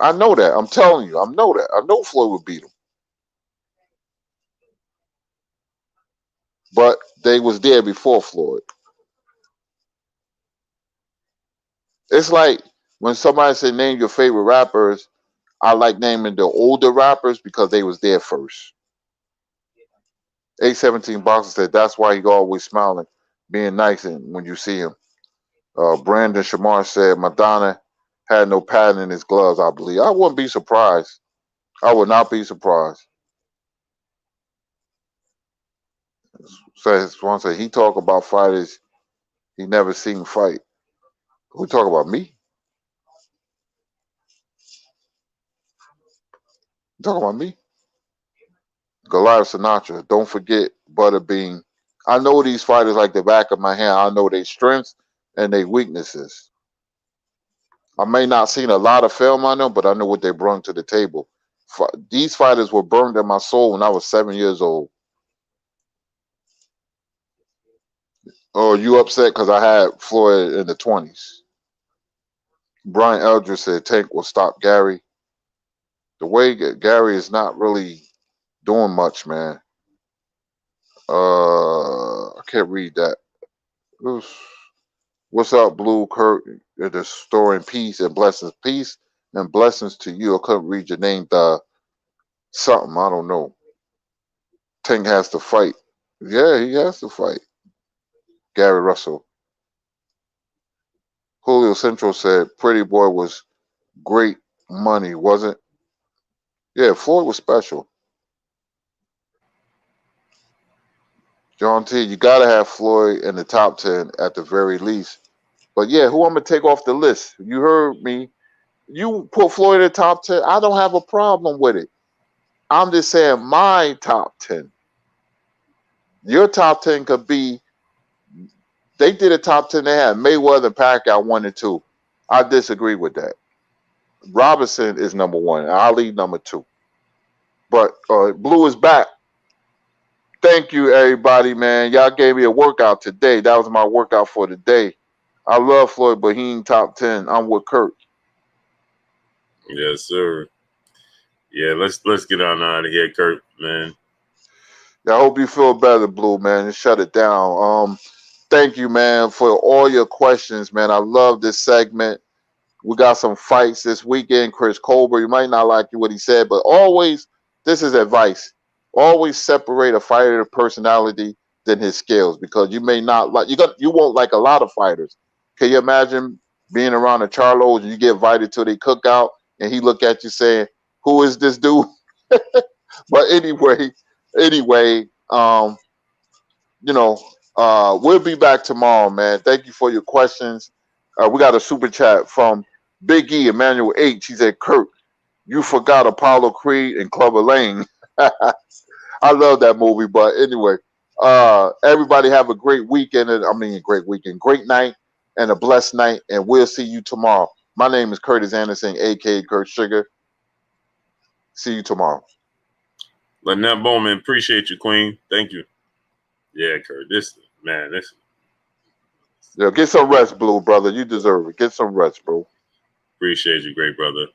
I know that. I'm telling you. I know that. I know Floyd would beat them. But they was there before Floyd. It's like when somebody say name your favorite rappers, I like naming the older rappers because they was there first. 817 Boxer said that's why he always smiling, being nice and when you see him. Brandon Shamar said Madonna had no padding in his gloves, I believe. I wouldn't be surprised. I would not be surprised. Says one said he talk about fighters he never seen fight. Who talk about me? You talking about me? Goliath Sinatra. Don't forget Butterbean. I know these fighters like the back of my hand. I know their strengths and their weaknesses. I may not seen a lot of film on them, but I know what they brought to the table. These fighters were burned in my soul when I was 7 years old. Oh, you upset because I had Floyd in the 20s? Brian Eldridge said Tank will stop Gary. The way Gary is not really doing much, man. I can't read that. What's up, Blue Kurt? The story in peace and blessings. Peace and blessings to you. I couldn't read your name. The something, I don't know. Tank has to fight. Yeah, he has to fight. Gary Russell. Julio Central said Pretty Boy was great money, wasn't? Yeah, Floyd was special. John T, you gotta have Floyd in the top 10 at the very least. But yeah, who I'm gonna take off the list? You heard me. You put Floyd in the top 10. I don't have a problem with it. I'm just saying my top 10. Your top 10 could be, they did a top 10, they had Mayweather and Pacquiao 1 and 2. I disagree with that. Robinson is number 1, Ali number 2. But Blue is back. Thank you, everybody, man. Y'all gave me a workout today. That was my workout for the day. I love Floyd, but he ain't top 10. I'm with Kurt. Yes, sir. Yeah, let's get on out of here, Kurt, man. Yeah, I hope you feel better, Blue, man, and shut it down. Thank you, man, for all your questions, man. I love this segment. We got some fights this weekend. Chris Colbert, you might not like what he said, but always, this is advice. Always separate a fighter's personality than his skills, because you may not like, you won't like a lot of fighters. Can you imagine being around the Charlos and you get invited to the cookout and he look at you saying, "Who is this dude?" But anyway, you know, we'll be back tomorrow, man. Thank you for your questions. We got a super chat from Big E, Emmanuel H. He said, "Kurt, you forgot Apollo Creed and Clubber Lang." I love that movie, but anyway, everybody have a great weekend. A great weekend, great night, and a blessed night. And we'll see you tomorrow. My name is Curtis Anderson, aka Kurt Sugar. See you tomorrow. Lynette Bowman, appreciate you, Queen. Thank you. Yeah, Kurt. This. Yeah, get some rest, Blue, brother. You deserve it. Get some rest, bro. Appreciate you, great brother.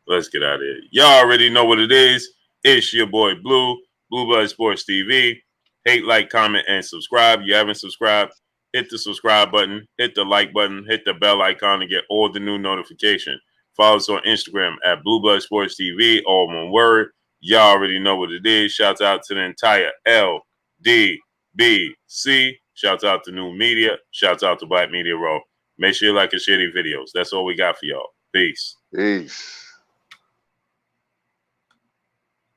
Let's get out of here. Y'all already know what it is. It's your boy Blue, Blue Blood Sports TV. Hate, like, comment, and subscribe. You haven't subscribed, hit the subscribe button, hit the like button, hit the bell icon to get all the new notification. Follow us on Instagram at Blue Blood Sports TV, all one word. Y'all already know what it is. Shouts out to the entire LDBC. Shouts out to New Media. Shouts out to Black Media Raw. Make sure you like and share these videos. That's all we got for y'all. Peace. Peace.